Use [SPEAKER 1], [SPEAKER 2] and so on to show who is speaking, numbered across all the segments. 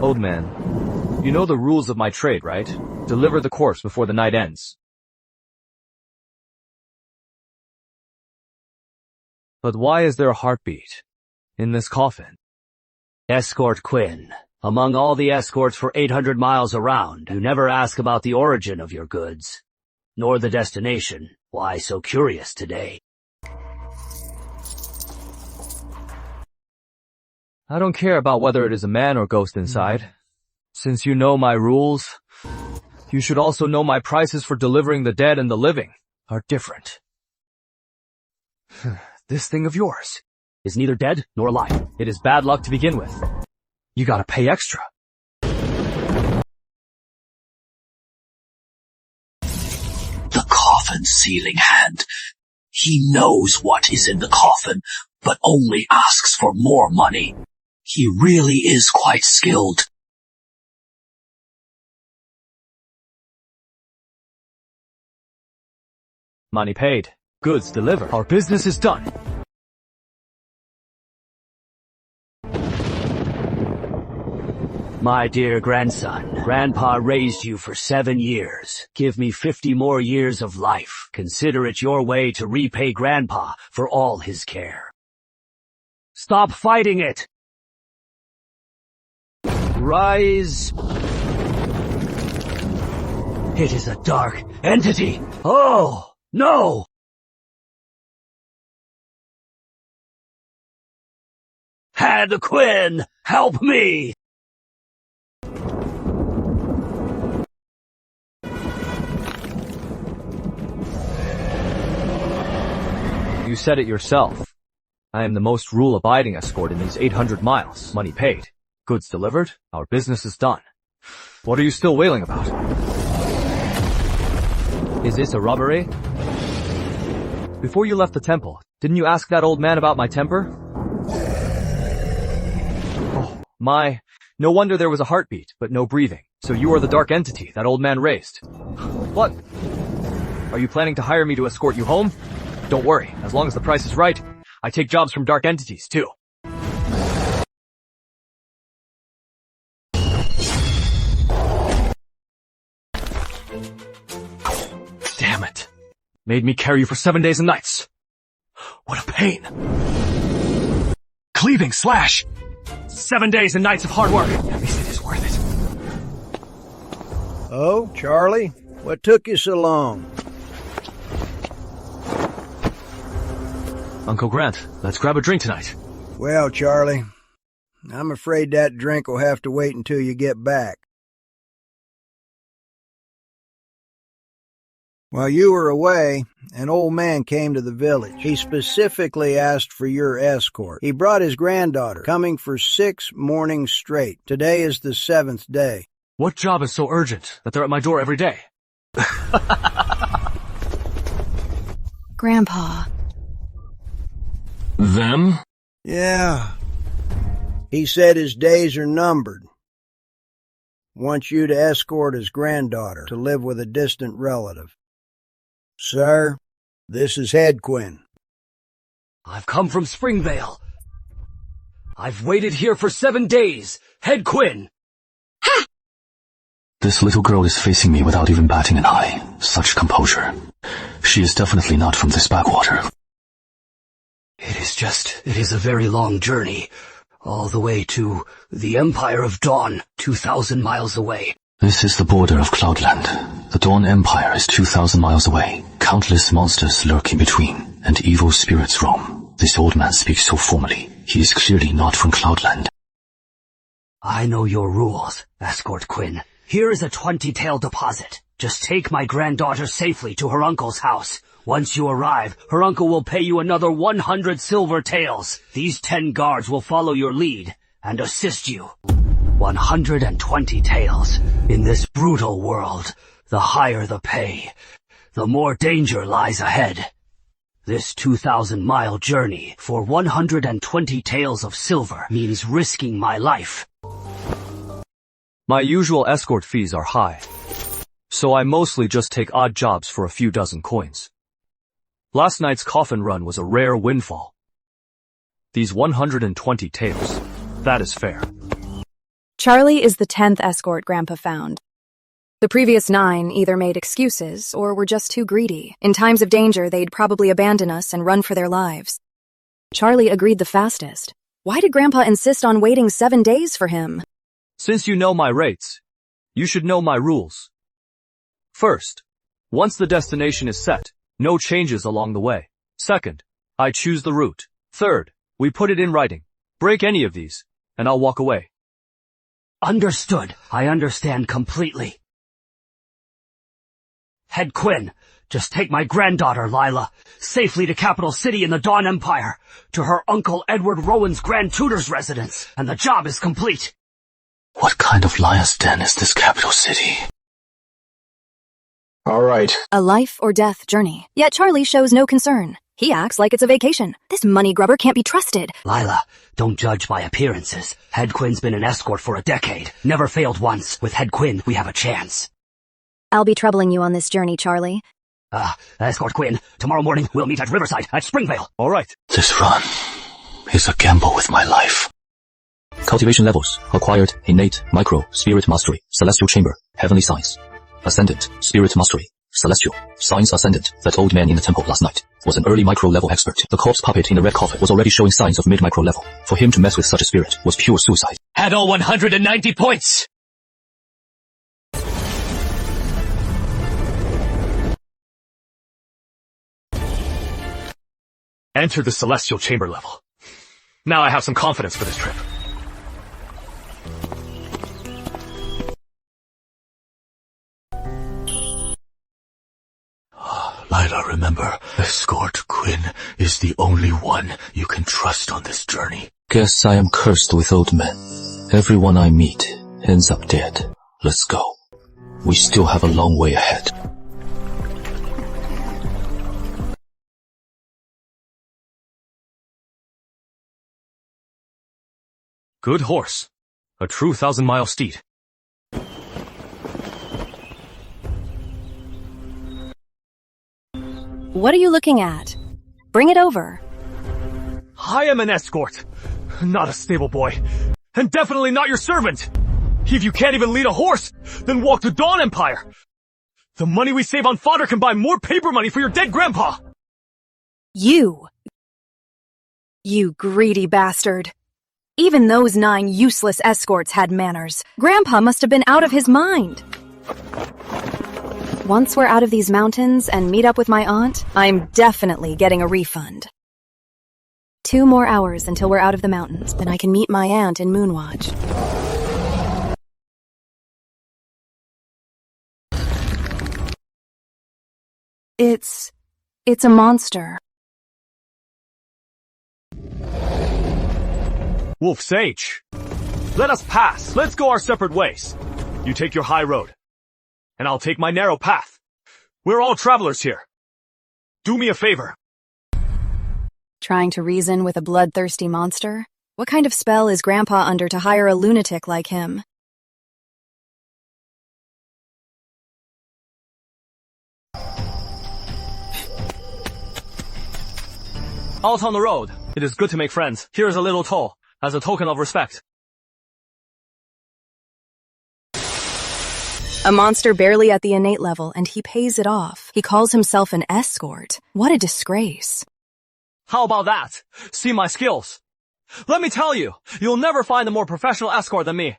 [SPEAKER 1] Old man, you know the rules of my trade, right? Deliver the corpse before the night ends. But why is there a heartbeat in this coffin?
[SPEAKER 2] Escort Quinn. Among all the escorts for 800 miles around, you never ask about the origin of your goods, nor the destination. Why so curious today?
[SPEAKER 1] I don't care about whether it is a man or ghost inside. Since you know my rules, you should also know my prices for delivering the dead and the living are different. This thing of yours is neither dead nor alive. It is bad luck to begin with. You gotta pay extra.
[SPEAKER 2] The coffin sealing hand. He knows what is in the coffin, but only asks for more money. He really is quite skilled.
[SPEAKER 1] Money paid. Goods delivered. Our business is done.
[SPEAKER 2] My dear grandson, Grandpa raised you for 7 years. Give me 50 more years of life. Consider it your way to repay Grandpa for all his care. Stop fighting it! Rise. It is a dark entity. Oh, no! Had Quinn, help me!
[SPEAKER 1] You said it yourself. I am the most rule-abiding escort in these 800 miles. Money paid. Goods delivered. Our business is done. What are you still wailing about? Is this a robbery? Before you left the temple, didn't you ask that old man about my temper? Oh, my. No wonder there was a heartbeat, but no breathing. So you are the dark entity that old man raised. What? Are you planning to hire me to escort you home? Don't worry, as long as the price is right, I take jobs from dark entities, too. Damn it. Made me carry you for 7 days and nights. What a pain. Cleaving slash. 7 days and nights of hard work. At least it is worth it.
[SPEAKER 3] Oh, Charlie? What took you so long?
[SPEAKER 1] Uncle Grant, let's grab a drink tonight.
[SPEAKER 3] Well, Charlie, I'm afraid that drink will have to wait until you get back. While you were away, an old man came to the village. He specifically asked for your escort. He brought his granddaughter, coming for 6 mornings straight. Today is the 7th day.
[SPEAKER 1] What job is so urgent that they're at my door every day?
[SPEAKER 4] Grandpa.
[SPEAKER 1] Them?
[SPEAKER 3] Yeah. He said his days are numbered. Wants you to escort his granddaughter to live with a distant relative. Sir, this is Head Quinn.
[SPEAKER 2] I've come from Springvale. I've waited here for 7 days. Head Quinn.
[SPEAKER 5] Ha! This little girl is facing me without even batting an eye. Such composure. She is definitely not from this backwater.
[SPEAKER 2] It is a very long journey, all the way to the Empire of Dawn, 2,000 miles away.
[SPEAKER 5] This is the border of Cloudland. The Dawn Empire is 2,000 miles away. Countless monsters lurk in between, and evil spirits roam. This old man speaks so formally. He is clearly not from Cloudland.
[SPEAKER 2] I know your rules, Escort Quinn. Here is a 20-tael deposit. Just take my granddaughter safely to her uncle's house. Once you arrive, her uncle will pay you another 100 silver taels. These 10 guards will follow your lead and assist you. 120 taels. In this brutal world, the higher the pay, the more danger lies ahead. This 2,000-mile journey for 120 taels of silver means risking my life.
[SPEAKER 1] My usual escort fees are high, so I mostly just take odd jobs for a few dozen coins. Last night's coffin run was a rare windfall. These 120 taels, that is fair.
[SPEAKER 4] Charlie is the 10th escort Grandpa found. The previous 9 either made excuses or were just too greedy. In times of danger, they'd probably abandon us and run for their lives. Charlie agreed the fastest. Why did Grandpa insist on waiting 7 days for him?
[SPEAKER 1] Since you know my rates, you should know my rules. First, once the destination is set, no changes along the way. Second, I choose the route. Third, we put it in writing. Break any of these, and I'll walk away.
[SPEAKER 2] Understood. I understand completely. Head Quinn, just take my granddaughter, Lila, safely to Capital City in the Dawn Empire, to her Uncle Edward Rowan's Grand Tutor's residence, and the job is complete.
[SPEAKER 5] What kind of lion's den is this capital city?
[SPEAKER 6] All right.
[SPEAKER 4] A life or death journey. Yet Charlie shows no concern. He acts like it's a vacation. This money grubber can't be trusted.
[SPEAKER 2] Lila, don't judge by appearances. Head Quinn's been an escort for a decade. Never failed once. With Head Quinn, we have a chance.
[SPEAKER 4] I'll be troubling you on this journey, Charlie.
[SPEAKER 2] Escort Quinn, tomorrow morning we'll meet at Riverside, at Springvale.
[SPEAKER 1] All right.
[SPEAKER 5] This run is a gamble with my life. Cultivation levels. Acquired, innate, micro, spirit mastery, celestial chamber, heavenly science. Ascendant, spirit mastery, celestial, science ascendant. That old man in the temple last night was an early micro level expert. The corpse puppet in the red coffin was already showing signs of mid-micro level. For him to mess with such a spirit was pure suicide.
[SPEAKER 2] Had all 190 points!
[SPEAKER 1] Enter the celestial chamber level. Now I have some confidence for this trip.
[SPEAKER 5] Lila, remember, Escort Quinn is the only one you can trust on this journey. Guess I am cursed with old men. Everyone I meet ends up dead. Let's go. We still have a long way ahead.
[SPEAKER 1] Good horse. A true 1,000-mile steed.
[SPEAKER 4] What are you looking at? Bring it over.
[SPEAKER 1] I am an escort, not a stable boy, and definitely not your servant. If you can't even lead a horse, then walk to Dawn Empire. The money we save on fodder can buy more paper money for your dead grandpa.
[SPEAKER 4] You greedy bastard. Even those 9 useless escorts had manners. Grandpa must have been out of his mind. Once we're out of these mountains and meet up with my aunt, I'm definitely getting a refund. 2 more hours until we're out of the mountains, then I can meet my aunt in Moonwatch. It's a monster.
[SPEAKER 1] Wolf Sage, let us pass. Let's go our separate ways. You take your high road, and I'll take my narrow path. We're all travelers here. Do me a favor.
[SPEAKER 4] Trying to reason with a bloodthirsty monster? What kind of spell is Grandpa under to hire a lunatic like him?
[SPEAKER 1] Out on the road. It is good to make friends. Here is a little toll, as a token of respect.
[SPEAKER 4] A monster barely at the innate level, and he pays it off. He calls himself an escort. What a disgrace.
[SPEAKER 1] How about that? See my skills. Let me tell you, you'll never find a more professional escort than me.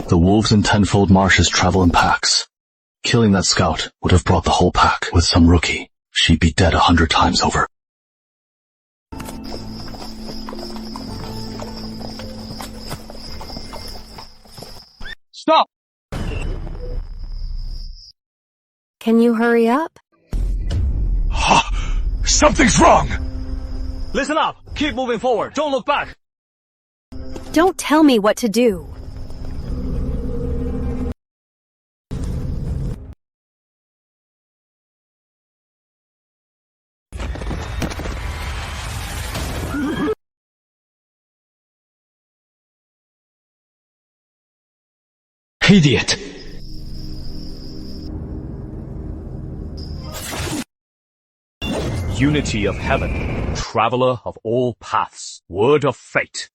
[SPEAKER 5] The wolves in tenfold marshes travel in packs. Killing that scout would have brought the whole pack. With some rookie, she'd be dead 100 times over.
[SPEAKER 1] Stop!
[SPEAKER 4] Can you hurry up?
[SPEAKER 1] Something's wrong! Listen up! Keep moving forward! Don't look back!
[SPEAKER 4] Don't tell me what to do.
[SPEAKER 5] Idiot!
[SPEAKER 1] Unity of heaven, traveler of all paths, word of fate.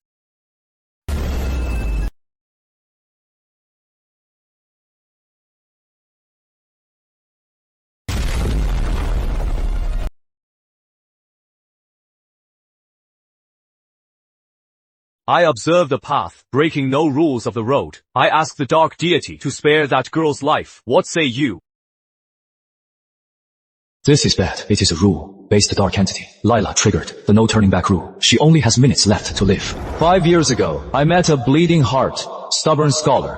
[SPEAKER 1] I observe the path, breaking no rules of the road. I ask the dark deity to spare that girl's life. What say you?
[SPEAKER 5] This is bad. It is a rule. Base the dark entity. Lila triggered the no turning back rule. She only has minutes left to live. 5 years ago, I met a bleeding heart, stubborn scholar.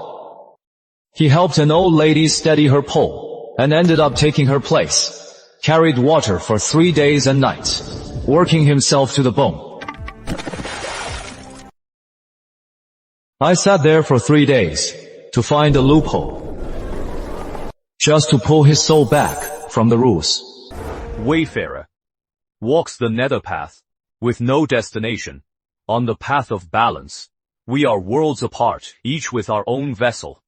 [SPEAKER 5] He helped an old lady steady her pole, and ended up taking her place. Carried water for 3 days and nights, working himself to the bone. I sat there for 3 days to find a loophole, just to pull his soul back from the rules.
[SPEAKER 1] Wayfarer walks the nether path with no destination. On the path of balance, we are worlds apart, each with our own vessel.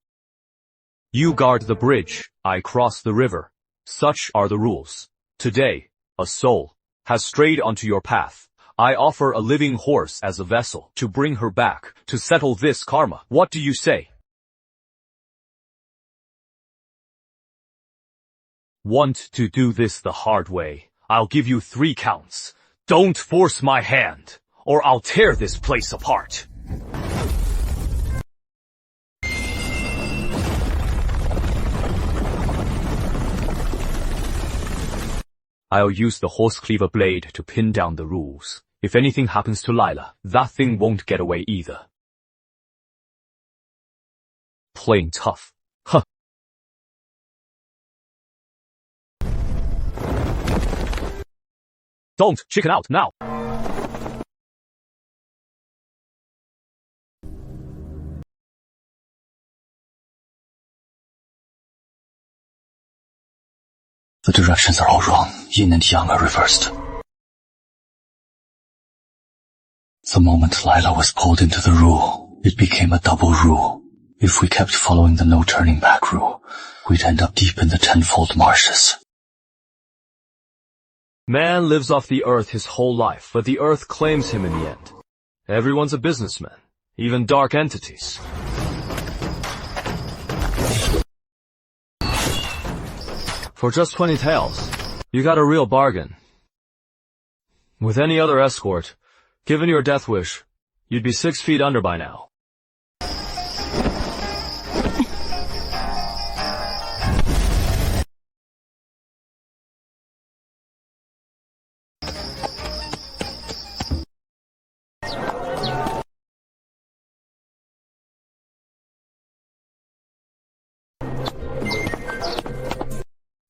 [SPEAKER 1] You guard the bridge, I cross the river. Such are the rules. Today, a soul has strayed onto your path. I offer a living horse as a vessel to bring her back, to settle this karma. What do you say? Want to do this the hard way? I'll give you 3 counts. Don't force my hand, or I'll tear this place apart. I'll use the horse cleaver blade to pin down the rules. If anything happens to Lila, that thing won't get away either. Playing tough. Huh. Don't chicken out now.
[SPEAKER 5] The directions are all wrong. Yin and Yang are reversed. The moment Lila was pulled into the rule, it became a double rule. If we kept following the no turning back rule, we'd end up deep in the tenfold marshes.
[SPEAKER 1] Man lives off the earth his whole life, but the earth claims him in the end. Everyone's a businessman, even dark entities. For just 20 taels, you got a real bargain. With any other escort, given your death wish, you'd be 6 feet under by now.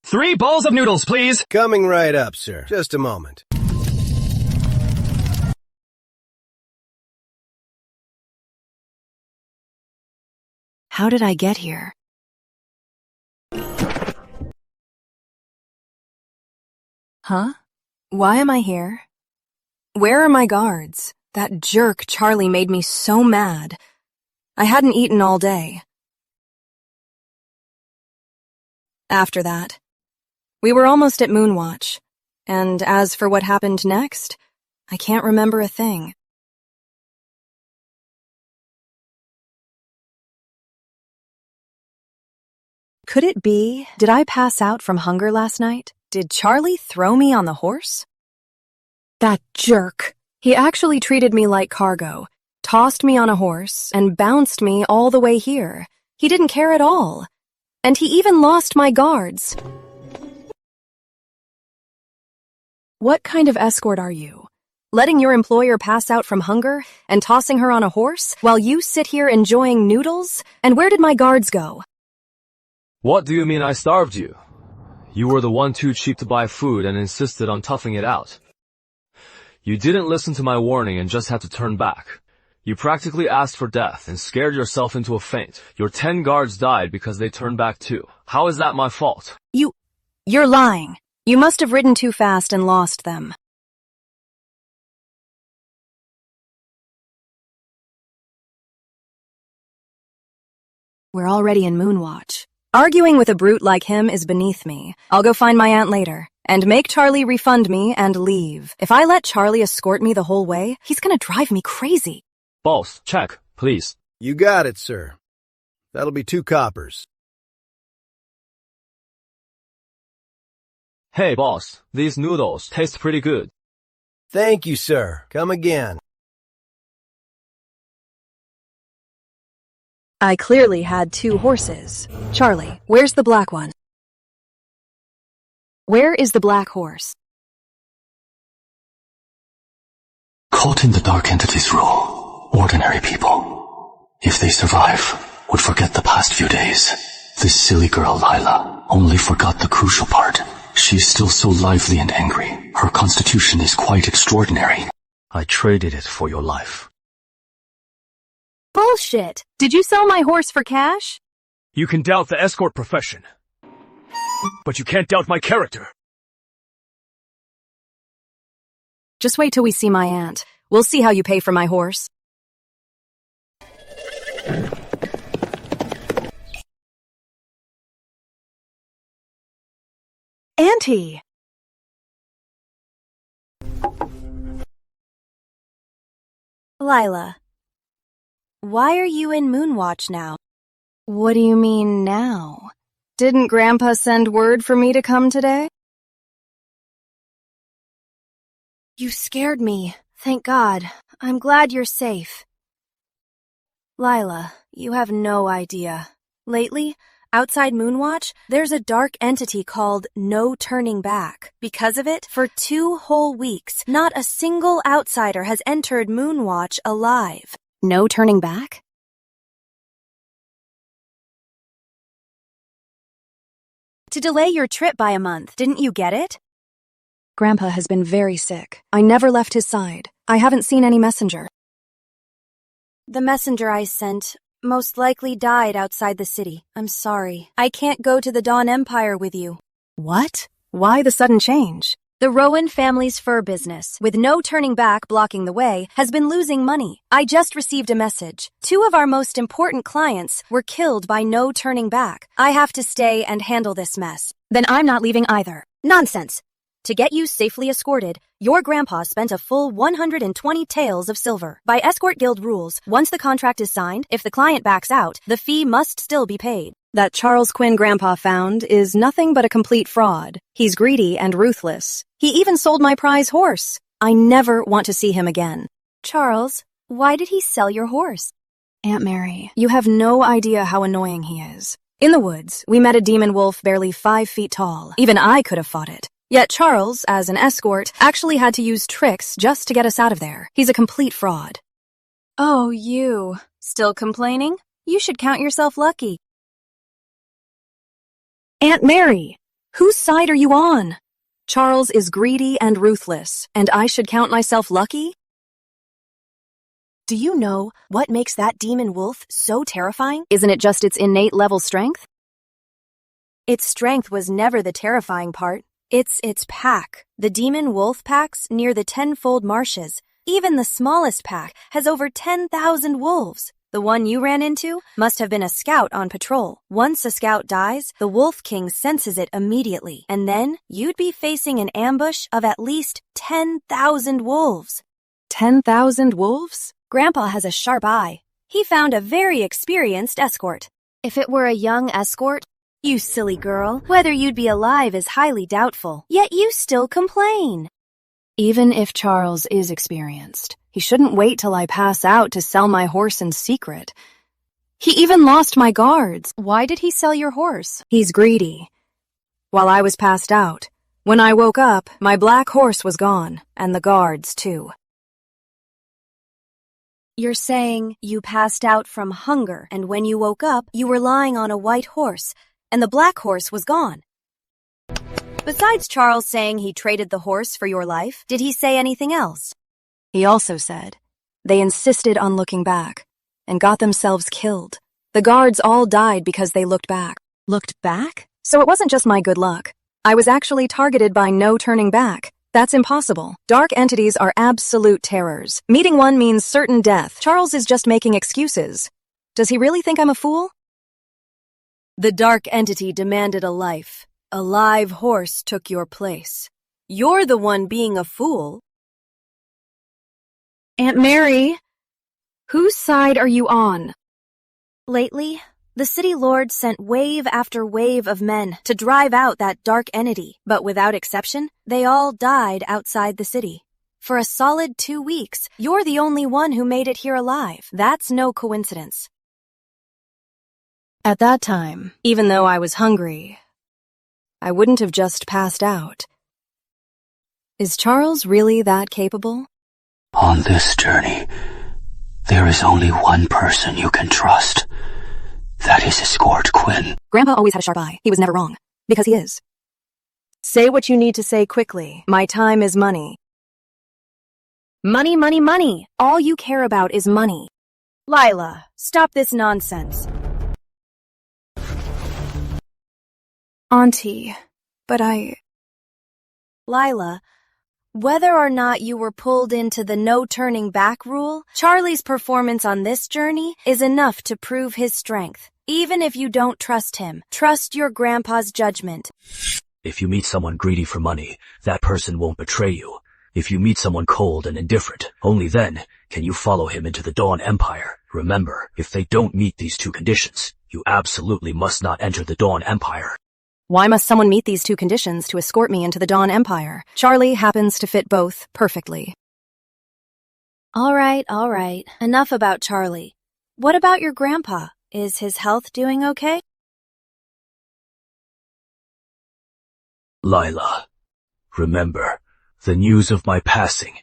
[SPEAKER 1] Three bowls of noodles, please!
[SPEAKER 3] Coming right up, sir. Just a moment.
[SPEAKER 4] How did I get here? Huh? Why am I here? Where are my guards? That jerk Charlie made me so mad. I hadn't eaten all day. After that, we were almost at Moonwatch, and as for what happened next, I can't remember a thing. Could it be? Did I pass out from hunger last night? Did Charlie throw me on the horse? That jerk. He actually treated me like cargo, tossed me on a horse, and bounced me all the way here. He didn't care at all. And he even lost my guards. What kind of escort are you? Letting your employer pass out from hunger and tossing her on a horse while you sit here enjoying noodles? And where did my guards go?
[SPEAKER 1] What do you mean I starved you? You were the one too cheap to buy food and insisted on toughing it out. You didn't listen to my warning and just had to turn back. You practically asked for death and scared yourself into a faint. Your 10 guards died because they turned back too. How is that my fault?
[SPEAKER 4] You're lying. You must have ridden too fast and lost them. We're already in Moonwatch. Arguing with a brute like him is beneath me. I'll go find my aunt later, and make Charlie refund me and leave. If I let Charlie escort me the whole way, he's gonna drive me crazy.
[SPEAKER 1] Boss, check, please.
[SPEAKER 3] You got it, sir. That'll be 2 coppers.
[SPEAKER 1] Hey boss, these noodles taste pretty good.
[SPEAKER 3] Thank you, sir. Come again.
[SPEAKER 4] I clearly had 2 horses. Charlie, where's the black one? Where is the black horse?
[SPEAKER 5] Caught in the Dark Entity's rule, ordinary people, if they survive, would forget the past few days. This silly girl, Lila, only forgot the crucial part. She's still so lively and angry. Her constitution is quite extraordinary.
[SPEAKER 1] I traded it for your life.
[SPEAKER 4] Bullshit! Did you sell my horse for cash?
[SPEAKER 1] You can doubt the escort profession, but you can't doubt my character.
[SPEAKER 4] Just wait till we see my aunt. We'll see how you pay for my horse. Auntie! Lila, why are you in Moonwatch now? What do you mean now? Didn't Grandpa send word for me to come today? You scared me. Thank God. I'm glad you're safe. Lila, you have no idea. Lately, outside Moonwatch, there's a dark entity called No Turning Back. Because of it, for 2 whole weeks, not a single outsider has entered Moonwatch alive. No turning back? To delay your trip by a month, didn't you get it? Grandpa has been very sick. I never left his side. I haven't seen any messenger. The messenger I sent most likely died outside the city. I'm sorry. I can't go to the Dawn Empire with you. What? Why the sudden change? The Rowan family's fur business, with No Turning Back blocking the way, has been losing money. I just received a message. 2 of our most important clients were killed by No Turning Back. I have to stay and handle this mess. Then I'm not leaving either. Nonsense. To get you safely escorted, your grandpa spent a full 120 taels of silver. By Escort Guild rules, once the contract is signed, if the client backs out, the fee must still be paid. That Charles Quinn grandpa found is nothing but a complete fraud. He's greedy and ruthless. He even sold my prize horse. I never want to see him again. Charles, why did he sell your horse? Aunt Mary, you have no idea how annoying he is. In the woods, we met a demon wolf barely 5 feet tall. Even I could have fought it. Yet Charles, as an escort, actually had to use tricks just to get us out of there. He's a complete fraud. Oh, you. Still complaining? You should count yourself lucky. Aunt Mary, whose side are you on? Charles is greedy and ruthless, and I should count myself lucky? Do you know what makes that demon wolf so terrifying? Isn't it just its innate level strength? Its strength was never the terrifying part. It's its pack, the demon wolf packs near the Tenfold Marshes. Even the smallest pack has over 10,000 wolves. The one you ran into must have been a scout on patrol. Once a scout dies, the Wolf King senses it immediately, and then you'd be facing an ambush of at least 10,000 wolves. 10,000 wolves? Grandpa has a sharp eye. He found a very experienced escort. If it were a young escort, you silly girl, whether you'd be alive is highly doubtful, yet you still complain. Even if Charles is experienced, he shouldn't wait till I pass out to sell my horse in secret. He even lost my guards. Why did he sell your horse? He's greedy. While I was passed out, when I woke up, my black horse was gone, and the guards too. You're saying you passed out from hunger, and when you woke up, you were lying on a white horse, and the black horse was gone. Besides Charles saying he traded the horse for your life, did he say anything else? He also said they insisted on looking back and got themselves killed. The guards all died because they looked back. Looked back? So it wasn't just my good luck. I was actually targeted by No Turning Back. That's impossible. Dark entities are absolute terrors. Meeting one means certain death. Charles is just making excuses. Does he really think I'm a fool? The dark entity demanded a life. A live horse took your place. You're the one being a fool. Aunt Mary, whose side are you on? Lately, the city lord sent wave after wave of men to drive out that dark entity, but without exception, they all died outside the city. For a solid 2 weeks, you're the only one who made it here alive. That's no coincidence. At that time, even though I was hungry, I wouldn't have just passed out. Is Charles really that capable?
[SPEAKER 2] On this journey, there is only one person you can trust. That is Escort Quinn.
[SPEAKER 4] Grandpa always had a sharp eye. He was never wrong. Because he is. Say what you need to say quickly. My time is money. Money, money, money. All you care about is money. Lila, stop this nonsense. Auntie, but Lila, whether or not you were pulled into the no turning back rule, Charlie's performance on this journey is enough to prove his strength. Even if you don't trust him, trust your grandpa's judgment.
[SPEAKER 5] If you meet someone greedy for money, that person won't betray you. If you meet someone cold and indifferent, only then can you follow him into the Dawn Empire. Remember, if they don't meet these two conditions, you absolutely must not enter the Dawn Empire.
[SPEAKER 4] Why must someone meet these two conditions to escort me into the Dawn Empire? Charlie happens to fit both perfectly. All right. Enough about Charlie. What about your grandpa? Is his health doing okay?
[SPEAKER 5] Lila, remember, the news of my passing,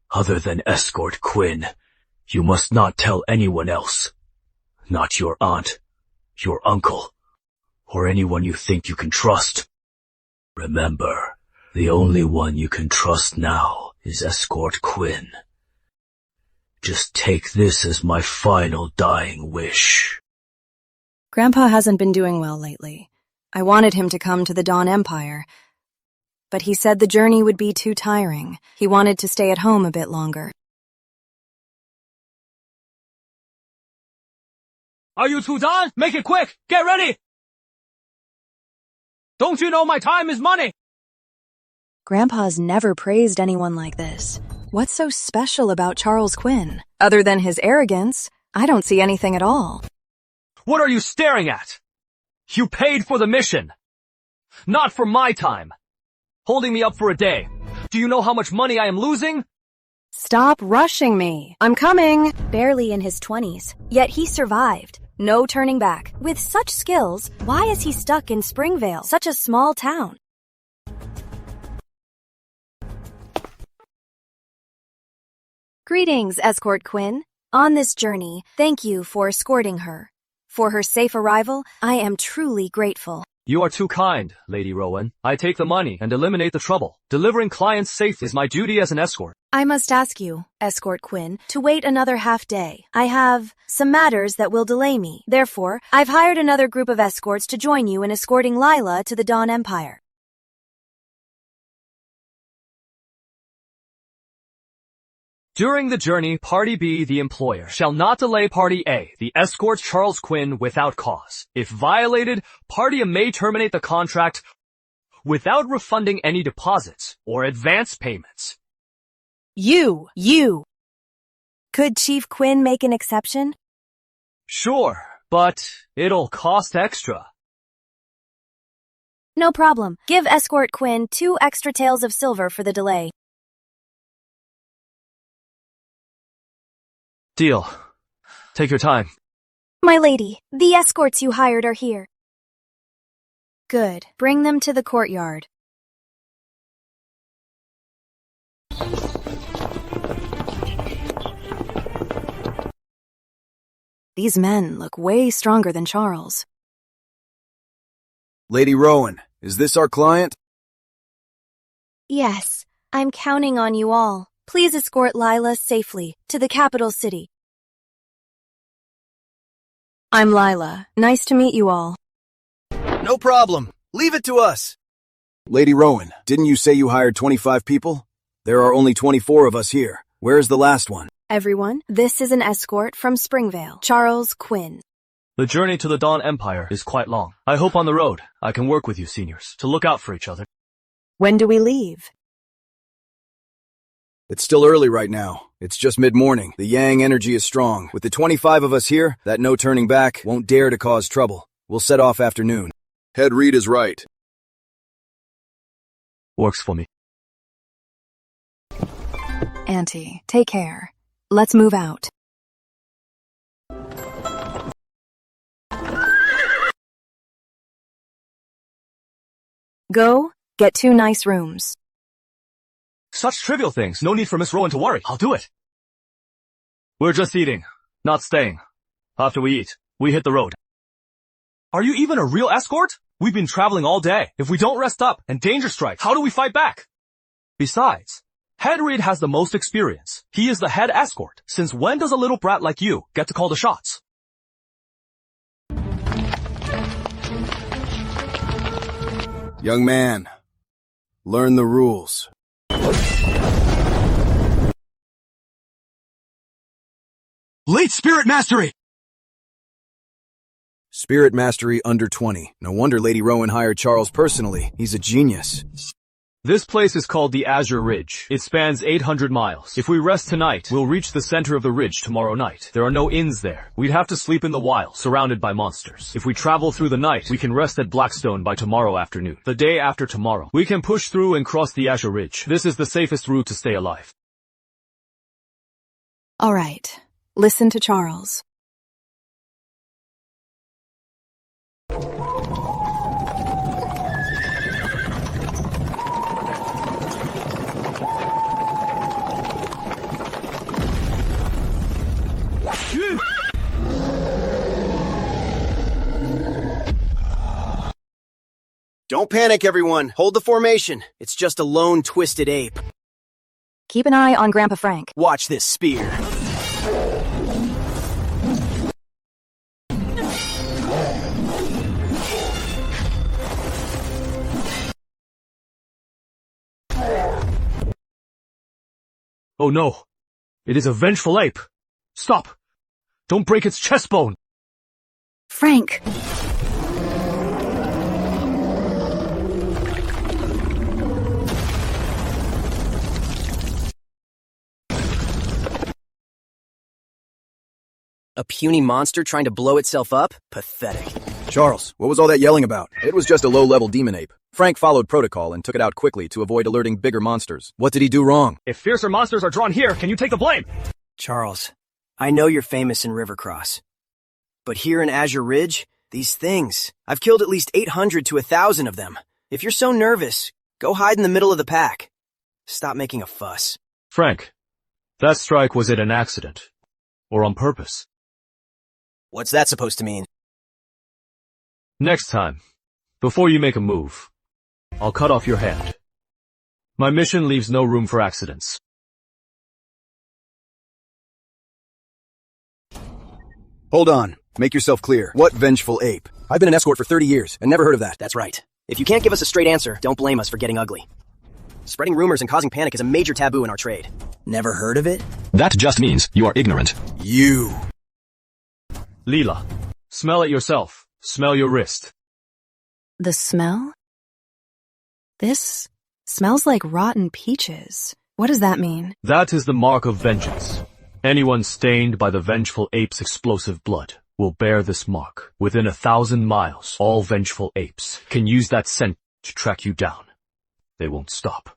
[SPEAKER 5] other than Escort Quinn, you must not tell anyone else. Not your aunt, your uncle, or anyone you think you can trust. Remember, the only one you can trust now is Escort Quinn. Just take this as my final dying wish.
[SPEAKER 4] Grandpa hasn't been doing well lately. I wanted him to come to the Dawn Empire, but he said the journey would be too tiring. He wanted to stay at home a bit longer.
[SPEAKER 1] Are you two done? Make it quick! Get ready! Don't you know my time is money?
[SPEAKER 4] Grandpa's never praised anyone like this. What's so special about Charles Quinn? Other than his arrogance, I don't see anything at all.
[SPEAKER 1] What are you staring at? You paid for the mission. Not for my time. Holding me up for a day. Do you know how much money I am losing?
[SPEAKER 4] Stop rushing me. I'm coming. Barely in his 20s, yet he survived. No turning back. With such skills, why is he stuck in Springvale, such a small town? Greetings, Escort Quinn. On this journey, thank you for escorting her. For her safe arrival, I am truly grateful.
[SPEAKER 1] You are too kind, Lady Rowan. I take the money and eliminate the trouble. Delivering clients safe is my duty as an escort.
[SPEAKER 4] I must ask you, Escort Quinn, to wait another half day. I have some matters that will delay me. Therefore, I've hired another group of escorts to join you in escorting Lila to the Dawn Empire.
[SPEAKER 1] During the journey, Party B, the employer, shall not delay Party A, the escort Charles Quinn, without cause. If violated, Party A may terminate the contract without refunding any deposits or advance payments.
[SPEAKER 4] You! Could Chief Quinn make an exception?
[SPEAKER 1] Sure, but it'll cost extra.
[SPEAKER 4] No problem. Give Escort Quinn 2 extra taels of silver for the delay.
[SPEAKER 1] Deal. Take your time.
[SPEAKER 4] My lady, the escorts you hired are here. Good. Bring them to the courtyard. These men look way stronger than Charles.
[SPEAKER 6] Lady Rowan, is this our client?
[SPEAKER 4] Yes, I'm counting on you all. Please escort Lila safely to the capital city. I'm Lila. Nice to meet you all.
[SPEAKER 6] No problem. Leave it to us. Lady Rowan, didn't you say you hired 25 people? There are only 24 of us here. Where is the last one?
[SPEAKER 4] Everyone, this is an escort from Springvale, Charles Quinn.
[SPEAKER 1] The journey to the Dawn Empire is quite long. I hope on the road I can work with you seniors to look out for each other.
[SPEAKER 4] When do we leave?
[SPEAKER 6] It's still early right now. It's just mid-morning. The Yang energy is strong. With the 25 of us here, that no turning back won't dare to cause trouble. We'll set off after noon. Head Reed is right.
[SPEAKER 1] Works for me.
[SPEAKER 4] Auntie, take care. Let's move out. Go, get 2 nice rooms.
[SPEAKER 1] Such trivial things, no need for Miss Rowan to worry. I'll do it. We're just eating, not staying. After we eat, we hit the road. Are you even a real escort? We've been traveling all day. If we don't rest up and danger strikes, how do we fight back? Besides, Head Reed has the most experience. He is the head escort. Since when does a little brat like you get to call the shots?
[SPEAKER 6] Young man, learn the rules.
[SPEAKER 5] Late spirit mastery!
[SPEAKER 6] Spirit mastery under 20. No wonder Lady Rowan hired Charles personally. He's a genius.
[SPEAKER 1] This place is called the Azure Ridge. It spans 800 miles. If we rest tonight, we'll reach the center of the ridge tomorrow night. There are no inns there. We'd have to sleep in the wild, surrounded by monsters. If we travel through the night, we can rest at Blackstone by tomorrow afternoon. The day after tomorrow, we can push through and cross the Azure Ridge. This is the safest route to stay alive.
[SPEAKER 4] All right. Listen to Charles.
[SPEAKER 7] Don't panic, everyone. Hold the formation. It's just a lone, twisted ape.
[SPEAKER 4] Keep an eye on Grandpa Frank.
[SPEAKER 7] Watch this spear.
[SPEAKER 1] Oh no! It is a vengeful ape! Stop! Don't break its chest bone!
[SPEAKER 4] Frank!
[SPEAKER 7] A puny monster trying to blow itself up? Pathetic.
[SPEAKER 6] Charles, what was all that yelling about? It was just a low-level demon ape. Frank followed protocol and took it out quickly to avoid alerting bigger monsters. What did he do wrong?
[SPEAKER 1] If fiercer monsters are drawn here, can you take the blame?
[SPEAKER 7] Charles, I know you're famous in Rivercross. But here in Azure Ridge, these things, I've killed at least 800 to 1,000 of them. If you're so nervous, go hide in the middle of the pack. Stop making a fuss.
[SPEAKER 1] Frank, that strike, was it an accident? Or on purpose?
[SPEAKER 7] What's that supposed to mean?
[SPEAKER 1] Next time, before you make a move, I'll cut off your hand. My mission leaves no room for accidents.
[SPEAKER 6] Hold on. Make yourself clear. What vengeful ape? I've been an escort for 30 years and never heard of that.
[SPEAKER 7] That's right. If you can't give us a straight answer, don't blame us for getting ugly. Spreading rumors and causing panic is a major taboo in our trade. Never heard of it?
[SPEAKER 5] That just means you are ignorant.
[SPEAKER 6] You.
[SPEAKER 1] Leela, smell it yourself. Smell your wrist.
[SPEAKER 4] The smell? This smells like rotten peaches. What does that mean?
[SPEAKER 1] That is the mark of vengeance. Anyone stained by the vengeful ape's explosive blood will bear this mark. Within 1,000 miles, all vengeful apes can use that scent to track you down. They won't stop.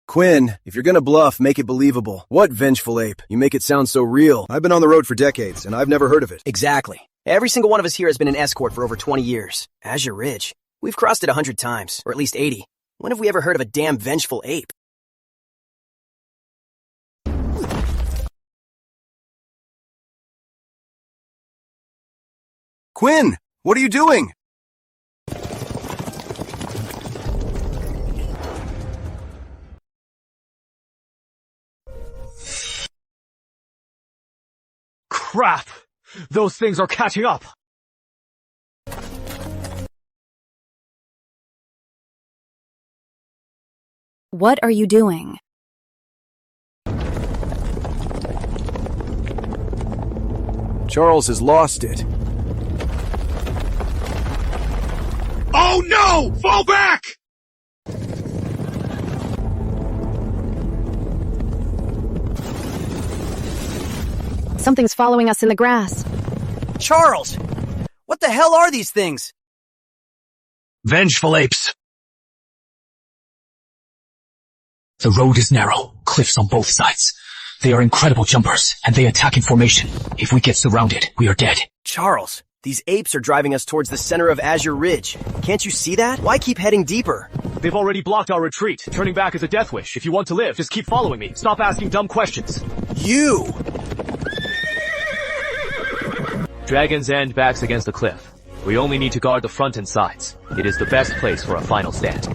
[SPEAKER 6] Quinn, if you're gonna bluff, make it believable. What vengeful ape? You make it sound so real. I've been on the road for decades, and I've never heard of it.
[SPEAKER 7] Exactly. Every single one of us here has been an escort for over 20 years. Azure Ridge. We've crossed it 100 times, or at least 80. When have we ever heard of a damn vengeful ape?
[SPEAKER 6] Quinn, what are you doing?
[SPEAKER 1] Crap! Those things are catching up!
[SPEAKER 4] What are you doing?
[SPEAKER 6] Charles has lost it.
[SPEAKER 5] Oh no! Fall back!
[SPEAKER 4] Something's following us in the grass.
[SPEAKER 7] Charles! What the hell are these things?
[SPEAKER 5] Vengeful apes. The road is narrow, cliffs on both sides. They are incredible jumpers, and they attack in formation. If we get surrounded, we are dead.
[SPEAKER 7] Charles, These apes are driving us towards the center of Azure Ridge. Can't you see that? Why keep heading deeper?
[SPEAKER 1] They've already blocked our retreat. Turning back is a death wish. If you want to live, just keep following me. Stop asking dumb questions.
[SPEAKER 7] You!
[SPEAKER 1] Dragon's End backs against the cliff. We only need to guard the front and sides. It is the best place for a final stand.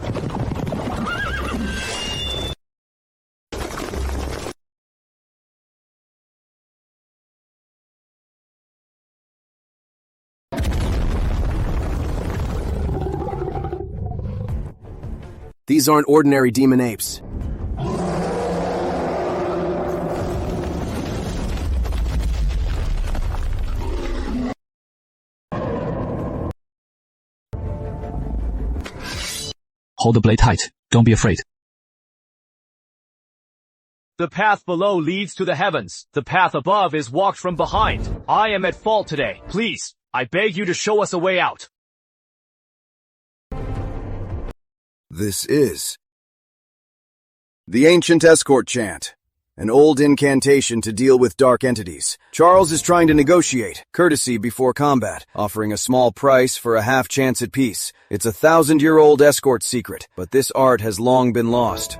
[SPEAKER 6] These aren't ordinary demon apes.
[SPEAKER 5] Hold the blade tight. Don't be afraid.
[SPEAKER 1] The path below leads to the heavens. The path above is walked from behind. I am at fault today. Please, I beg you to show us a way out.
[SPEAKER 6] This is the ancient Escort chant, an old incantation to deal with dark entities. Charles is trying to negotiate, courtesy before combat, offering a small price for a half chance at peace. It's a 1,000-year-old Escort secret, but this art has long been lost.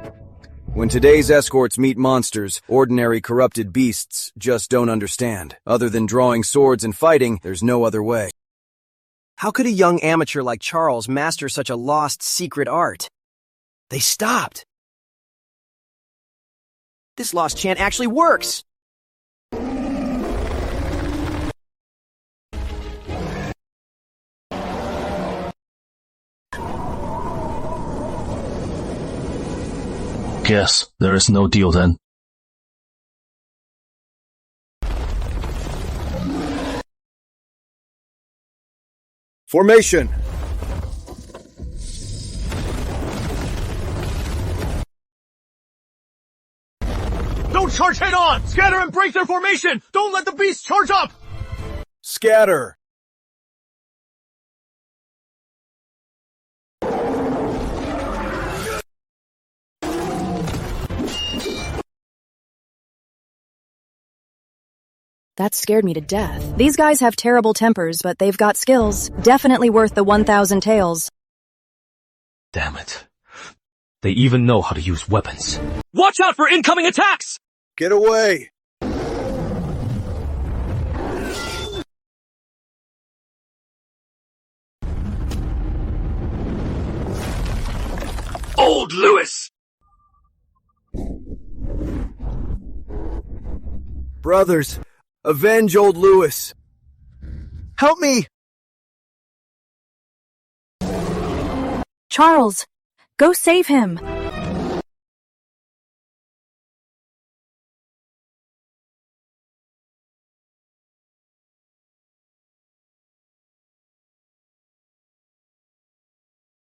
[SPEAKER 6] When today's Escorts meet monsters, ordinary corrupted beasts just don't understand. Other than drawing swords and fighting, there's no other way.
[SPEAKER 7] How could a young amateur like Charles master such a lost secret art? They stopped. This lost chant actually works.
[SPEAKER 5] Guess there is no deal then.
[SPEAKER 6] Formation!
[SPEAKER 1] Don't charge head on! Scatter and break their formation! Don't let the beast charge up!
[SPEAKER 6] Scatter!
[SPEAKER 4] That scared me to death. These guys have terrible tempers, but they've got skills. Definitely worth the 1,000 taels.
[SPEAKER 1] Damn it. They even know how to use weapons. Watch out for incoming attacks!
[SPEAKER 6] Get away!
[SPEAKER 1] Old Lewis!
[SPEAKER 6] Brothers, avenge old Lewis! Help me!
[SPEAKER 4] Charles, go save him!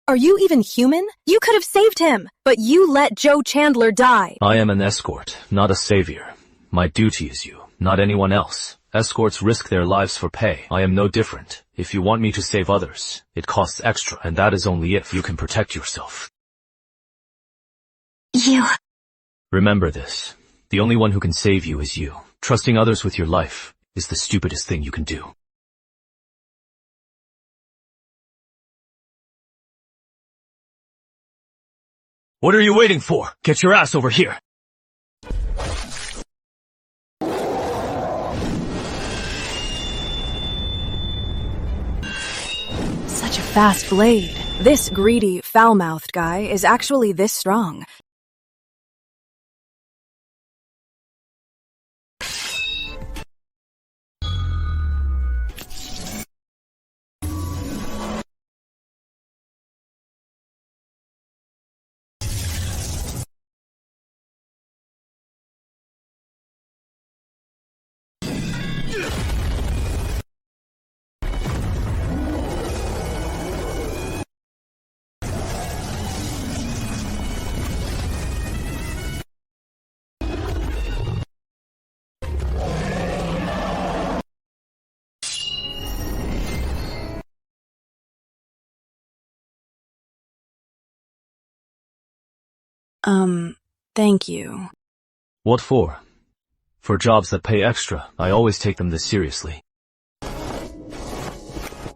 [SPEAKER 4] Are you even human? You could have saved him, but you let Joe Chandler die.
[SPEAKER 1] I am an escort, not a savior. My duty is you, not anyone else. Escorts risk their lives for pay. I am no different. If you want me to save others, it costs extra, and that is only if you can protect yourself.
[SPEAKER 4] You...
[SPEAKER 1] Remember this. The only one who can save you is you. Trusting others with your life is the stupidest thing you can do. What are you waiting for? Get your ass over here!
[SPEAKER 4] Such a fast blade. This greedy, foul-mouthed guy is actually this strong. Thank you.
[SPEAKER 1] What for? For jobs that pay extra. I always take them this seriously.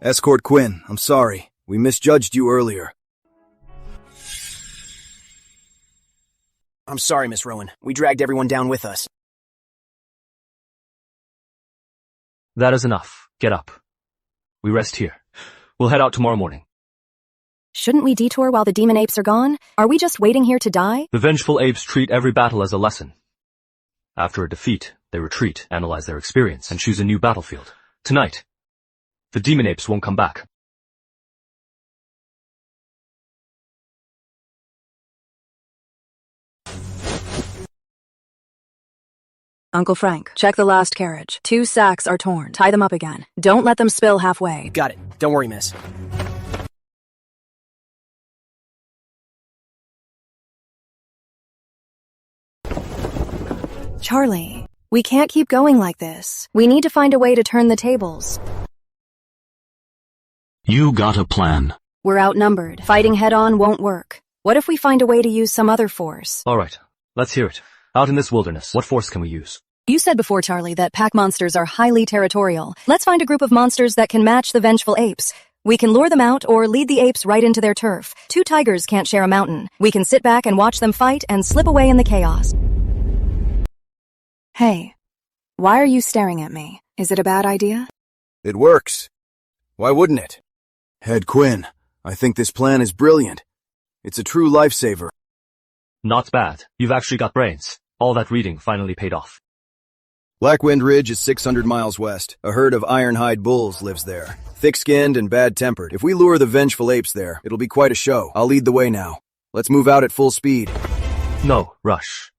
[SPEAKER 6] Escort Quinn, I'm sorry. We misjudged you earlier.
[SPEAKER 7] I'm sorry, Miss Rowan. We dragged everyone down with us.
[SPEAKER 1] That is enough. Get up. We rest here. We'll head out tomorrow morning.
[SPEAKER 4] Shouldn't we detour while the demon apes are gone? Are we just waiting here to die?
[SPEAKER 1] The vengeful apes treat every battle as a lesson. After a defeat, they retreat, analyze their experience, and choose a new battlefield. Tonight, the demon apes won't come back.
[SPEAKER 4] Uncle Frank, check the last carriage. 2 sacks are torn. Tie them up again. Don't let them spill halfway.
[SPEAKER 7] Got it. Don't worry, miss.
[SPEAKER 4] Charlie, we can't keep going like this. We need to find a way to turn the tables.
[SPEAKER 5] You got a plan.
[SPEAKER 4] We're outnumbered. Fighting head-on won't work. What if we find a way to use some other force?
[SPEAKER 1] All right, let's hear it. Out in this wilderness, what force can we use?
[SPEAKER 4] You said before, Charlie, that pack monsters are highly territorial. Let's find a group of monsters that can match the vengeful apes. We can lure them out or lead the apes right into their turf. 2 tigers can't share a mountain. We can sit back and watch them fight and slip away in the chaos. Hey, why are you staring at me? Is it a bad idea?
[SPEAKER 6] It works. Why wouldn't it? Head Quinn, I think this plan is brilliant. It's a true lifesaver.
[SPEAKER 1] Not bad. You've actually got brains. All that reading finally paid off.
[SPEAKER 6] Blackwind Ridge is 600 miles west. A herd of ironhide bulls lives there. Thick-skinned and bad-tempered. If we lure the vengeful apes there, it'll be quite a show. I'll lead the way now. Let's move out at full speed.
[SPEAKER 1] No, rush.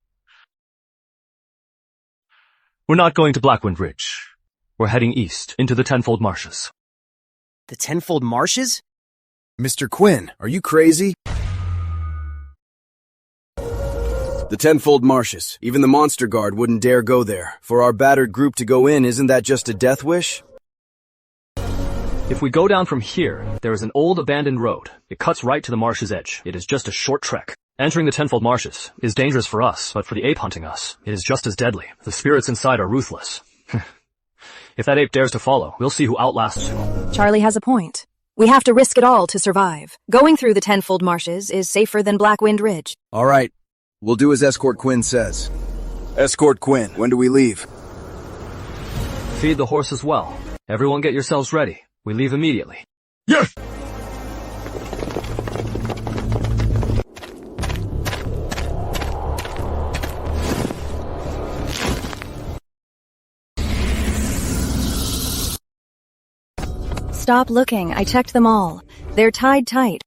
[SPEAKER 1] We're not going to Blackwind Ridge. We're heading east, into the Tenfold Marshes.
[SPEAKER 7] The Tenfold Marshes?
[SPEAKER 6] Mr. Quinn, are you crazy? The Tenfold Marshes. Even the Monster Guard wouldn't dare go there. For our battered group to go in, isn't that just a death wish?
[SPEAKER 1] If we go down from here, there is an old abandoned road. It cuts right to the marsh's edge. It is just a short trek. Entering the Tenfold Marshes is dangerous for us, but for the ape hunting us, it is just as deadly. The spirits inside are ruthless. If that ape dares to follow, we'll see who outlasts who.
[SPEAKER 4] Charlie has a point. We have to risk it all to survive. Going through the Tenfold Marshes is safer than Blackwind Ridge.
[SPEAKER 6] All right. We'll do as Escort Quinn says. Escort Quinn, when do we leave?
[SPEAKER 1] Feed the horses well. Everyone get yourselves ready. We leave immediately.
[SPEAKER 6] Yes!
[SPEAKER 4] Stop looking. I checked them all. They're tied tight.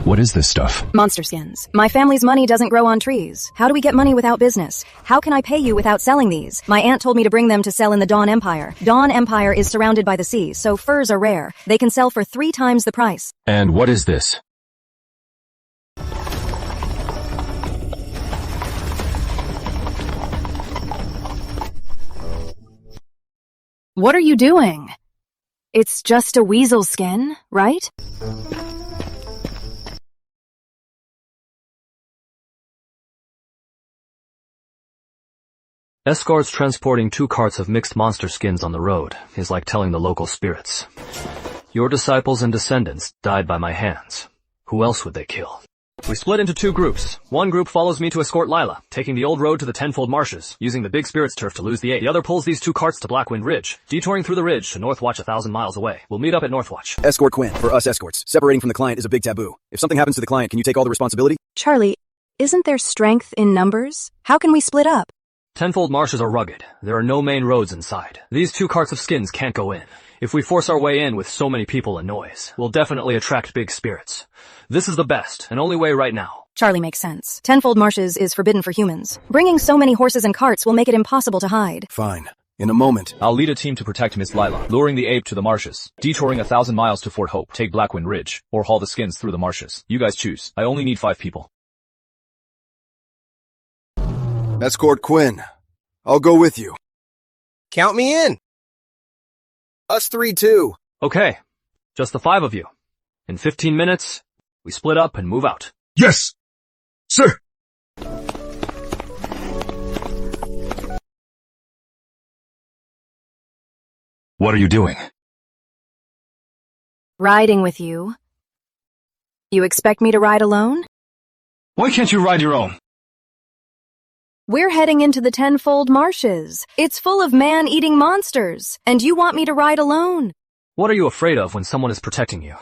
[SPEAKER 5] What is this stuff?
[SPEAKER 4] Monster skins. My family's money doesn't grow on trees. How do we get money without business? How can I pay you without selling these? My aunt told me to bring them to sell in the Dawn Empire. Dawn Empire is surrounded by the sea, so furs are rare. They can sell for 3 times the price.
[SPEAKER 5] And what is this?
[SPEAKER 4] What are you doing? It's just a weasel skin, right?
[SPEAKER 1] Escorts transporting 2 carts of mixed monster skins on the road is like telling the local spirits. Your disciples and descendants died by my hands. Who else would they kill? We split into 2 groups. One group follows me to escort Lila, taking the old road to the Tenfold Marshes, using the big spirit's turf to lose the ape. The other pulls these 2 carts to Blackwind Ridge, detouring through the ridge to Northwatch 1,000 miles away. We'll meet up at Northwatch.
[SPEAKER 6] Escort Quinn, for us escorts, separating from the client is a big taboo. If something happens to the client, can you take all the responsibility?
[SPEAKER 4] Charlie, isn't there strength in numbers? How can we split up?
[SPEAKER 1] Tenfold Marshes are rugged. There are no main roads inside. These 2 carts of skins can't go in. If we force our way in with so many people and noise, we'll definitely attract big spirits. This is the best and only way right now.
[SPEAKER 4] Charlie makes sense. Tenfold Marshes is forbidden for humans. Bringing so many horses and carts will make it impossible to hide.
[SPEAKER 6] Fine. In a moment.
[SPEAKER 8] I'll lead a team to protect Miss Lila, luring the ape to the marshes, detouring 1,000 miles to Fort Hope, take Blackwind Ridge, or haul the skins through the marshes. You guys choose. I only need 5 people.
[SPEAKER 6] Escort Quinn, I'll go with you.
[SPEAKER 7] Count me in.
[SPEAKER 6] Us 3 too.
[SPEAKER 1] Okay, just the 5 of you. In 15 minutes, we split up and move out.
[SPEAKER 9] Yes, sir.
[SPEAKER 5] What are you doing?
[SPEAKER 4] Riding with you. You expect me to ride alone?
[SPEAKER 5] Why can't you ride your own?
[SPEAKER 4] We're heading into the tenfold marshes. It's full of man-eating monsters, and you want me to ride alone.
[SPEAKER 1] What are you afraid of when someone is protecting you?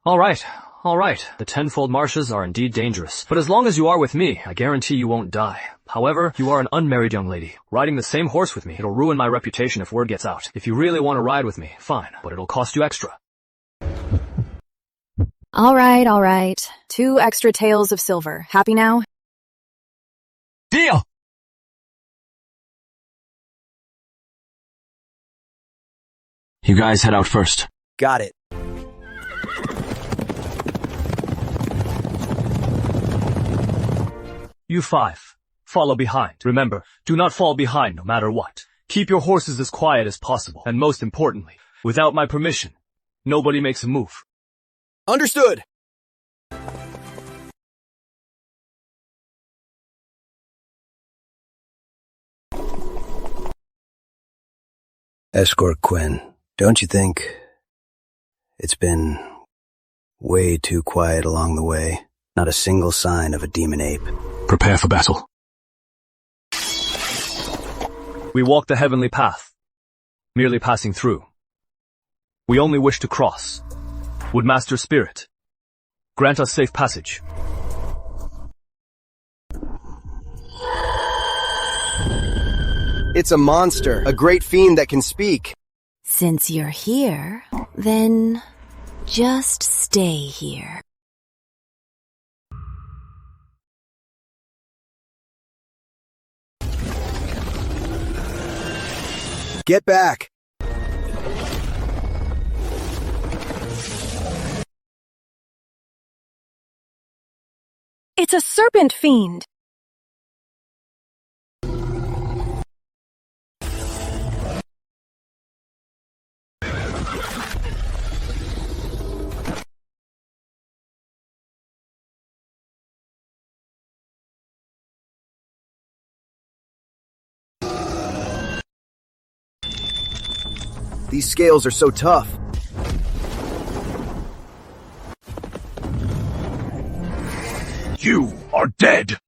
[SPEAKER 1] All right. The tenfold marshes are indeed dangerous, but as long as you are with me, I guarantee you won't die. However, you are an unmarried young lady. Riding the same horse with me, it'll ruin my reputation if word gets out. If you really want to ride with me, fine, but it'll cost you extra.
[SPEAKER 4] All right. 2 extra taels of silver. Happy now?
[SPEAKER 9] Deal!
[SPEAKER 5] You guys head out first.
[SPEAKER 7] Got it.
[SPEAKER 1] You 5. Follow behind. Remember, do not fall behind no matter what. Keep your horses as quiet as possible, and most importantly, without my permission, nobody makes a move.
[SPEAKER 7] Understood!
[SPEAKER 3] Escort Quinn, don't you think it's been way too quiet along the way? Not a single sign of a demon ape.
[SPEAKER 5] Prepare for battle.
[SPEAKER 1] We walk the heavenly path, merely passing through. We only wish to cross. Would Master Spirit grant us safe passage?
[SPEAKER 7] It's a monster, a great fiend that can speak.
[SPEAKER 4] Since you're here, then just stay here.
[SPEAKER 7] Get back!
[SPEAKER 4] It's a serpent fiend!
[SPEAKER 7] These scales are so tough.
[SPEAKER 9] You are dead!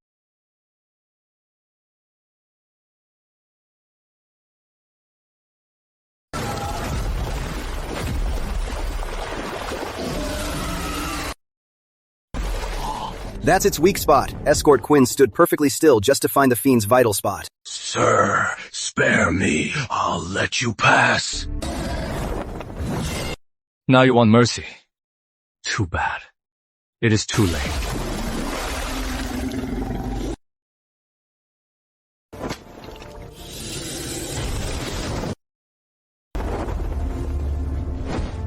[SPEAKER 7] That's its weak spot. Escort Quinn stood perfectly still just to find the fiend's vital spot.
[SPEAKER 9] Sir, spare me. I'll let you pass.
[SPEAKER 1] Now you want mercy. Too bad. It is too late.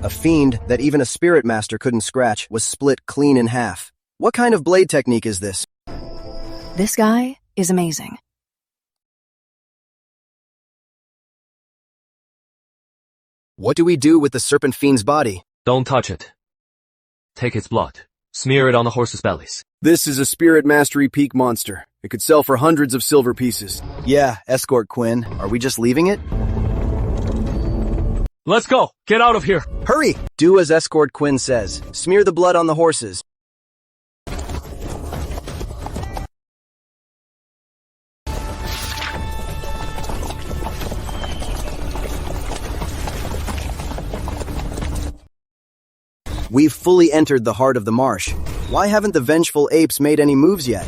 [SPEAKER 7] A fiend that even a spirit master couldn't scratch was split clean in half. What kind of blade technique is this?
[SPEAKER 4] This guy is amazing.
[SPEAKER 7] What do we do with the serpent fiend's body?
[SPEAKER 1] Don't touch it. Take its blood. Smear it on the horses' bellies.
[SPEAKER 6] This is a spirit mastery peak monster. It could sell for hundreds of silver pieces.
[SPEAKER 7] Yeah, Escort Quinn. Are we just leaving it?
[SPEAKER 1] Let's go! Get out of here!
[SPEAKER 7] Hurry! Do as Escort Quinn says. Smear the blood on the horses. We've fully entered the heart of the marsh. Why haven't the vengeful apes made any moves yet?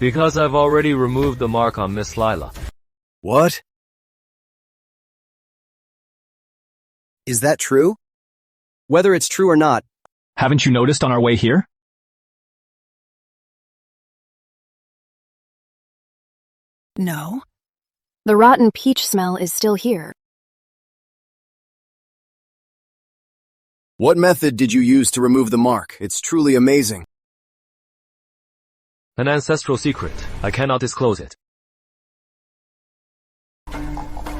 [SPEAKER 1] Because I've already removed the mark on Miss Lila.
[SPEAKER 7] What? Is that true? Whether it's true or not,
[SPEAKER 8] Haven't you noticed on our way here?
[SPEAKER 4] No. The rotten peach smell is still here.
[SPEAKER 6] What method did you use to remove the mark? It's truly amazing.
[SPEAKER 1] An ancestral secret. I cannot disclose it.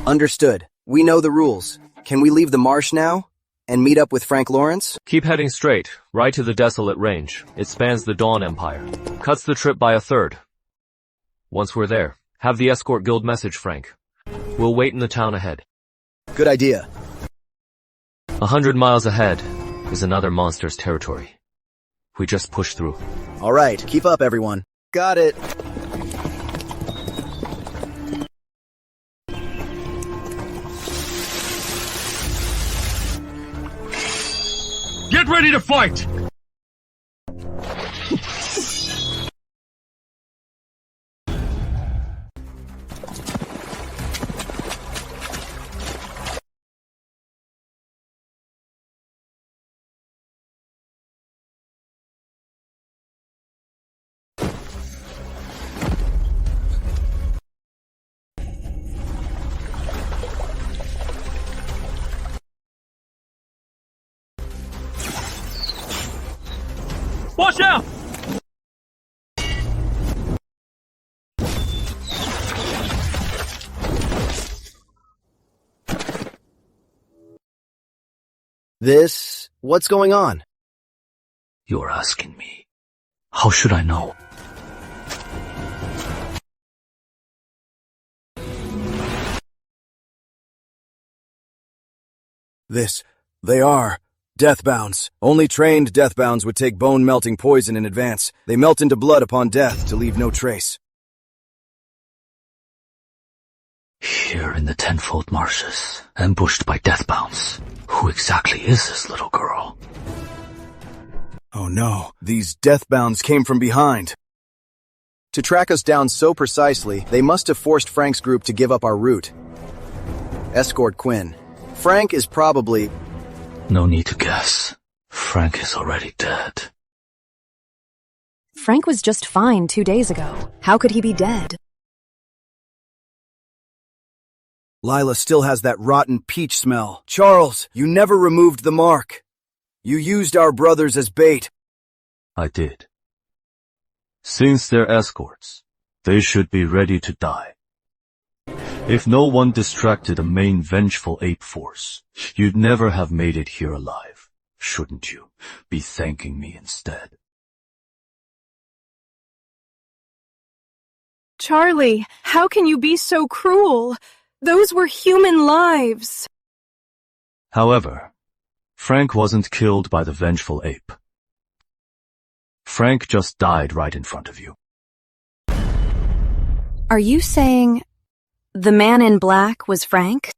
[SPEAKER 7] understood. We know the rules. Can we leave the marsh now and meet up with Frank Lawrence?
[SPEAKER 1] Keep heading straight, right to the Desolate Range. It spans the Dawn Empire. Cuts the trip by a third. Once we're there, have the Escort Guild message Frank. We'll wait in the town ahead.
[SPEAKER 7] Good idea.
[SPEAKER 1] 100 miles ahead,
[SPEAKER 5] is another monster's territory. We just push through.
[SPEAKER 7] All right, keep up, everyone. Got it.
[SPEAKER 9] Get ready to fight!
[SPEAKER 1] Watch out!
[SPEAKER 7] What's going on?
[SPEAKER 5] You're asking me. How should I know?
[SPEAKER 6] They are deathbounds. Only trained deathbounds would take bone-melting poison in advance. They melt into blood upon death to leave no trace.
[SPEAKER 5] Here in the tenfold marshes, ambushed by deathbounds. Who exactly is this little girl?
[SPEAKER 6] Oh no, these deathbounds came from behind. To track us down so precisely, they must have forced Frank's group to give up our route. Escort Quinn. Frank is probably...
[SPEAKER 5] No need to guess. Frank is already dead.
[SPEAKER 4] Frank was just fine 2 days ago. How could he be dead?
[SPEAKER 6] Lila still has that rotten peach smell. Charles, you never removed the mark. You used our brothers as bait.
[SPEAKER 10] I did. Since they're escorts, they should be ready to die. If no one distracted the main vengeful ape force, you'd never have made it here alive. Shouldn't you be thanking me instead?
[SPEAKER 11] Charlie, how can you be so cruel? Those were human lives.
[SPEAKER 10] However, Frank wasn't killed by the vengeful ape. Frank just died right in front of you.
[SPEAKER 4] Are you saying the man in black was Frank?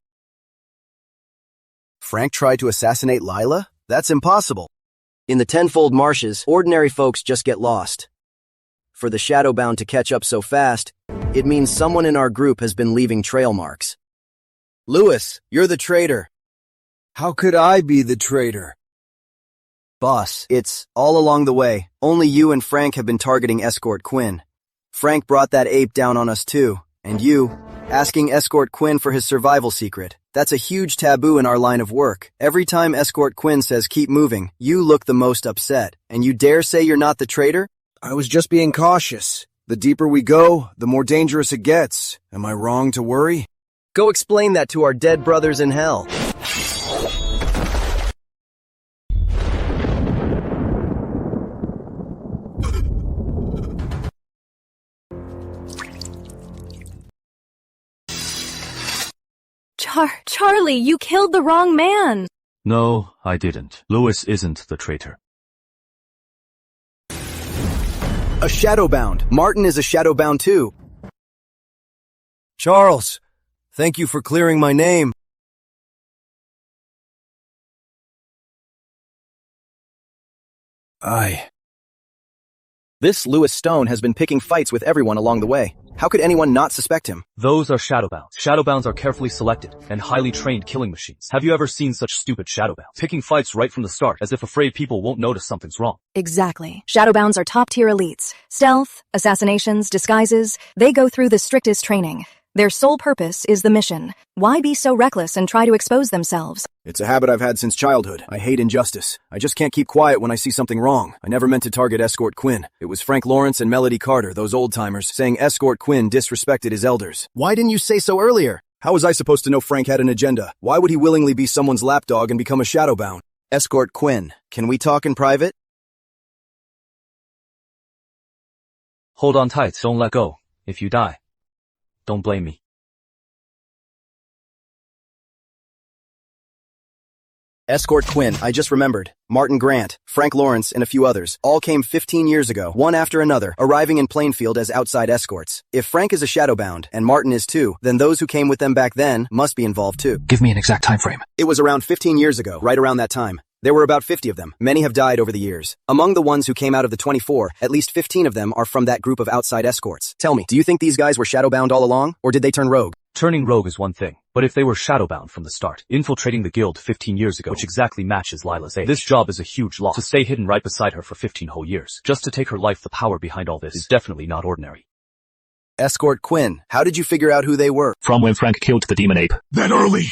[SPEAKER 7] Frank tried to assassinate Lila? That's impossible. In the tenfold marshes, ordinary folks just get lost. For the Shadowbound to catch up so fast, it means someone in our group has been leaving trail marks. Lewis, you're the traitor.
[SPEAKER 6] How could I be the traitor?
[SPEAKER 7] Boss, it's all along the way. Only you and Frank have been targeting Escort Quinn. Frank brought that ape down on us too. And you, asking Escort Quinn for his survival secret. That's a huge taboo in our line of work. Every time Escort Quinn says keep moving, you look the most upset. And you dare say you're not the traitor?
[SPEAKER 6] I was just being cautious. The deeper we go, the more dangerous it gets. Am I wrong to worry?
[SPEAKER 7] Go explain that to our dead brothers in hell.
[SPEAKER 11] Charlie, you killed the wrong man.
[SPEAKER 10] No, I didn't. Lewis isn't the traitor.
[SPEAKER 7] A Shadowbound. Martin is a Shadowbound too.
[SPEAKER 6] Charles, thank you for clearing my name.
[SPEAKER 7] This Lewis Stone has been picking fights with everyone along the way. How could anyone not suspect him?
[SPEAKER 8] Those are Shadowbounds. Shadowbounds are carefully selected and highly trained killing machines. Have you ever seen such stupid Shadowbounds? Picking fights right from the start, as if afraid people won't notice something's wrong.
[SPEAKER 4] Exactly. Shadowbounds are top-tier elites. Stealth, assassinations, disguises, they go through the strictest training. Their sole purpose is the mission. Why be so reckless and try to expose themselves?
[SPEAKER 6] It's a habit I've had since childhood. I hate injustice. I just can't keep quiet when I see something wrong. I never meant to target Escort Quinn. It was Frank Lawrence and Melody Carter, those old-timers, saying Escort Quinn disrespected his elders.
[SPEAKER 7] Why didn't you say so earlier?
[SPEAKER 6] How was I supposed to know Frank had an agenda? Why would he willingly be someone's lapdog and become a Shadowbound?
[SPEAKER 7] Escort Quinn, can we talk in private?
[SPEAKER 8] Hold on tight, don't let go. If you die, don't blame me.
[SPEAKER 7] Escort Quinn, I just remembered. Martin Grant, Frank Lawrence, and a few others all came 15 years ago, one after another, arriving in Plainfield as outside escorts. If Frank is a shadowbound, and Martin is too, then those who came with them back then must be involved too.
[SPEAKER 5] Give me an exact time frame.
[SPEAKER 7] It was around 15 years ago, right around that time. There were about 50 of them. Many have died over the years. Among the ones who came out of the 24, at least 15 of them are from that group of outside escorts. Tell me, do you think these guys were shadowbound all along, or did they turn rogue?
[SPEAKER 8] Turning rogue is one thing, but if they were shadowbound from the start, infiltrating the guild 15 years ago, which exactly matches Lila's age, this job is a huge loss. To stay hidden right beside her for 15 whole years, just to take her life, the power behind all this is definitely not ordinary.
[SPEAKER 7] Escort Quinn, how did you figure out who they were?
[SPEAKER 5] From when Frank killed the demon ape.
[SPEAKER 9] That early?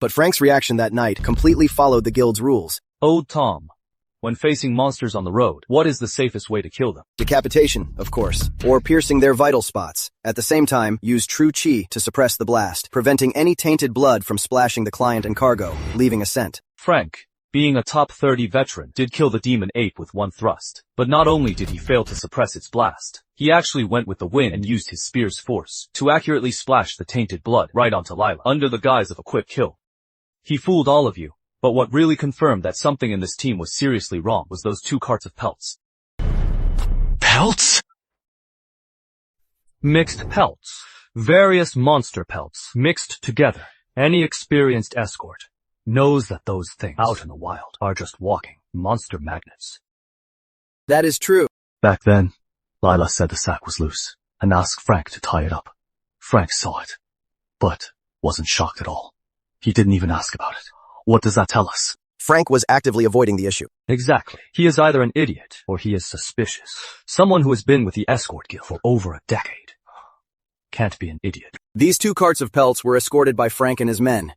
[SPEAKER 7] But Frank's reaction that night completely followed the guild's rules.
[SPEAKER 8] Oh, Tom. When facing monsters on the road, what is the safest way to kill them?
[SPEAKER 7] Decapitation, of course, or piercing their vital spots. At the same time, use true chi to suppress the blast, preventing any tainted blood from splashing the client and cargo, leaving a scent.
[SPEAKER 8] Frank, being a top 30 veteran, did kill the demon ape with one thrust. But not only did he fail to suppress its blast, he actually went with the wind and used his spear's force to accurately splash the tainted blood right onto Lila, under the guise of a quick kill. He fooled all of you. But what really confirmed that something in this team was seriously wrong was those 2 carts of pelts.
[SPEAKER 5] Pelts?
[SPEAKER 1] Mixed pelts. Various monster pelts mixed together. Any experienced escort knows that those things out in the wild are just walking monster magnets.
[SPEAKER 7] That is true.
[SPEAKER 5] Back then, Lila said the sack was loose and asked Frank to tie it up. Frank saw it, but wasn't shocked at all. He didn't even ask about it. What does that tell us?
[SPEAKER 7] Frank was actively avoiding the issue.
[SPEAKER 1] Exactly. He is either an idiot or he is suspicious. Someone who has been with the escort guild for over a decade can't be an idiot.
[SPEAKER 7] These 2 carts of pelts were escorted by Frank and his men.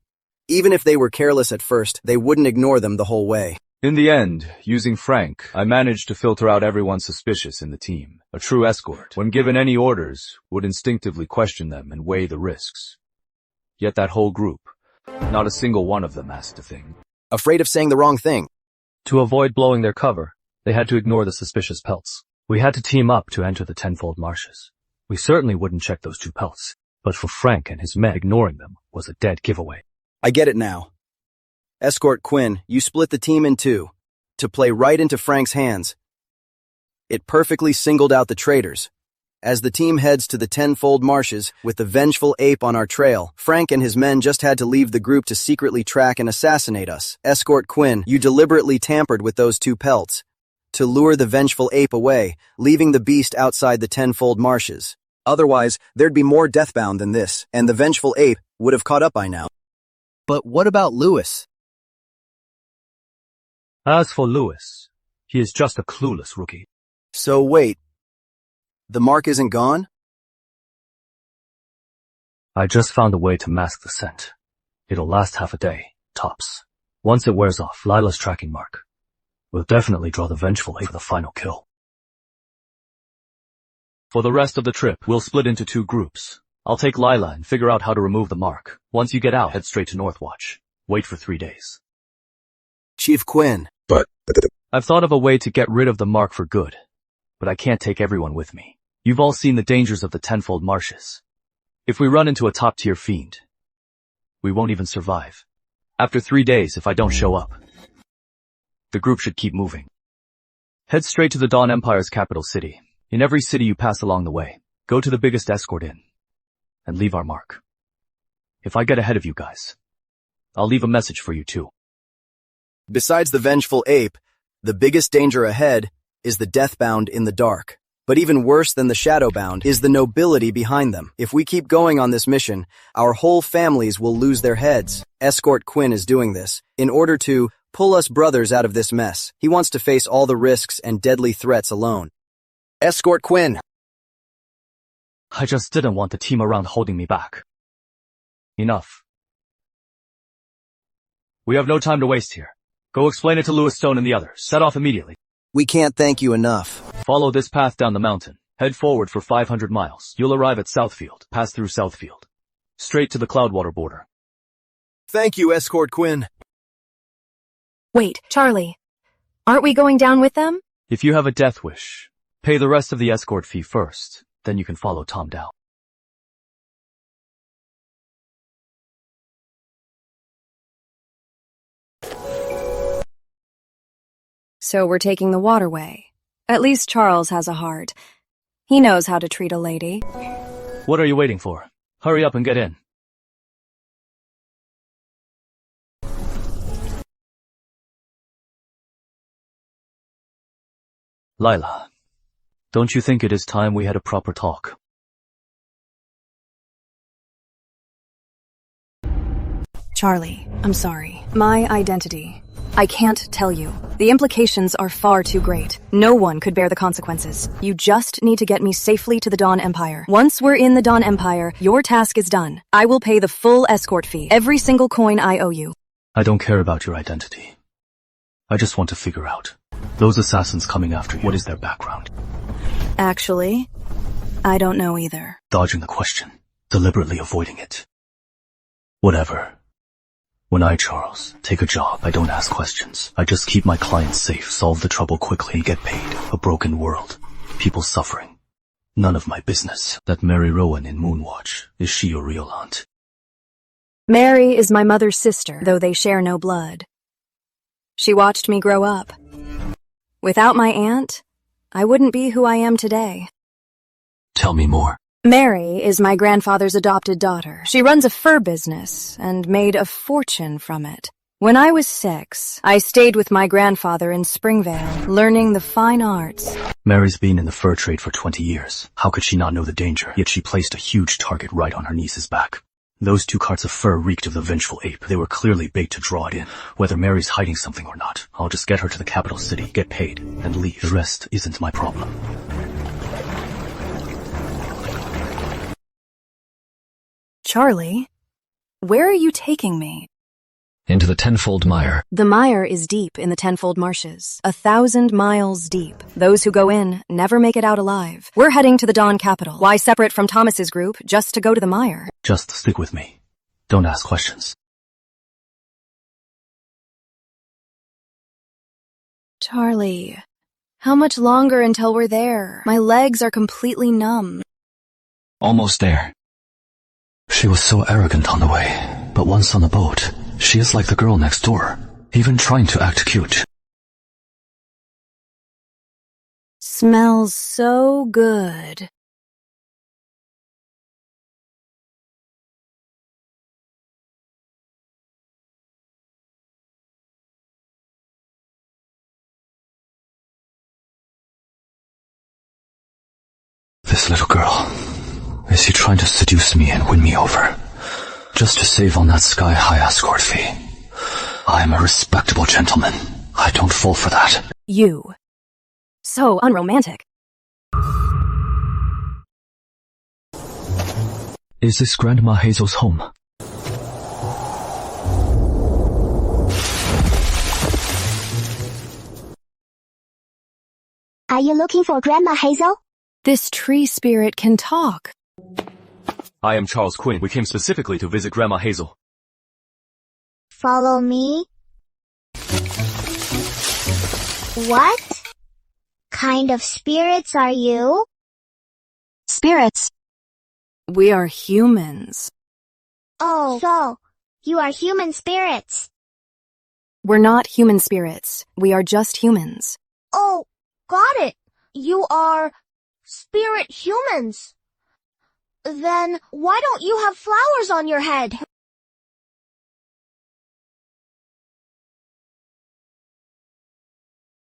[SPEAKER 7] Even if they were careless at first, they wouldn't ignore them the whole way.
[SPEAKER 8] In the end, using Frank, I managed to filter out everyone suspicious in the team. A true escort, when given any orders, would instinctively question them and weigh the risks. Yet that whole group, not a single one of them asked a thing.
[SPEAKER 7] Afraid of saying the wrong thing.
[SPEAKER 1] To avoid blowing their cover, they had to ignore the suspicious pelts. We had to team up to enter the tenfold marshes. We certainly wouldn't check those 2 pelts, but for Frank and his men, ignoring them was a dead giveaway.
[SPEAKER 7] I get it now. Escort Quinn, you split the team in 2, to play right into Frank's hands. It perfectly singled out the traitors. As the team heads to the tenfold marshes with the vengeful ape on our trail, Frank and his men just had to leave the group to secretly track and assassinate us. Escort Quinn, you deliberately tampered with those 2 pelts to lure the vengeful ape away, leaving the beast outside the tenfold marshes. Otherwise, there'd be more deathbound than this, and the vengeful ape would have caught up by now. But what about Lewis?
[SPEAKER 1] As for Lewis, he is just a clueless rookie.
[SPEAKER 7] So wait. The mark isn't gone?
[SPEAKER 1] I just found a way to mask the scent. It'll last half a day, tops. Once it wears off, Lila's tracking mark will definitely draw the vengeful ape for the final kill. For the rest of the trip, we'll split into 2 groups. I'll take Lila and figure out how to remove the mark. Once you get out, head straight to Northwatch. Wait for 3 days.
[SPEAKER 7] Chief Quinn.
[SPEAKER 1] I've thought of a way to get rid of the mark for good, but I can't take everyone with me. You've all seen the dangers of the tenfold marshes. If we run into a top-tier fiend, we won't even survive. After 3 days, if I don't show up, the group should keep moving. Head straight to the Dawn Empire's capital city. In every city you pass along the way, go to the biggest escort inn, and leave our mark. If I get ahead of you guys, I'll leave a message for you too.
[SPEAKER 7] Besides the vengeful ape, the biggest danger ahead is the deathbound in the dark. But even worse than the shadowbound is the nobility behind them. If we keep going on this mission, our whole families will lose their heads. Escort Quinn is doing this in order to pull us brothers out of this mess. He wants to face all the risks and deadly threats alone. Escort Quinn.
[SPEAKER 1] I just didn't want the team around holding me back. Enough. We have no time to waste here. Go explain it to Lewis Stone and the others. Set off immediately.
[SPEAKER 7] We can't thank you enough.
[SPEAKER 8] Follow this path down the mountain. Head forward for 500 miles. You'll arrive at Southfield. Pass through Southfield. Straight to the Cloudwater border.
[SPEAKER 7] Thank you, Escort Quinn.
[SPEAKER 4] Wait, Charlie. Aren't we going down with them?
[SPEAKER 1] If you have a death wish, pay the rest of the escort fee first. Then you can follow Tom down.
[SPEAKER 4] So we're taking the waterway. At least Charles has a heart. He knows how to treat a lady.
[SPEAKER 1] What are you waiting for? Hurry up and get in. Lila, don't you think it is time we had a proper talk?
[SPEAKER 4] Charlie, I'm sorry. My identity. I can't tell you. The implications are far too great. No one could bear the consequences. You just need to get me safely to the Dawn Empire. Once we're in the Dawn Empire, your task is done. I will pay the full escort fee. Every single coin I owe you.
[SPEAKER 10] I don't care about your identity. I just want to figure out. Those assassins coming after you, what is their background?
[SPEAKER 4] Actually, I don't know either.
[SPEAKER 10] Dodging the question. Deliberately avoiding it. Whatever. When I, Charles, take a job, I don't ask questions. I just keep my clients safe, solve the trouble quickly, and get paid. A broken world. People suffering. None of my business. That Mary Rowan in Moonwatch, is she your real aunt?
[SPEAKER 4] Mary is my mother's sister, though they share no blood. She watched me grow up. Without my aunt, I wouldn't be who I am today.
[SPEAKER 5] Tell me more.
[SPEAKER 4] Mary is my grandfather's adopted daughter. She runs a fur business and made a fortune from it. When I was 6, I stayed with my grandfather in Springvale, learning the fine arts.
[SPEAKER 10] Mary's been in the fur trade for 20 years. How could she not know the danger? Yet she placed a huge target right on her niece's back. Those 2 carts of fur reeked of the vengeful ape. They were clearly bait to draw it in. Whether Mary's hiding something or not, I'll just get her to the capital city, get paid, and leave. The rest isn't my problem.
[SPEAKER 4] Charlie, where are you taking me?
[SPEAKER 5] Into the tenfold mire.
[SPEAKER 4] The mire is deep in the tenfold marshes, 1,000 miles deep. Those who go in never make it out alive. We're heading to the Dawn capital. Why separate from Thomas's group just to go to the mire?
[SPEAKER 10] Just stick with me. Don't ask questions.
[SPEAKER 4] Charlie, how much longer until we're there? My legs are completely numb.
[SPEAKER 5] Almost there. She was so arrogant on the way, but once on the boat, she is like the girl next door, even trying to act cute.
[SPEAKER 4] Smells so good.
[SPEAKER 5] This little girl, is she trying to seduce me and win me over? Just to save on that sky-high escort fee. I am a respectable gentleman. I don't fall for that.
[SPEAKER 4] You. So unromantic.
[SPEAKER 5] Is this Grandma Hazel's home?
[SPEAKER 12] Are you looking for Grandma Hazel?
[SPEAKER 4] This tree spirit can talk.
[SPEAKER 1] I am Charles Quinn. We came specifically to visit Grandma Hazel.
[SPEAKER 12] Follow me? What kind of spirits are you?
[SPEAKER 4] Spirits. We are humans.
[SPEAKER 12] Oh, so you are human spirits.
[SPEAKER 4] We're not human spirits. We are just humans.
[SPEAKER 12] Oh, got it. You are spirit humans. Then why don't you have flowers on your head?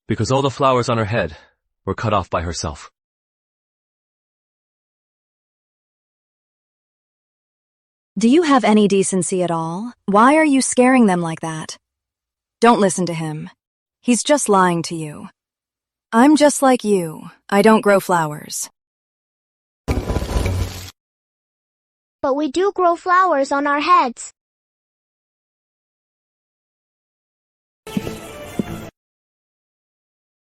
[SPEAKER 1] Because all the flowers on her head were cut off by herself.
[SPEAKER 4] Do you have any decency at all? Why are you scaring them like that? Don't listen to him. He's just lying to you. I'm just like you. I don't grow flowers.
[SPEAKER 12] But we do grow flowers on our heads.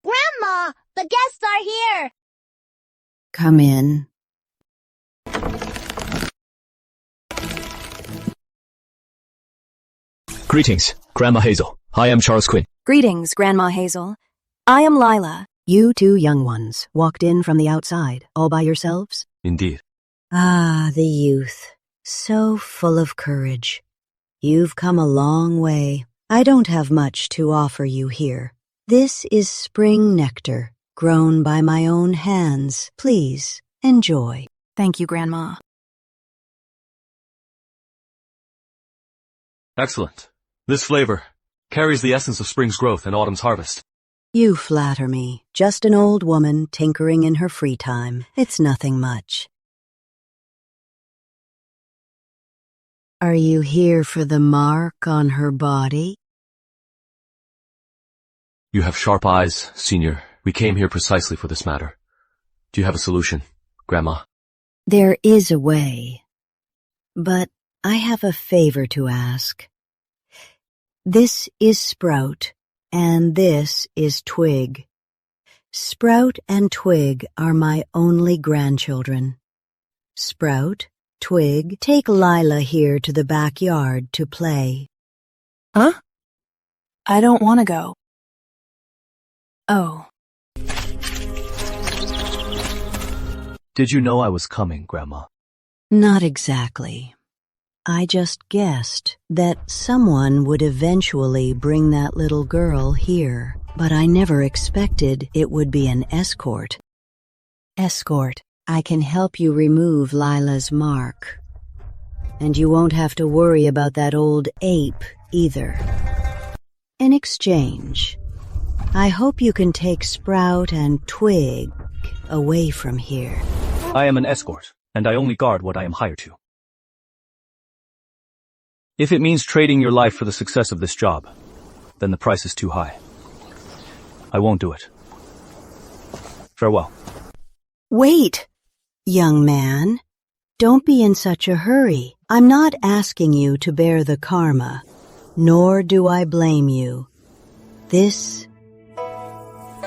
[SPEAKER 12] Grandma, the guests are here.
[SPEAKER 13] Come in.
[SPEAKER 5] Greetings, Grandma Hazel. I am Charles Quinn.
[SPEAKER 4] Greetings, Grandma Hazel. I am Lila.
[SPEAKER 13] You 2 young ones walked in from the outside, all by yourselves?
[SPEAKER 1] Indeed.
[SPEAKER 13] Ah, the youth. So full of courage. You've come a long way. I don't have much to offer you here. This is spring nectar, grown by my own hands. Please, enjoy.
[SPEAKER 4] Thank you, Grandma.
[SPEAKER 8] Excellent. This flavor carries the essence of spring's growth and autumn's harvest.
[SPEAKER 13] You flatter me. Just an old woman tinkering in her free time. It's nothing much. Are you here for the mark on her body?
[SPEAKER 8] You have sharp eyes, Senior. We came here precisely for this matter. Do you have a solution, Grandma?
[SPEAKER 13] There is a way, but I have a favor to ask. This is Sprout, and this is Twig. Sprout and Twig are my only grandchildren. Sprout, Twig, take Lila here to the backyard to play.
[SPEAKER 11] Huh? I don't want to go. Oh.
[SPEAKER 8] Did you know I was coming, Grandma?
[SPEAKER 13] Not exactly. I just guessed that someone would eventually bring that little girl here, but I never expected it would be an escort. Escort, I can help you remove Lila's mark. And you won't have to worry about that old ape either. In exchange, I hope you can take Sprout and Twig away from here.
[SPEAKER 8] I am an escort, and I only guard what I am hired to. If it means trading your life for the success of this job, then the price is too high. I won't do it. Farewell.
[SPEAKER 13] Wait, young man. Don't be in such a hurry. I'm not asking you to bear the karma, nor do I blame you. This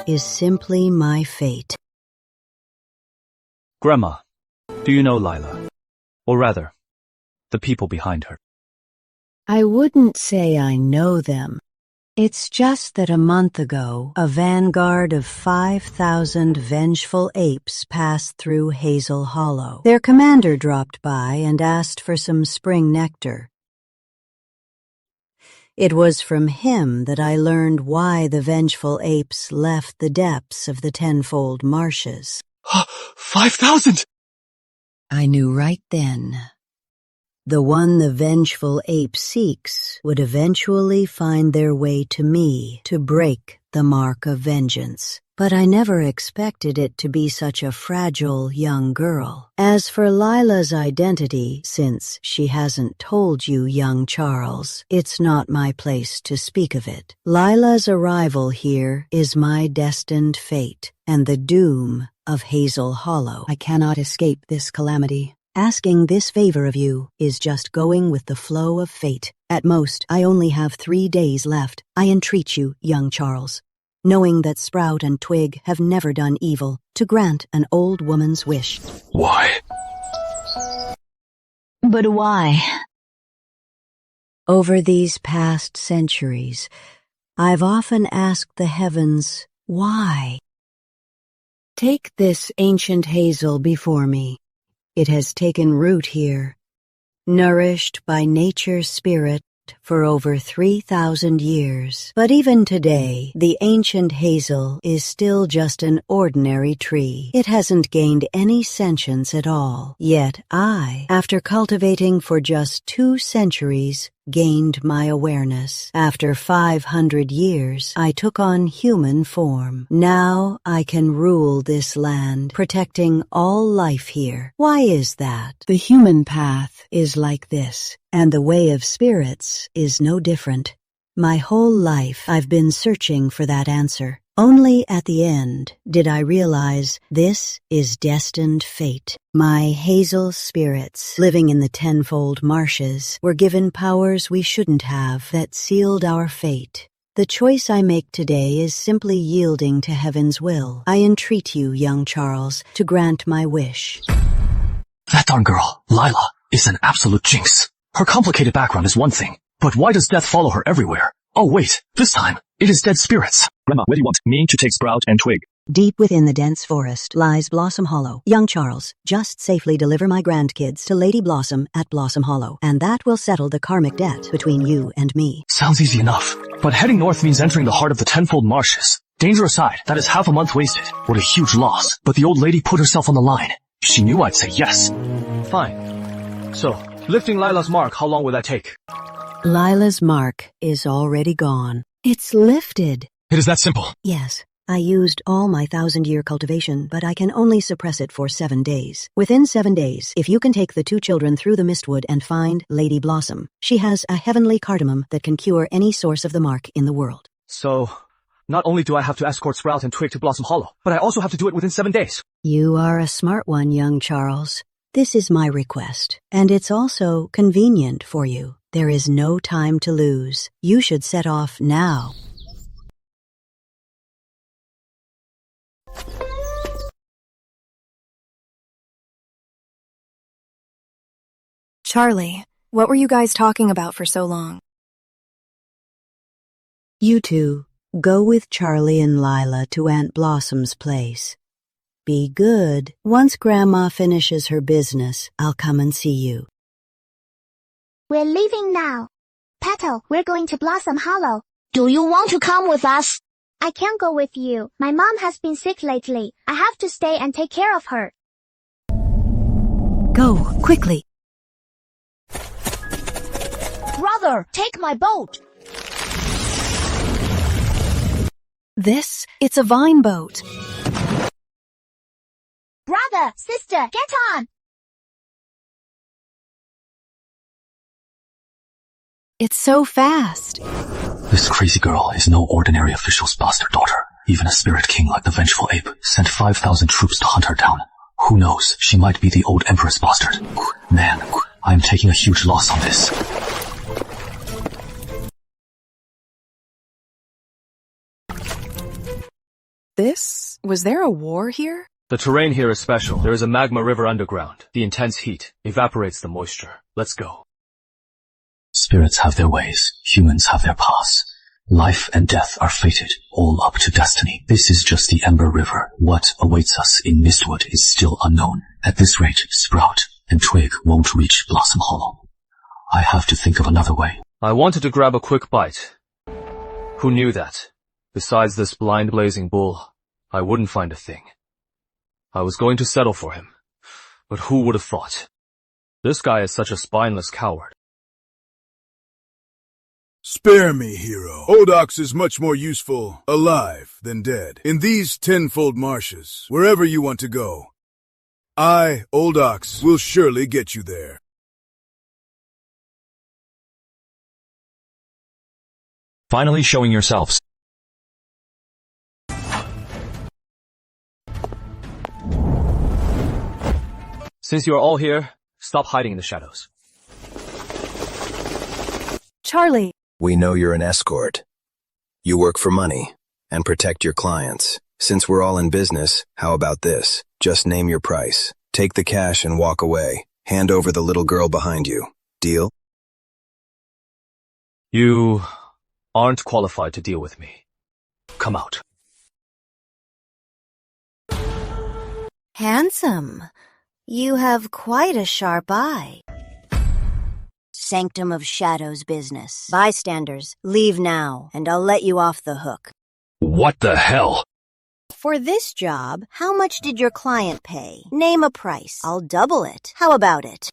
[SPEAKER 13] is simply my fate.
[SPEAKER 8] Grandma, do you know Lila? Or rather, the people behind her?
[SPEAKER 13] I wouldn't say I know them. It's just that a month ago, a vanguard of 5,000 vengeful apes passed through Hazel Hollow. Their commander dropped by and asked for some spring nectar. It was from him that I learned why the vengeful apes left the depths of the tenfold marshes.
[SPEAKER 8] 5,000!
[SPEAKER 13] I knew right then. The one the vengeful ape seeks would eventually find their way to me to break the mark of vengeance. But I never expected it to be such a fragile young girl. As for Lila's identity, since she hasn't told you, young Charles, it's not my place to speak of it. Lila's arrival here is my destined fate, and the doom of Hazel Hollow. I cannot escape this calamity. Asking this favor of you is just going with the flow of fate. At most, I only have 3 days left. I entreat you, young Charles, knowing that Sprout and Twig have never done evil, to grant an old woman's wish.
[SPEAKER 9] Why?
[SPEAKER 13] But why? Over these past centuries, I've often asked the heavens, why? Take this ancient hazel before me. It has taken root here, nourished by nature's spirit for over 3,000 years. But even today, the ancient hazel is still just an ordinary tree. It hasn't gained any sentience at all. Yet I, after cultivating for just 2 centuries, gained my awareness. After 500 years, I took on human form. Now I can rule this land, protecting all life here. Why is that? The human path is like this, and the way of spirits is no different. My whole life I've been searching for that answer. Only at the end did I realize this is destined fate. My hazel spirits, living in the tenfold marshes, were given powers we shouldn't have that sealed our fate. The choice I make today is simply yielding to heaven's will. I entreat you, young Charles, to grant my wish.
[SPEAKER 5] That darn girl, Lila, is an absolute jinx. Her complicated background is one thing, but why does death follow her everywhere? Oh wait, this time, it is dead spirits.
[SPEAKER 14] Grandma, where do you want me to take Sprout and Twig?
[SPEAKER 13] Deep within the dense forest lies Blossom Hollow. Young Charles, just safely deliver my grandkids to Lady Blossom at Blossom Hollow, and that will settle the karmic debt between you and me.
[SPEAKER 5] Sounds easy enough. But heading north means entering the heart of the tenfold marshes. Danger aside, that is half a month wasted. What a huge loss. But the old lady put herself on the line. If she knew I'd say yes.
[SPEAKER 1] Fine. So, lifting Lila's mark, how long will that take?
[SPEAKER 13] Lila's mark is already gone. It's lifted.
[SPEAKER 5] It is that simple.
[SPEAKER 13] Yes. I used all my 1,000-year cultivation, but I can only suppress it for 7 days. Within 7 days, if you can take the 2 children through the mistwood and find Lady Blossom, she has a heavenly cardamom that can cure any source of the mark in the world.
[SPEAKER 1] So, not only do I have to escort Sprout and Twig to Blossom Hollow, but I also have to do it within 7 days.
[SPEAKER 13] You are a smart one, young Charles. This is my request, and it's also convenient for you. There is no time to lose. You should set off now.
[SPEAKER 4] Charlie, what were you guys talking about for so long?
[SPEAKER 13] You two, go with Charlie and Lila to Aunt Blossom's place. Be good. Once Grandma finishes her business, I'll come and see you.
[SPEAKER 12] We're leaving now. Petal, we're going to Blossom Hollow. Do you want to come with us? I can't go with you. My mom has been sick lately. I have to stay and take care of her.
[SPEAKER 13] Go, quickly.
[SPEAKER 12] Brother, take my boat.
[SPEAKER 4] It's a vine boat.
[SPEAKER 12] Brother, sister, get on.
[SPEAKER 4] It's so fast.
[SPEAKER 5] This crazy girl is no ordinary official's bastard daughter. Even a spirit king like the Vengeful Ape sent 5,000 troops to hunt her down. Who knows, she might be the old Emperor's bastard. Man, I am taking a huge loss on this.
[SPEAKER 4] Was there a war here?
[SPEAKER 1] The terrain here is special. There is a magma river underground. The intense heat evaporates the moisture. Let's go.
[SPEAKER 5] Spirits have their ways. Humans have their paths. Life and death are fated, all up to destiny. This is just the Ember River. What awaits us in Mistwood is still unknown. At this rate, Sprout and Twig won't reach Blossom Hollow. I have to think of another way.
[SPEAKER 1] I wanted to grab a quick bite. Who knew that? Besides this blind blazing bull, I wouldn't find a thing. I was going to settle for him. But who would have thought? This guy is such a spineless coward.
[SPEAKER 9] Spare me, hero. Odox is much more useful alive than dead. In these tenfold marshes, wherever you want to go, I, Odox, will surely get you there.
[SPEAKER 5] Finally showing yourselves.
[SPEAKER 1] Since you are all here, stop hiding in the shadows.
[SPEAKER 4] Charlie.
[SPEAKER 6] We know you're an escort. You work for money and protect your clients. Since we're all in business, how about this? Just name your price. Take the cash and walk away. Hand over the little girl behind you. Deal?
[SPEAKER 1] You aren't qualified to deal with me. Come out.
[SPEAKER 14] Handsome. You have quite a sharp eye. Sanctum of Shadows business. Bystanders, leave now, and I'll let you off the hook.
[SPEAKER 5] What the hell?
[SPEAKER 14] For this job, how much did your client pay? Name a price. I'll double it. How about it?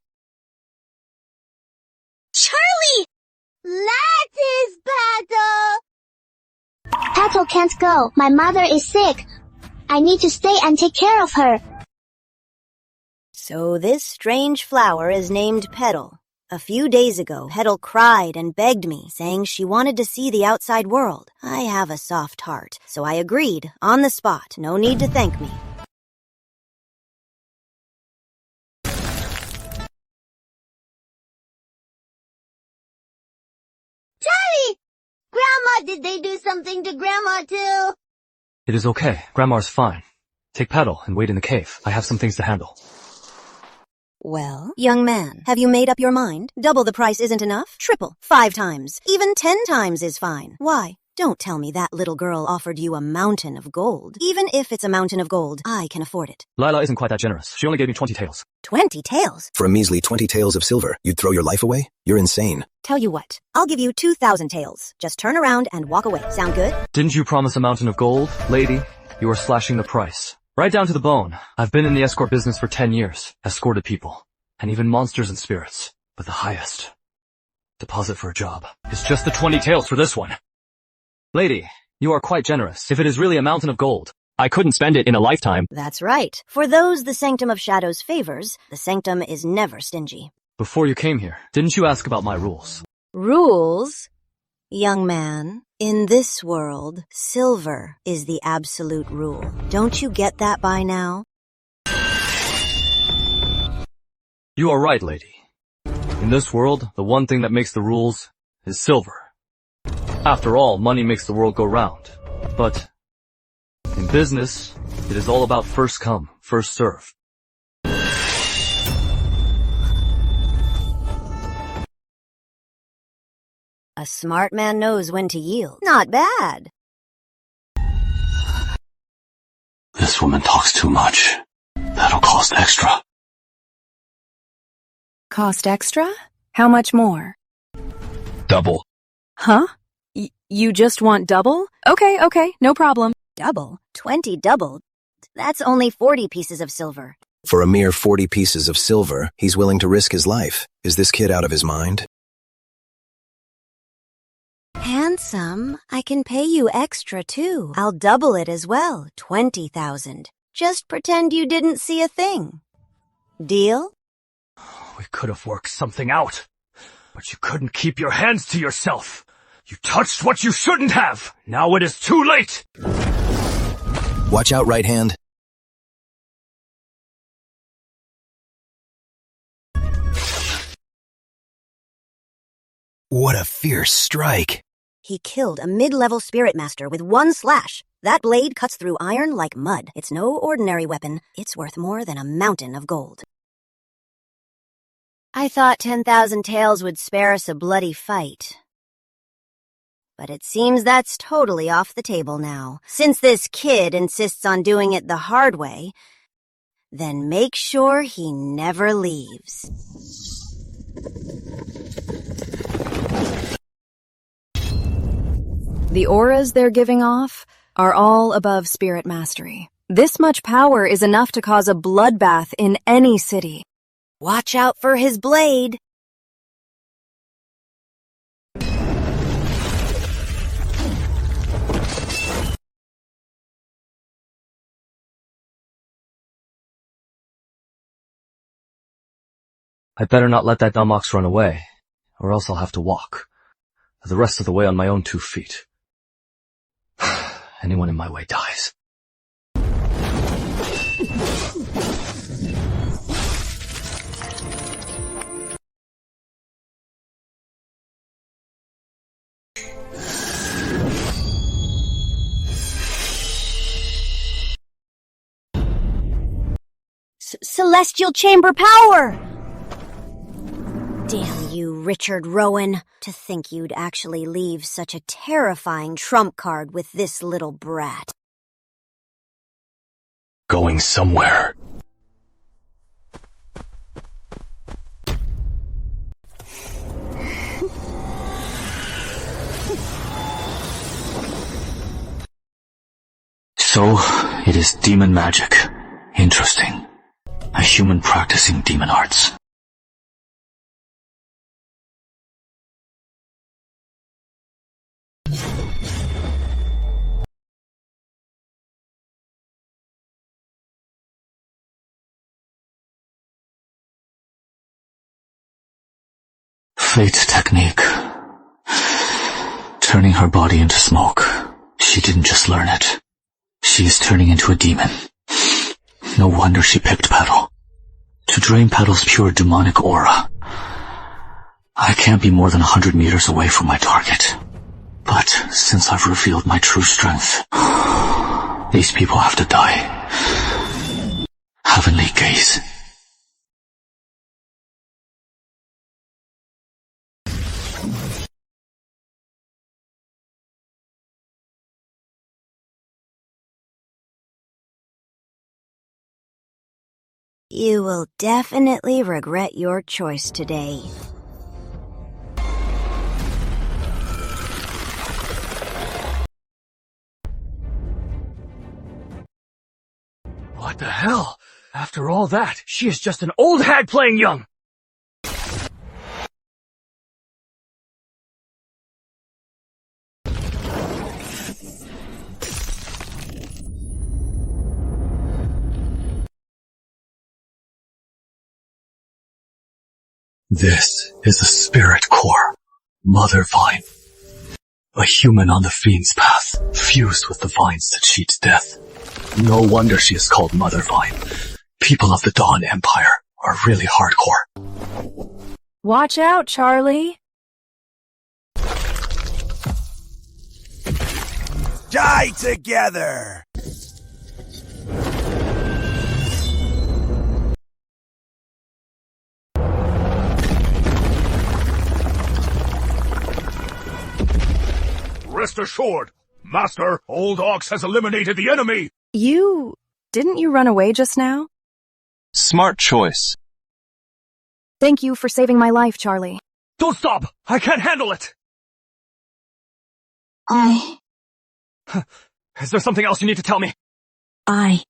[SPEAKER 12] Charlie! That is Petal! Petal can't go. My mother is sick. I need to stay and take care of her.
[SPEAKER 14] So this strange flower is named Petal. A few days ago, Petal cried and begged me, saying she wanted to see the outside world. I have a soft heart, so I agreed, on the spot. No need to thank me.
[SPEAKER 12] Charlie! Grandma, did they do something to Grandma too?
[SPEAKER 1] It is okay. Grandma's fine. Take Petal and wait in the cave. I have some things to handle.
[SPEAKER 14] Well, young man, have you made up your mind? Double the price isn't enough? Triple, 5 times, even 10 times is fine. Why? Don't tell me that little girl offered you a mountain of gold. Even if it's a mountain of gold, I can afford it.
[SPEAKER 1] Lila isn't quite that generous. She only gave me 20 taels.
[SPEAKER 14] 20 taels?
[SPEAKER 15] For a measly 20 taels of silver, you'd throw your life away? You're insane.
[SPEAKER 14] Tell you what, I'll give you 2,000 taels. Just turn around and walk away. Sound good?
[SPEAKER 1] Didn't you promise a mountain of gold? Lady, you are slashing the price. Right down to the bone. I've been in the escort business for 10 years. Escorted people. And even monsters and spirits. But the highest deposit for a job is just the 20 taels for this one. Lady, you are quite generous. If it is really a mountain of gold, I couldn't spend it in a lifetime.
[SPEAKER 14] That's right. For those the Sanctum of Shadows favors, the Sanctum is never stingy.
[SPEAKER 1] Before you came here, didn't you ask about my rules?
[SPEAKER 14] Rules? Young man, in this world, silver is the absolute rule. Don't you get that by now?
[SPEAKER 1] You are right, lady. In this world, the one thing that makes the rules is silver. After all, money makes the world go round. But in business, it is all about first come, first serve.
[SPEAKER 14] A smart man knows when to yield. Not bad.
[SPEAKER 5] This woman talks too much. That'll cost extra.
[SPEAKER 4] Cost extra? How much more?
[SPEAKER 5] Double.
[SPEAKER 4] Huh? You just want double? Okay, no problem.
[SPEAKER 14] Double? 20 double? That's only 40 pieces of silver.
[SPEAKER 15] For a mere 40 pieces of silver, he's willing to risk his life. Is this kid out of his mind?
[SPEAKER 14] Handsome, I can pay you extra too. I'll double it as well, 20,000. Just pretend you didn't see a thing. Deal?
[SPEAKER 1] We could have worked something out, but you couldn't keep your hands to yourself. You touched what you shouldn't have. Now it is too late.
[SPEAKER 15] Watch out, right hand. What a fierce strike.
[SPEAKER 14] He killed a mid-level spirit master with one slash. That blade cuts through iron like mud. It's no ordinary weapon. It's worth more than a mountain of gold. I thought 10,000 taels would spare us a bloody fight. But it seems that's totally off the table now. Since this kid insists on doing it the hard way, then make sure he never leaves.
[SPEAKER 4] The auras they're giving off are all above spirit mastery. This much power is enough to cause a bloodbath in any city.
[SPEAKER 14] Watch out for his blade.
[SPEAKER 1] I'd better not let that dumb ox run away, or else I'll have to walk the rest of the way on my own 2 feet. Anyone in my way dies.
[SPEAKER 14] Celestial chamber power! Damn you, Richard Rowan. To think you'd actually leave such a terrifying trump card with this little brat.
[SPEAKER 5] Going somewhere. So, it is demon magic. Interesting. A human practicing demon arts. Fate's technique. Turning her body into smoke. She didn't just learn it. She is turning into a demon. No wonder she picked Petal. To drain Petal's pure demonic aura. I can't be more than 100 meters away from my target. But since I've revealed my true strength, these people have to die. Heavenly gaze.
[SPEAKER 14] You will definitely regret your choice today.
[SPEAKER 2] What the hell? After all that, she is just an old hag playing young!
[SPEAKER 5] This is a spirit core, Mother Vine. A human on the fiend's path, fused with the vines that cheat death. No wonder she is called Mother Vine. People of the Dawn Empire are really hardcore.
[SPEAKER 4] Watch out, Charlie.
[SPEAKER 9] Die together!
[SPEAKER 16] Rest assured, Master, Old Ox has eliminated the enemy!
[SPEAKER 4] Didn't you run away just now?
[SPEAKER 8] Smart choice.
[SPEAKER 4] Thank you for saving my life, Charlie.
[SPEAKER 2] Don't stop! I can't handle it! Is there something else you need to tell me?
[SPEAKER 4] I'm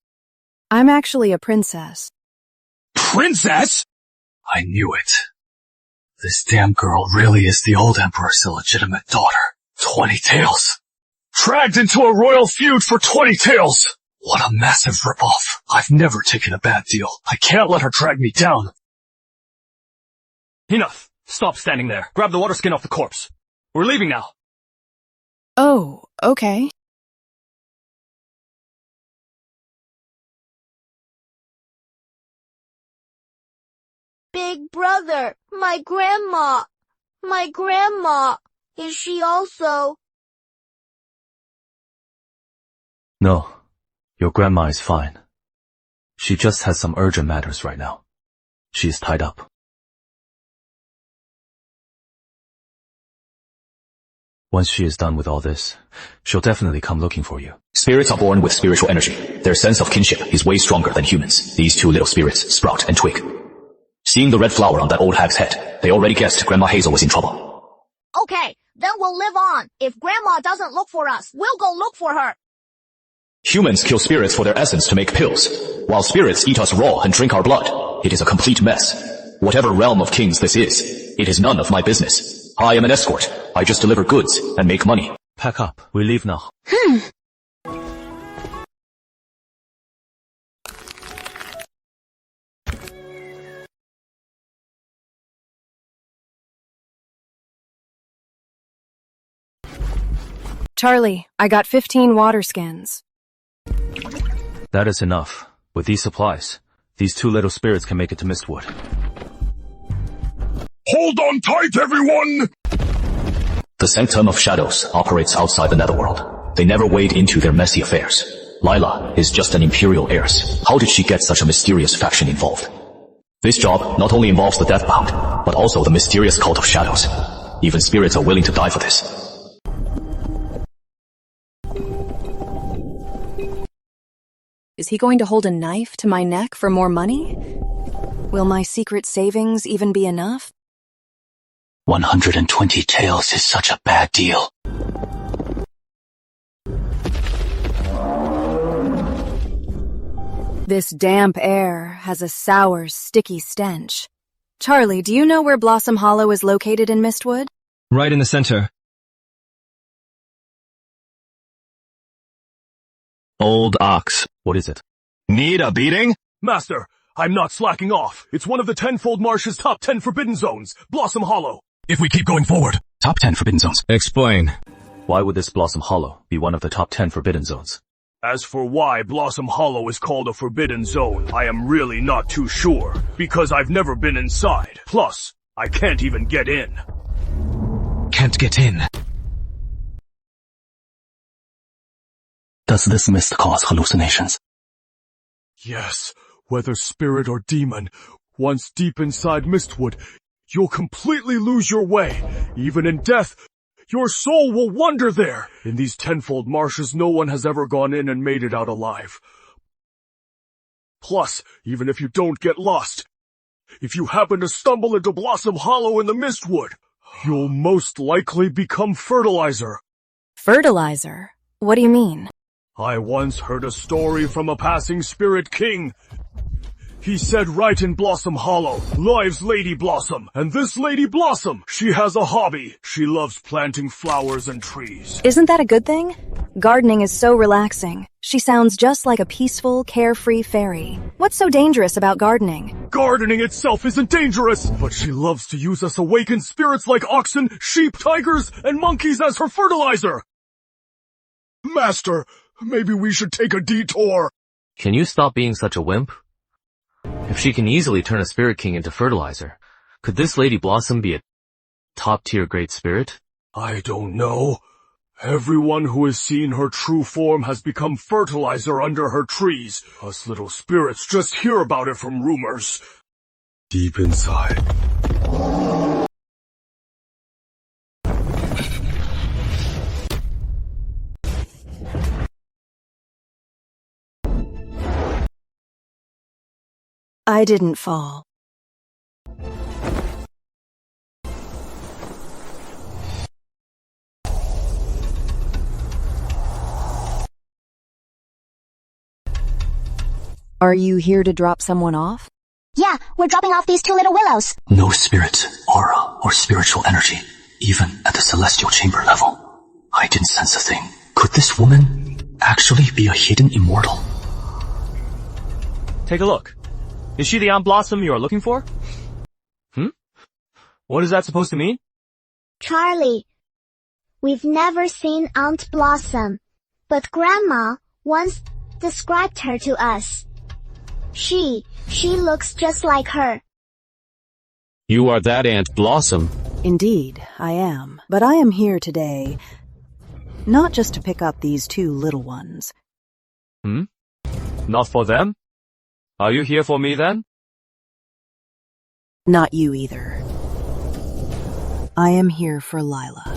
[SPEAKER 4] actually a princess.
[SPEAKER 16] Princess?
[SPEAKER 5] I knew it. This damn girl really is the old Emperor's illegitimate daughter. 20 tails. Dragged into a royal feud for 20 tails! What a massive ripoff. I've never taken a bad deal. I can't let her drag me down.
[SPEAKER 2] Enough. Stop standing there. Grab the water skin off the corpse. We're leaving now.
[SPEAKER 4] Oh, okay.
[SPEAKER 12] Big brother, my grandma. My grandma. Is she also?
[SPEAKER 8] No, your grandma is fine. She just has some urgent matters right now. She is tied up. Once she is done with all this, she'll definitely come looking for you.
[SPEAKER 17] Spirits are born with spiritual energy. Their sense of kinship is way stronger than humans. These two little spirits, Sprout and Twig. Seeing the red flower on that old hag's head, they already guessed Grandma Hazel was in trouble.
[SPEAKER 12] Okay, then we'll live on. If Grandma doesn't look for us, we'll go look for her.
[SPEAKER 17] Humans kill spirits for their essence to make pills, while spirits eat us raw and drink our blood. It is a complete mess. Whatever realm of kings this is, it is none of my business. I am an escort. I just deliver goods and make money.
[SPEAKER 8] Pack up. We leave now.
[SPEAKER 4] Charlie, I got 15 water skins.
[SPEAKER 8] That is enough. With these supplies, these two little spirits can make it to Mistwood.
[SPEAKER 16] Hold on tight, everyone!
[SPEAKER 17] The Sanctum of Shadows operates outside the Netherworld. They never wade into their messy affairs. Lila is just an imperial heiress. How did she get such a mysterious faction involved? This job not only involves the Deathbound, but also the mysterious cult of shadows. Even spirits are willing to die for this.
[SPEAKER 4] Is he going to hold a knife to my neck for more money? Will my secret savings even be enough?
[SPEAKER 5] 120 taels is such a bad deal.
[SPEAKER 4] This damp air has a sour, sticky stench. Charlie, do you know where Blossom Hollow is located in Mistwood?
[SPEAKER 1] Right in the center.
[SPEAKER 10] Old Ox.
[SPEAKER 8] What is it?
[SPEAKER 10] Need a beating?
[SPEAKER 16] Master, I'm not slacking off. It's one of the Tenfold Marsh's top 10 forbidden zones, Blossom Hollow.
[SPEAKER 17] If we keep going forward, top 10 forbidden zones.
[SPEAKER 10] Explain.
[SPEAKER 8] Why would this Blossom Hollow be one of the top 10 forbidden zones?
[SPEAKER 16] As for why Blossom Hollow is called a forbidden zone, I am really not too sure, because I've never been inside. Plus, I can't even get in.
[SPEAKER 5] Can't get in. Does this mist cause hallucinations?
[SPEAKER 16] Yes, whether spirit or demon, once deep inside Mistwood, you'll completely lose your way. Even in death, your soul will wander there. In these tenfold marshes, no one has ever gone in and made it out alive. Plus, even if you don't get lost, if you happen to stumble into Blossom Hollow in the Mistwood, you'll most likely become fertilizer.
[SPEAKER 4] Fertilizer? What do you mean?
[SPEAKER 16] I once heard a story from a passing spirit king. He said right in Blossom Hollow lives Lady Blossom, and this Lady Blossom, she has a hobby. She loves planting flowers and trees.
[SPEAKER 4] Isn't that a good thing? Gardening is so relaxing. She sounds just like a peaceful, carefree fairy. What's so dangerous about gardening?
[SPEAKER 16] Gardening itself isn't dangerous, but she loves to use us awakened spirits like oxen, sheep, tigers, and monkeys as her fertilizer. Master, maybe we should take a detour.
[SPEAKER 1] Can you stop being such a wimp? If she can easily turn a spirit king into fertilizer, could this Lady Blossom be a top-tier great spirit?
[SPEAKER 16] I don't know. Everyone who has seen her true form has become fertilizer under her trees. Us little spirits just hear about it from rumors. Deep inside.
[SPEAKER 4] I didn't fall. Are you here to drop someone off?
[SPEAKER 12] Yeah, we're dropping off these two little willows.
[SPEAKER 5] No spirit, aura, or spiritual energy, even at the celestial chamber level. I didn't sense a thing. Could this woman actually be a hidden immortal?
[SPEAKER 1] Take a look. Is she the Aunt Blossom you are looking for? What is that supposed to mean?
[SPEAKER 12] Charlie, we've never seen Aunt Blossom, but Grandma once described her to us. She looks just like her.
[SPEAKER 18] You are that Aunt Blossom.
[SPEAKER 19] Indeed, I am. But I am here today, not just to pick up these two little ones.
[SPEAKER 1] Not for them? Are you here for me then?
[SPEAKER 19] Not you either. I am here for Lila.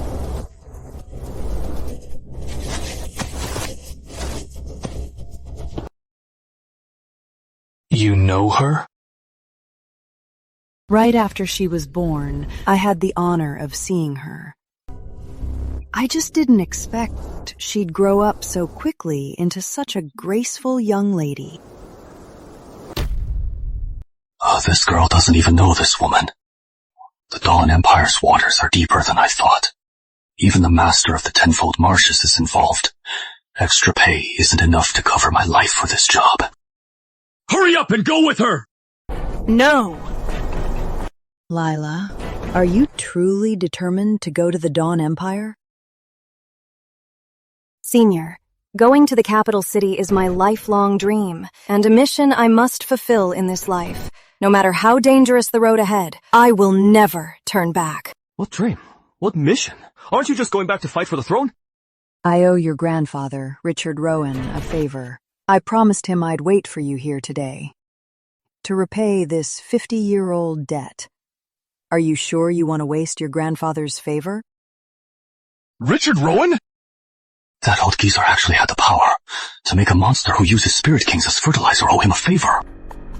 [SPEAKER 5] You know her?
[SPEAKER 19] Right after she was born, I had the honor of seeing her. I just didn't expect she'd grow up so quickly into such a graceful young lady.
[SPEAKER 5] This girl doesn't even know this woman. The Dawn Empire's waters are deeper than I thought. Even the master of the Tenfold Marshes is involved. Extra pay isn't enough to cover my life for this job.
[SPEAKER 16] Hurry up and go with her!
[SPEAKER 19] No! Lila, are you truly determined to go to the Dawn Empire?
[SPEAKER 4] Senior, going to the capital city is my lifelong dream, and a mission I must fulfill in this life. No matter how dangerous the road ahead, I will never turn back.
[SPEAKER 1] What dream? What mission? Aren't you just going back to fight for the throne?
[SPEAKER 19] I owe your grandfather, Richard Rowan, a favor. I promised him I'd wait for you here today to repay this 50-year-old debt. Are you sure you want to waste your grandfather's favor?
[SPEAKER 16] Richard Rowan?
[SPEAKER 5] That old geezer actually had the power to make a monster who uses spirit kings as fertilizer owe him a favor.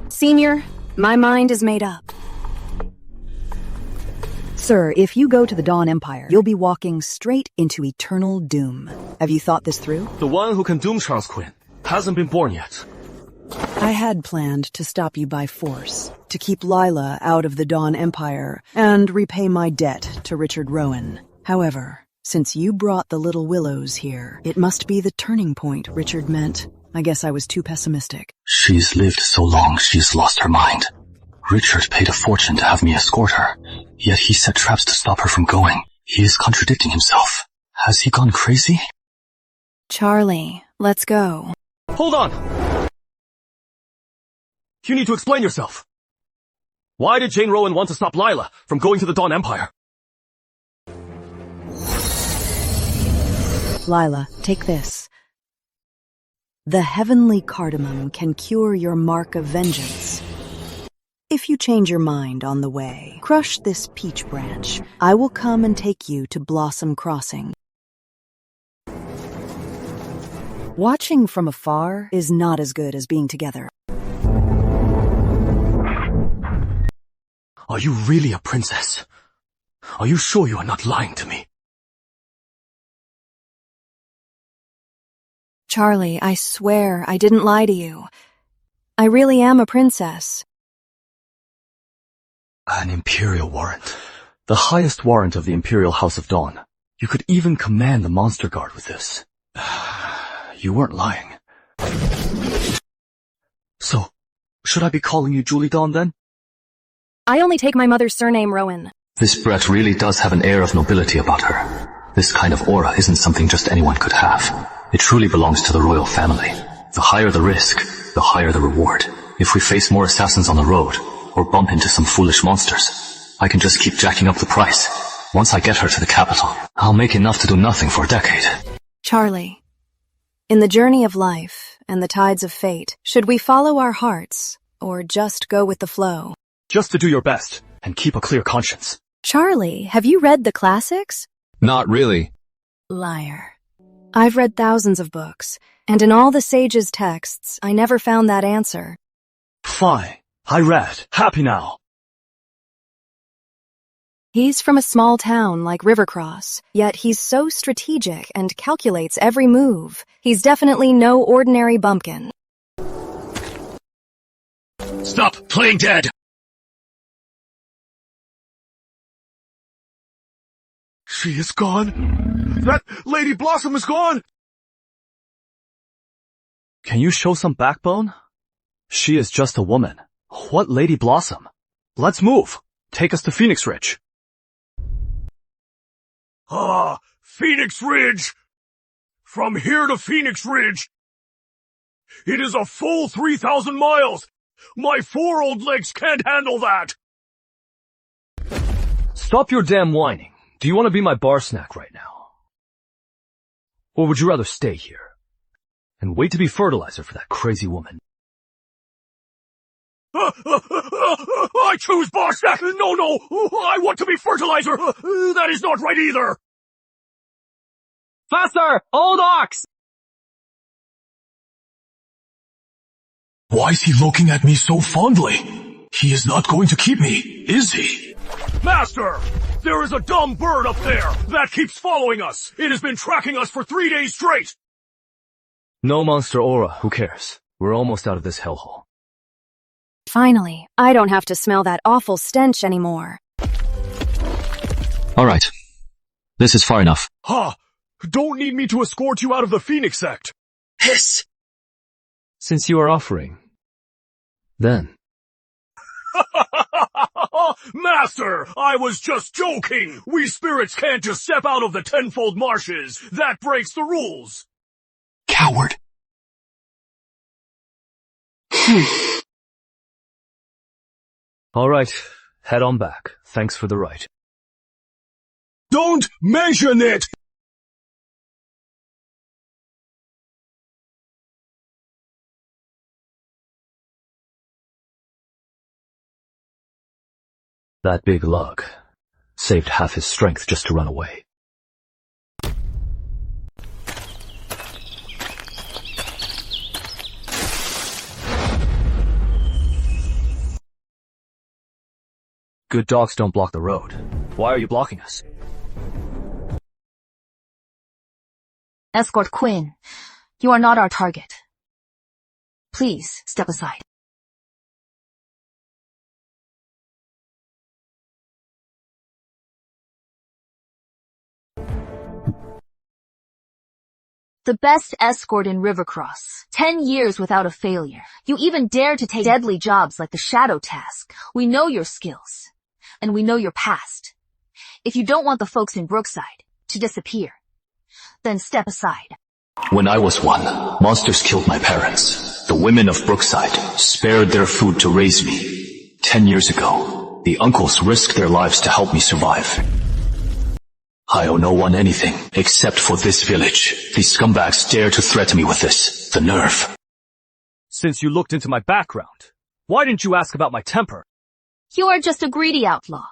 [SPEAKER 4] Senior, my mind is made up.
[SPEAKER 19] Sir, if you go to the Dawn Empire, you'll be walking straight into eternal doom. Have you thought this through?
[SPEAKER 1] The one who can doom Charles Quinn hasn't been born yet.
[SPEAKER 19] I had planned to stop you by force, to keep Lila out of the Dawn Empire, and repay my debt to Richard Rowan. However, since you brought the little willows here, it must be the turning point Richard meant. I guess I was too pessimistic.
[SPEAKER 5] She's lived so long she's lost her mind. Richard paid a fortune to have me escort her, yet he set traps to stop her from going. He is contradicting himself. Has he gone crazy?
[SPEAKER 4] Charlie, let's go.
[SPEAKER 1] Hold on! You need to explain yourself. Why did Jane Rowan want to stop Lila from going to the Dawn Empire?
[SPEAKER 19] Lila, take this. The heavenly cardamom can cure your mark of vengeance. If you change your mind on the way, crush this peach branch. I will come and take you to Blossom Crossing. Watching from afar is not as good as being together.
[SPEAKER 16] Are you really a princess? Are you sure you are not lying to me?
[SPEAKER 4] Charlie, I swear I didn't lie to you. I really am a princess.
[SPEAKER 8] An Imperial warrant. The highest warrant of the Imperial House of Dawn. You could even command the Monster Guard with this. You weren't lying. So, should I be calling you Julie Dawn then?
[SPEAKER 4] I only take my mother's surname, Rowan.
[SPEAKER 5] This brat really does have an air of nobility about her. This kind of aura isn't something just anyone could have. It truly belongs to the royal family. The higher the risk, the higher the reward. If we face more assassins on the road, or bump into some foolish monsters, I can just keep jacking up the price. Once I get her to the capital, I'll make enough to do nothing for a decade.
[SPEAKER 4] Charlie, in the journey of life and the tides of fate, should we follow our hearts, or just go with the flow?
[SPEAKER 8] Just to do your best, and keep a clear conscience.
[SPEAKER 4] Charlie, have you read the classics?
[SPEAKER 15] Not really.
[SPEAKER 4] Liar. I've read thousands of books, and in all the sages' texts, I never found that answer.
[SPEAKER 8] Fine. I read. Happy now.
[SPEAKER 4] He's from a small town like Rivercross, yet he's so strategic and calculates every move. He's definitely no ordinary bumpkin.
[SPEAKER 16] Stop playing dead! She is gone. That Lady Blossom is gone.
[SPEAKER 8] Can you show some backbone? She is just a woman. What Lady Blossom? Let's move. Take us to Phoenix Ridge.
[SPEAKER 16] Ah, Phoenix Ridge! From here to Phoenix Ridge! It is a full 3,000 miles! My 4 old legs can't handle that!
[SPEAKER 8] Stop your damn whining. Do you want to be my bar snack right now? Or would you rather stay here and wait to be fertilizer for that crazy woman?
[SPEAKER 16] I choose bar snack! No, I want to be fertilizer! That is not right either!
[SPEAKER 1] Faster! Old ox!
[SPEAKER 16] Why is he looking at me so fondly? He is not going to keep me, is he? Master! There is a dumb bird up there that keeps following us. It has been tracking us for 3 days straight.
[SPEAKER 8] No monster aura, who cares? We're almost out of this hellhole.
[SPEAKER 4] Finally, I don't have to smell that awful stench anymore.
[SPEAKER 5] Alright. This is far enough.
[SPEAKER 16] Ha! Don't need me to escort you out of the Phoenix sect.
[SPEAKER 5] Hiss!
[SPEAKER 8] Since you are offering, then.
[SPEAKER 16] Master, I was just joking. We spirits can't just step out of the tenfold marshes. That breaks the rules.
[SPEAKER 5] Coward.
[SPEAKER 8] All right, head on back. Thanks for the ride.
[SPEAKER 16] Don't mention it!
[SPEAKER 8] That big lug saved half his strength just to run away. Good dogs don't block the road. Why are you blocking us?
[SPEAKER 20] Escort Quinn, you are not our target. Please, step aside. The best escort in Rivercross. 10 years without a failure. You even dare to take deadly jobs like the Shadow Task. We know your skills. And we know your past. If you don't want the folks in Brookside to disappear, then step aside.
[SPEAKER 17] When I was 1, monsters killed my parents. The women of Brookside spared their food to raise me. 10 years ago, the uncles risked their lives to help me survive. I owe no one anything, except for this village. These scumbags dare to threaten me with this. The nerve.
[SPEAKER 8] Since you looked into my background, why didn't you ask about my temper?
[SPEAKER 20] You are just a greedy outlaw.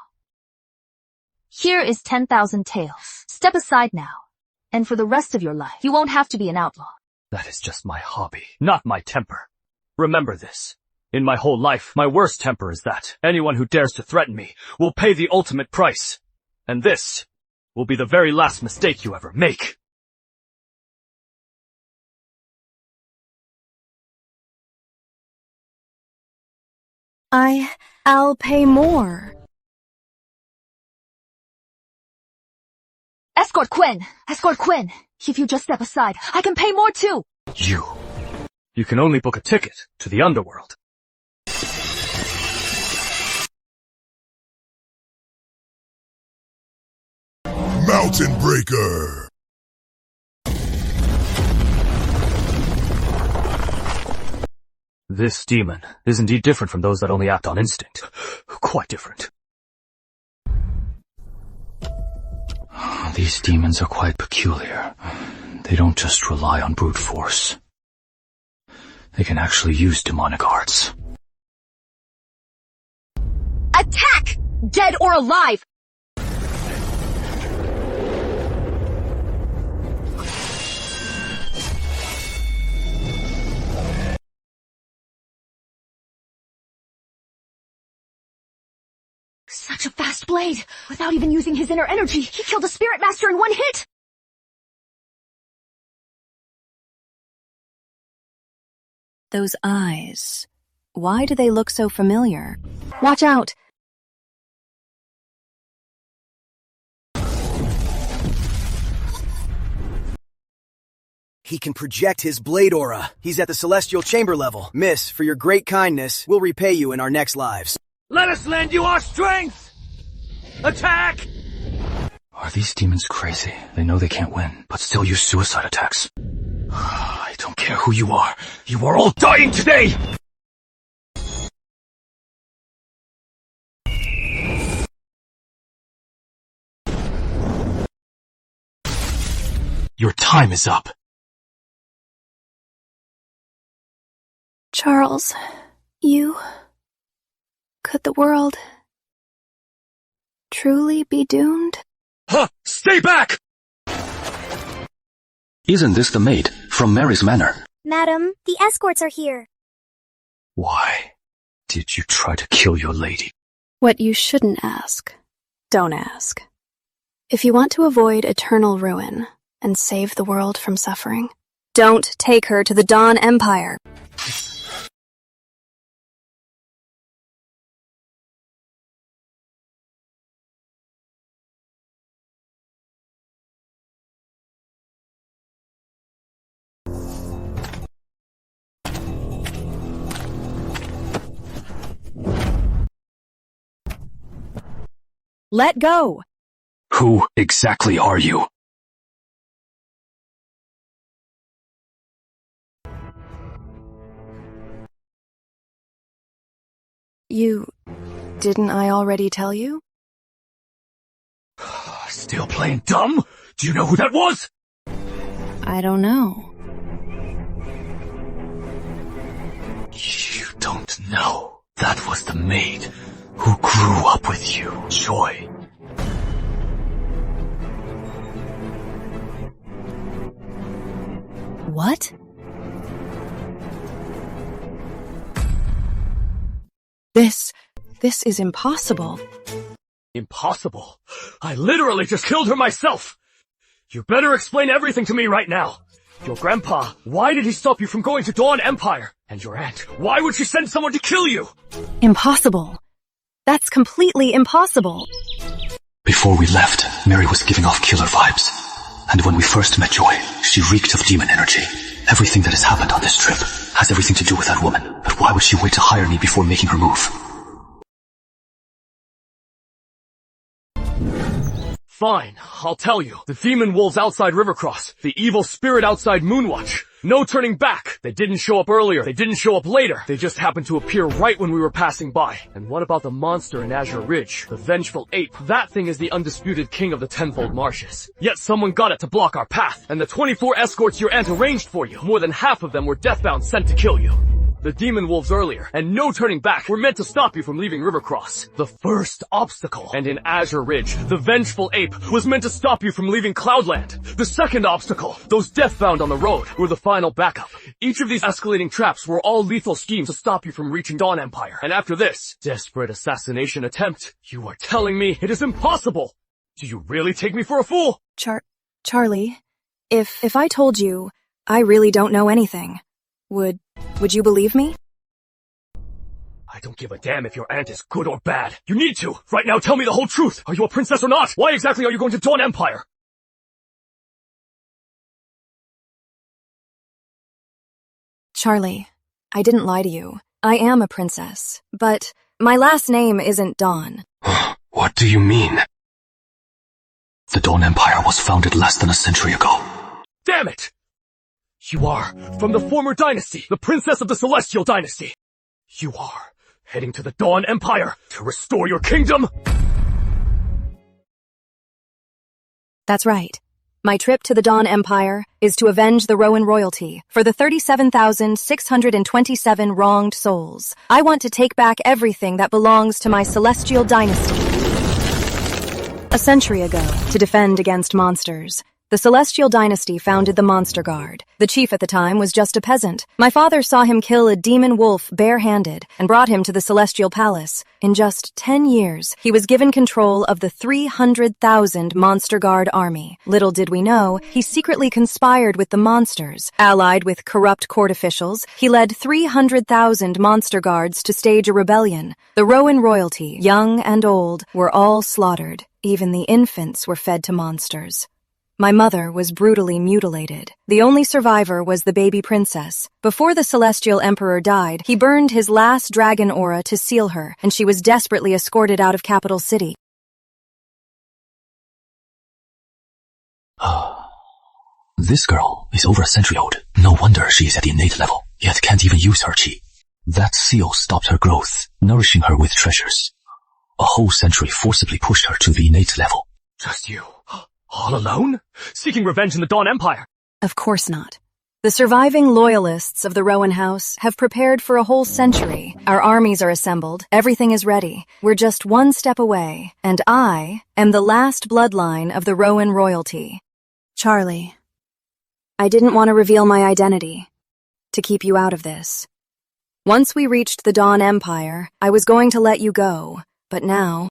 [SPEAKER 20] Here is 10,000 taels. Step aside now. And for the rest of your life, you won't have to be an outlaw.
[SPEAKER 8] That is just my hobby, not my temper. Remember this.
[SPEAKER 1] In my whole life, my worst temper is that anyone who dares to threaten me will pay the ultimate price. And this will be the very last mistake you ever make.
[SPEAKER 11] I'll pay more.
[SPEAKER 20] Escort Quinn! Escort Quinn! If you just step aside, I can pay more too!
[SPEAKER 1] You can only book a ticket to the underworld.
[SPEAKER 9] Mountain Breaker!
[SPEAKER 1] This demon is indeed different from those that only act on instinct. Quite different.
[SPEAKER 5] These demons are quite peculiar. They don't just rely on brute force. They can actually use demonic arts.
[SPEAKER 20] Attack! Dead or alive! Such a fast blade! Without even using his inner energy, he killed a spirit master in one hit!
[SPEAKER 19] Those eyes. Why do they look so familiar? Watch out!
[SPEAKER 7] He can project his blade aura. He's at the celestial chamber level. Miss, for your great kindness, we'll repay you in our next lives.
[SPEAKER 1] Let us lend you our strength! Attack!
[SPEAKER 5] Are these demons crazy? They know they can't win, but still use suicide attacks. I don't care who you are. You are all dying today! Your time is up.
[SPEAKER 11] Charles, could the world truly be doomed?
[SPEAKER 16] Huh! Stay back!
[SPEAKER 17] Isn't this the maid from Mary's Manor?
[SPEAKER 12] Madam, the escorts are here.
[SPEAKER 5] Why did you try to kill your lady?
[SPEAKER 11] What you shouldn't ask, don't ask. If you want to avoid eternal ruin and save the world from suffering, don't take her to the Dawn Empire.
[SPEAKER 19] Let go!
[SPEAKER 5] Who exactly are you?
[SPEAKER 11] Didn't I already tell you?
[SPEAKER 5] Still playing dumb? Do you know who that was?
[SPEAKER 11] I don't know.
[SPEAKER 5] You don't know. That was the maid who grew up with you, Joy.
[SPEAKER 19] What? This is impossible.
[SPEAKER 1] Impossible? I literally just killed her myself! You better explain everything to me right now. Your grandpa, why did he stop you from going to Dawn Empire? And your aunt, why would she send someone to kill you?
[SPEAKER 11] Impossible. That's completely impossible.
[SPEAKER 5] Before we left, Mary was giving off killer vibes. And when we first met Joy, she reeked of demon energy. Everything that has happened on this trip has everything to do with that woman. But why would she wait to hire me before making her move?
[SPEAKER 1] Fine, I'll tell you. The demon wolves outside Rivercross. The evil spirit outside Moonwatch. No turning back. They didn't show up earlier. They didn't show up later. They just happened to appear right when we were passing by. And what about the monster in Azure Ridge? The vengeful ape. That thing is the undisputed king of the Tenfold Marshes. Yet someone got it to block our path. And the 24 escorts your aunt arranged for you, more than half of them were deathbound sent to kill you. The demon wolves earlier, and no turning back, were meant to stop you from leaving Rivercross. The first obstacle, and in Azure Ridge, the vengeful ape was meant to stop you from leaving Cloudland. The second obstacle, those deathbound on the road, were the final backup. Each of these escalating traps were all lethal schemes to stop you from reaching Dawn Empire. And after this desperate assassination attempt, you are telling me it is impossible. Do you really take me for a fool?
[SPEAKER 4] Charlie, if I told you I really don't know anything, would you believe me?
[SPEAKER 1] I don't give a damn if your aunt is good or bad. You need to! Right now tell me the whole truth! Are you a princess or not? Why exactly are you going to Dawn Empire?
[SPEAKER 4] Charlie, I didn't lie to you. I am a princess, but my last name isn't Dawn.
[SPEAKER 5] What do you mean? The Dawn Empire was founded less than a century ago.
[SPEAKER 1] Damn it! You are from the former dynasty, the princess of the Celestial Dynasty. You are heading to the Dawn Empire to restore your kingdom?
[SPEAKER 4] That's right. My trip to the Dawn Empire is to avenge the Rowan royalty for the 37,627 wronged souls. I want to take back everything that belongs to my Celestial Dynasty. A century ago, to defend against monsters, the Celestial Dynasty founded the Monster Guard. The chief at the time was just a peasant. My father saw him kill a demon wolf bare-handed and brought him to the Celestial Palace. In just 10 years, he was given control of the 300,000 Monster Guard army. Little did we know, he secretly conspired with the monsters. Allied with corrupt court officials, he led 300,000 Monster Guards to stage a rebellion. The Rowan royalty, young and old, were all slaughtered. Even the infants were fed to monsters. My mother was brutally mutilated. The only survivor was the baby princess. Before the Celestial Emperor died, he burned his last dragon aura to seal her, and she was desperately escorted out of Capital City.
[SPEAKER 5] This girl is over a century old. No wonder she is at the innate level, yet can't even use her chi. That seal stopped her growth, nourishing her with treasures. A whole century forcibly pushed her to the innate level.
[SPEAKER 1] Just you? All alone? Seeking revenge in the Dawn Empire?
[SPEAKER 4] Of course not. The surviving loyalists of the Rowan House have prepared for a whole century. Our armies are assembled. Everything is ready. We're just one step away. And I am the last bloodline of the Rowan royalty. Charlie, I didn't want to reveal my identity to keep you out of this. Once we reached the Dawn Empire, I was going to let you go. But now...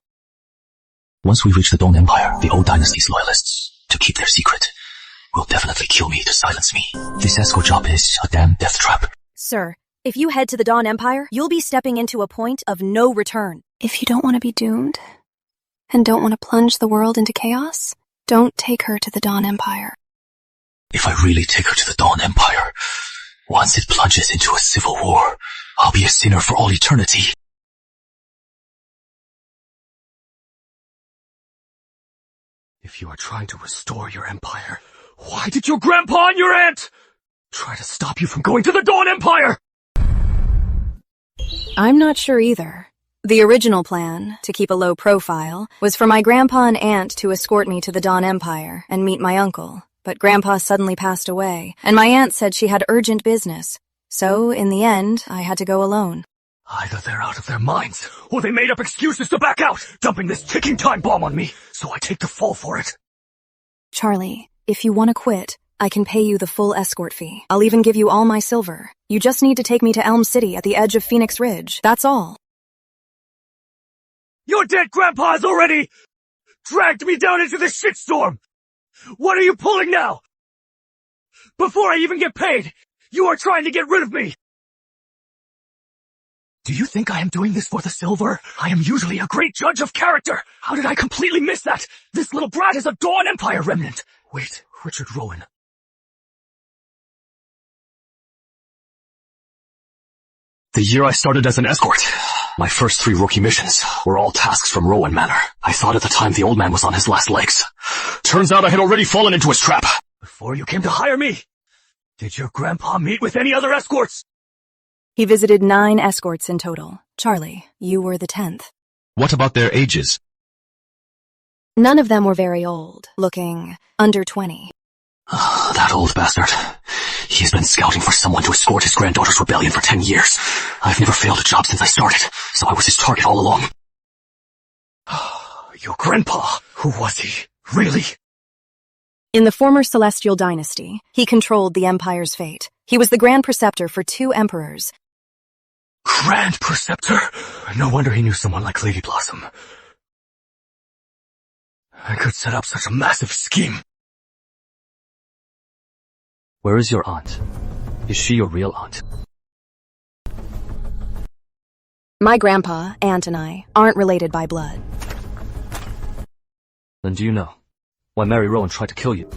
[SPEAKER 5] Once we reach the Dawn Empire, the old dynasty's loyalists, to keep their secret, will definitely kill me to silence me. This escort job is a damn death trap.
[SPEAKER 4] Sir, if you head to the Dawn Empire, you'll be stepping into a point of no return.
[SPEAKER 11] If you don't want to be doomed, and don't want to plunge the world into chaos, don't take her to the Dawn Empire.
[SPEAKER 5] If I really take her to the Dawn Empire, once it plunges into a civil war, I'll be a sinner for all eternity.
[SPEAKER 1] If you are trying to restore your empire, why did your grandpa and your aunt try to stop you from going to the Dawn Empire?
[SPEAKER 4] I'm not sure either. The original plan, to keep a low profile, was for my grandpa and aunt to escort me to the Dawn Empire and meet my uncle. But grandpa suddenly passed away, and my aunt said she had urgent business. So, in the end, I had to go alone.
[SPEAKER 1] Either they're out of their minds, or they made up excuses to back out, dumping this ticking time bomb on me, so I take the fall for it.
[SPEAKER 4] Charlie, if you want to quit, I can pay you the full escort fee. I'll even give you all my silver. You just need to take me to Elm City at the edge of Phoenix Ridge. That's all.
[SPEAKER 1] Your dead grandpa has already dragged me down into the shitstorm! What are you pulling now? Before I even get paid, you are trying to get rid of me! Do you think I am doing this for the silver? I am usually a great judge of character. How did I completely miss that? This little brat is a Dawn Empire remnant. Wait, Richard Rowan.
[SPEAKER 5] The year I started as an escort, my first 3 rookie missions were all tasks from Rowan Manor. I thought at the time the old man was on his last legs. Turns out I had already fallen into his trap.
[SPEAKER 1] Before you came to hire me, did your grandpa meet with any other escorts?
[SPEAKER 4] He visited 9 escorts in total. Charlie, you were the 10th.
[SPEAKER 17] What about their ages?
[SPEAKER 4] None of them were very old, looking under 20.
[SPEAKER 5] That old bastard. He has been scouting for someone to escort his granddaughter's rebellion for 10 years. I've never failed a job since I started, so I was his target all along.
[SPEAKER 1] Your grandpa, who was he? Really?
[SPEAKER 4] In the former Celestial Dynasty, he controlled the Empire's fate. He was the Grand Preceptor for 2 emperors.
[SPEAKER 1] Grand Preceptor? No wonder he knew someone like Lady Blossom. I could set up such a massive scheme. Where is your aunt? Is she your real aunt?
[SPEAKER 4] My grandpa, aunt, and I aren't related by blood.
[SPEAKER 1] Then do you know why Mary Rowan tried to kill you?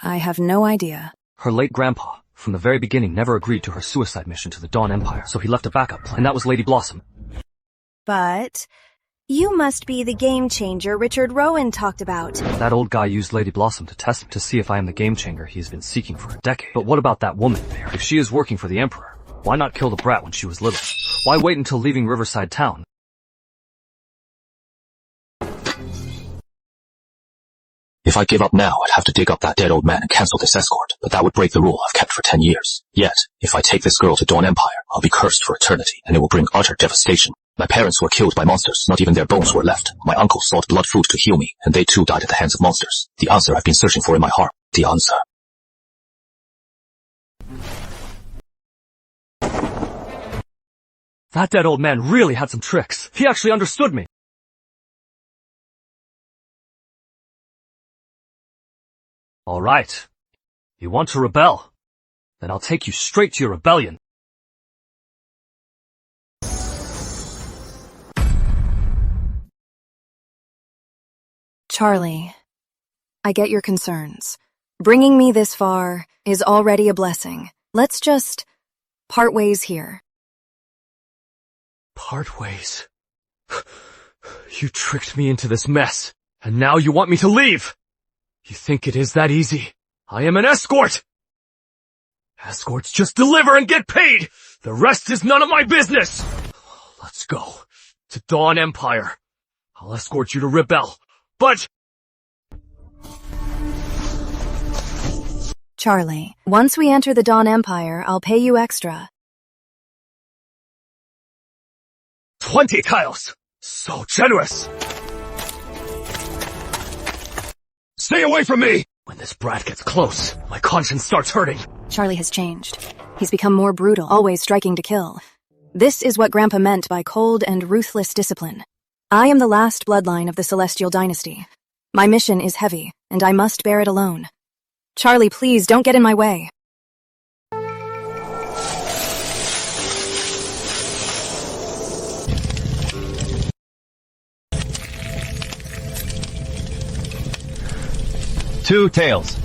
[SPEAKER 4] I have no idea.
[SPEAKER 1] Her late grandpa, from the very beginning, never agreed to her suicide mission to the Dawn Empire, so he left a backup plan, and that was Lady Blossom.
[SPEAKER 14] But you must be the game changer Richard Rowan talked about.
[SPEAKER 1] That old guy used Lady Blossom to test me to see if I am the game changer he has been seeking for a decade. But what about that woman, Mary? If she is working for the Emperor, why not kill the brat when she was little? Why wait until leaving Riverside Town?
[SPEAKER 17] If I give up now, I'd have to dig up that dead old man and cancel this escort, but that would break the rule I've kept for 10 years. Yet, if I take this girl to Dawn Empire, I'll be cursed for eternity, and it will bring utter devastation. My parents were killed by monsters, not even their bones were left. My uncle sought blood food to heal me, and they too died at the hands of monsters. The answer I've been searching for in my heart. The answer.
[SPEAKER 1] That dead old man really had some tricks. He actually understood me. All right. You want to rebel? Then I'll take you straight to your rebellion.
[SPEAKER 4] Charlie, I get your concerns. Bringing me this far is already a blessing. Let's just part ways here.
[SPEAKER 1] Part ways? You tricked me into this mess, and now you want me to leave! You think it is that easy? I am an escort! Escorts just deliver and get paid! The rest is none of my business! Let's go. To Dawn Empire. I'll escort you to rebel. But...
[SPEAKER 4] Charlie, once we enter the Dawn Empire, I'll pay you extra.
[SPEAKER 1] 20 tiles! So generous! Stay away from me! When this brat gets close, my conscience starts hurting.
[SPEAKER 4] Charlie has changed. He's become more brutal, always striking to kill. This is what Grandpa meant by cold and ruthless discipline. I am the last bloodline of the Celestial Dynasty. My mission is heavy, and I must bear it alone. Charlie, please don't get in my way.
[SPEAKER 1] Two tails.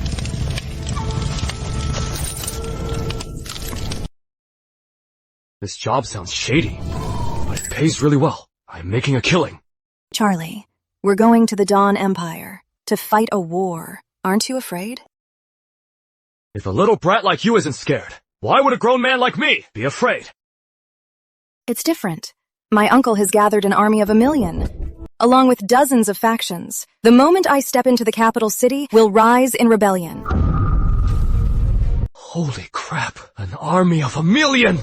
[SPEAKER 1] This job sounds shady, but it pays really well. I'm making a killing.
[SPEAKER 4] Charlie, we're going to the Dawn Empire to fight a war. Aren't you afraid?
[SPEAKER 1] If a little brat like you isn't scared, why would a grown man like me be afraid?
[SPEAKER 4] It's different. My uncle has gathered an army of 1 million, along with dozens of factions. The moment I step into the capital city, we'll rise in rebellion.
[SPEAKER 1] Holy crap, an army of 1 million!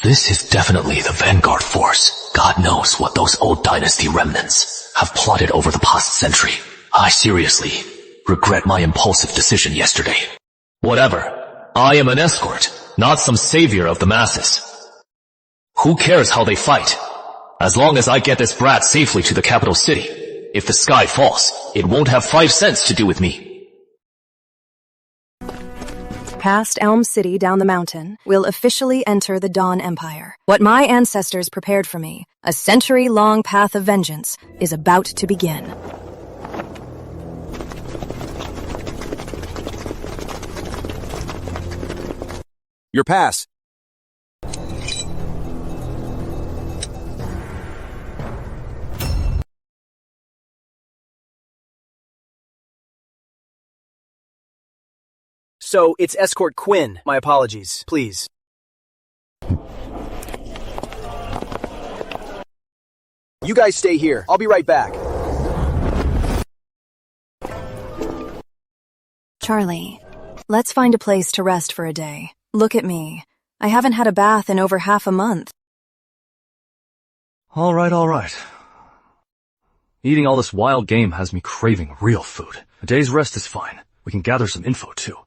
[SPEAKER 17] This is definitely the vanguard force. God knows what those old dynasty remnants have plotted over the past century. I seriously regret my impulsive decision yesterday. Whatever. I am an escort, not some savior of the masses. Who cares how they fight? As long as I get this brat safely to the capital city, if the sky falls, it won't have 5 cents to do with me.
[SPEAKER 4] Past Elm City down the mountain, we'll officially enter the Dawn Empire. What my ancestors prepared for me, a century-long path of vengeance, is about to begin.
[SPEAKER 6] Your pass.
[SPEAKER 7] So, it's Escort Quinn. My apologies, please.
[SPEAKER 6] You guys stay here. I'll be right back.
[SPEAKER 4] Charlie, let's find a place to rest for a day. Look at me. I haven't had a bath in over half a month.
[SPEAKER 1] All right. Eating all this wild game has me craving real food. A day's rest is fine. We can gather some info, too.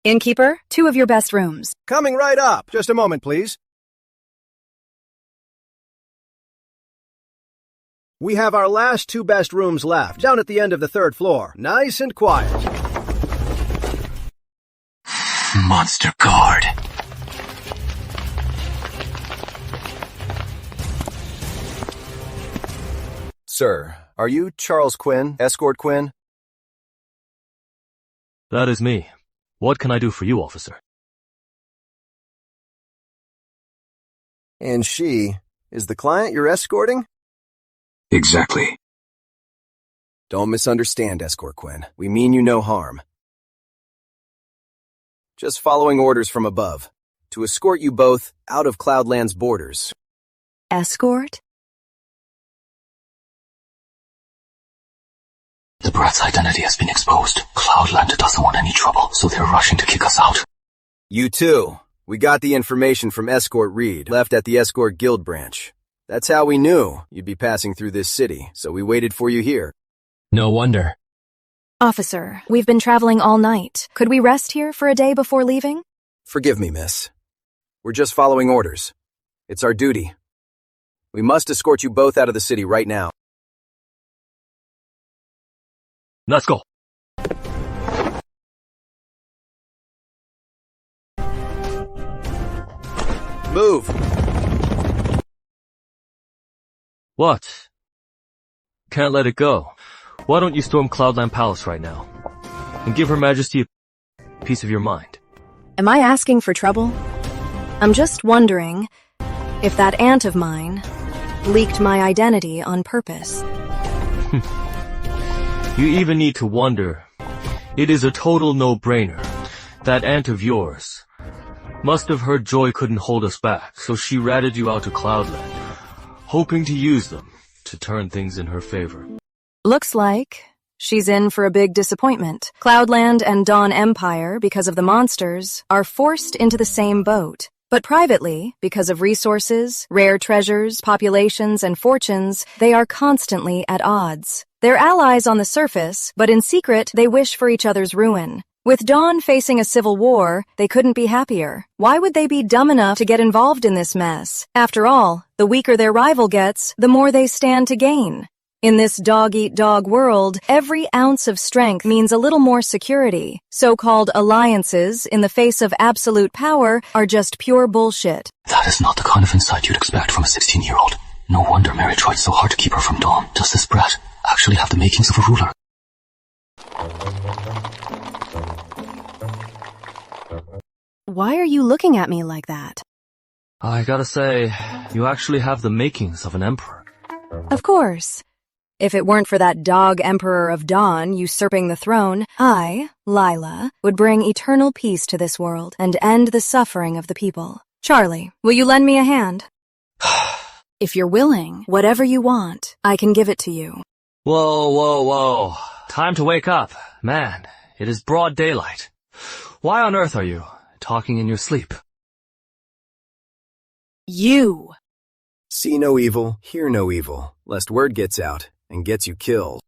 [SPEAKER 4] Innkeeper, 2 of your best rooms.
[SPEAKER 3] Coming right up. Just a moment, please. We have our last 2 best rooms left, down at the end of the 3rd floor. Nice and quiet.
[SPEAKER 5] Monster guard.
[SPEAKER 6] Sir, are you Charles Quinn, Escort Quinn?
[SPEAKER 1] That is me. What can I do for you, officer?
[SPEAKER 6] And she is the client you're escorting?
[SPEAKER 5] Exactly.
[SPEAKER 6] Don't misunderstand, Escort Quinn. We mean you no harm. Just following orders from above, to escort you both out of Cloudland's borders.
[SPEAKER 4] Escort?
[SPEAKER 5] The brat's identity has been exposed. Cloudland doesn't want any trouble, so they're rushing to kick us out.
[SPEAKER 6] You too. We got the information from Escort Reed, left at the Escort Guild branch. That's how we knew you'd be passing through this city, so we waited for you here.
[SPEAKER 18] No wonder.
[SPEAKER 4] Officer, we've been traveling all night. Could we rest here for a day before leaving?
[SPEAKER 6] Forgive me, miss. We're just following orders. It's our duty. We must escort you both out of the city right now.
[SPEAKER 1] Let's go.
[SPEAKER 6] Move!
[SPEAKER 1] What? Can't let it go. Why don't you storm Cloudland Palace right now? And give Her Majesty a piece of your mind.
[SPEAKER 4] Am I asking for trouble? I'm just wondering if that aunt of mine leaked my identity on purpose.
[SPEAKER 1] You even need to wonder. It is a total no-brainer. That aunt of yours must have heard Joy couldn't hold us back, so she ratted you out to Cloudland, hoping to use them to turn things in her favor.
[SPEAKER 4] Looks like she's in for a big disappointment. Cloudland and Dawn Empire, because of the monsters, are forced into the same boat. But privately, because of resources, rare treasures, populations, and fortunes, they are constantly at odds. They're allies on the surface, but in secret, they wish for each other's ruin. With Dawn facing a civil war, they couldn't be happier. Why would they be dumb enough to get involved in this mess? After all, the weaker their rival gets, the more they stand to gain. In this dog-eat-dog world, every ounce of strength means a little more security. So-called alliances, in the face of absolute power, are just pure bullshit.
[SPEAKER 5] That is not the kind of insight you'd expect from a 16-year-old. No wonder Mary tried so hard to keep her from Dawn. Does this brat actually have the makings of a ruler?
[SPEAKER 4] Why are you looking at me like that?
[SPEAKER 1] I gotta say, you actually have the makings of an emperor.
[SPEAKER 4] Of course. If it weren't for that dog Emperor of Dawn usurping the throne, I, Lila, would bring eternal peace to this world and end the suffering of the people. Charlie, will you lend me a hand? If you're willing, whatever you want, I can give it to you.
[SPEAKER 1] Whoa. Time to wake up. Man, it is broad daylight. Why on earth are you talking in your sleep?
[SPEAKER 4] You!
[SPEAKER 6] See no evil, hear no evil, lest word gets out and gets you killed.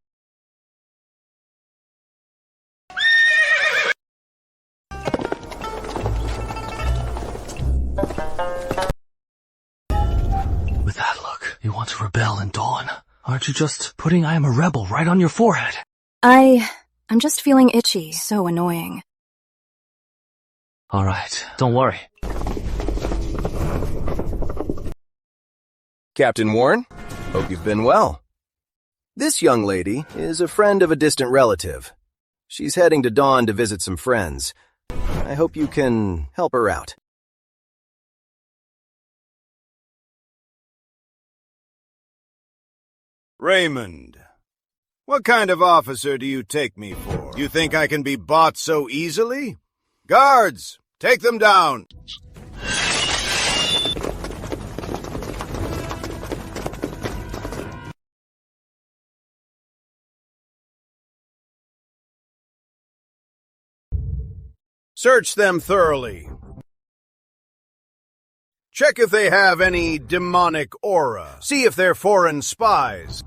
[SPEAKER 1] With that look, you want to rebel in Dawn. Aren't you just putting I am a rebel right on your forehead?
[SPEAKER 4] I'm just feeling itchy. So annoying.
[SPEAKER 1] Alright, don't worry.
[SPEAKER 6] Captain Warren, hope you've been well. This young lady is a friend of a distant relative. She's heading to Dawn to visit some friends. I hope you can help her out.
[SPEAKER 9] Raymond, what kind of officer do you take me for? You think I can be bought so easily? Guards, take them down!
[SPEAKER 3] Search them thoroughly. Check if they have any demonic aura. See if they're foreign spies.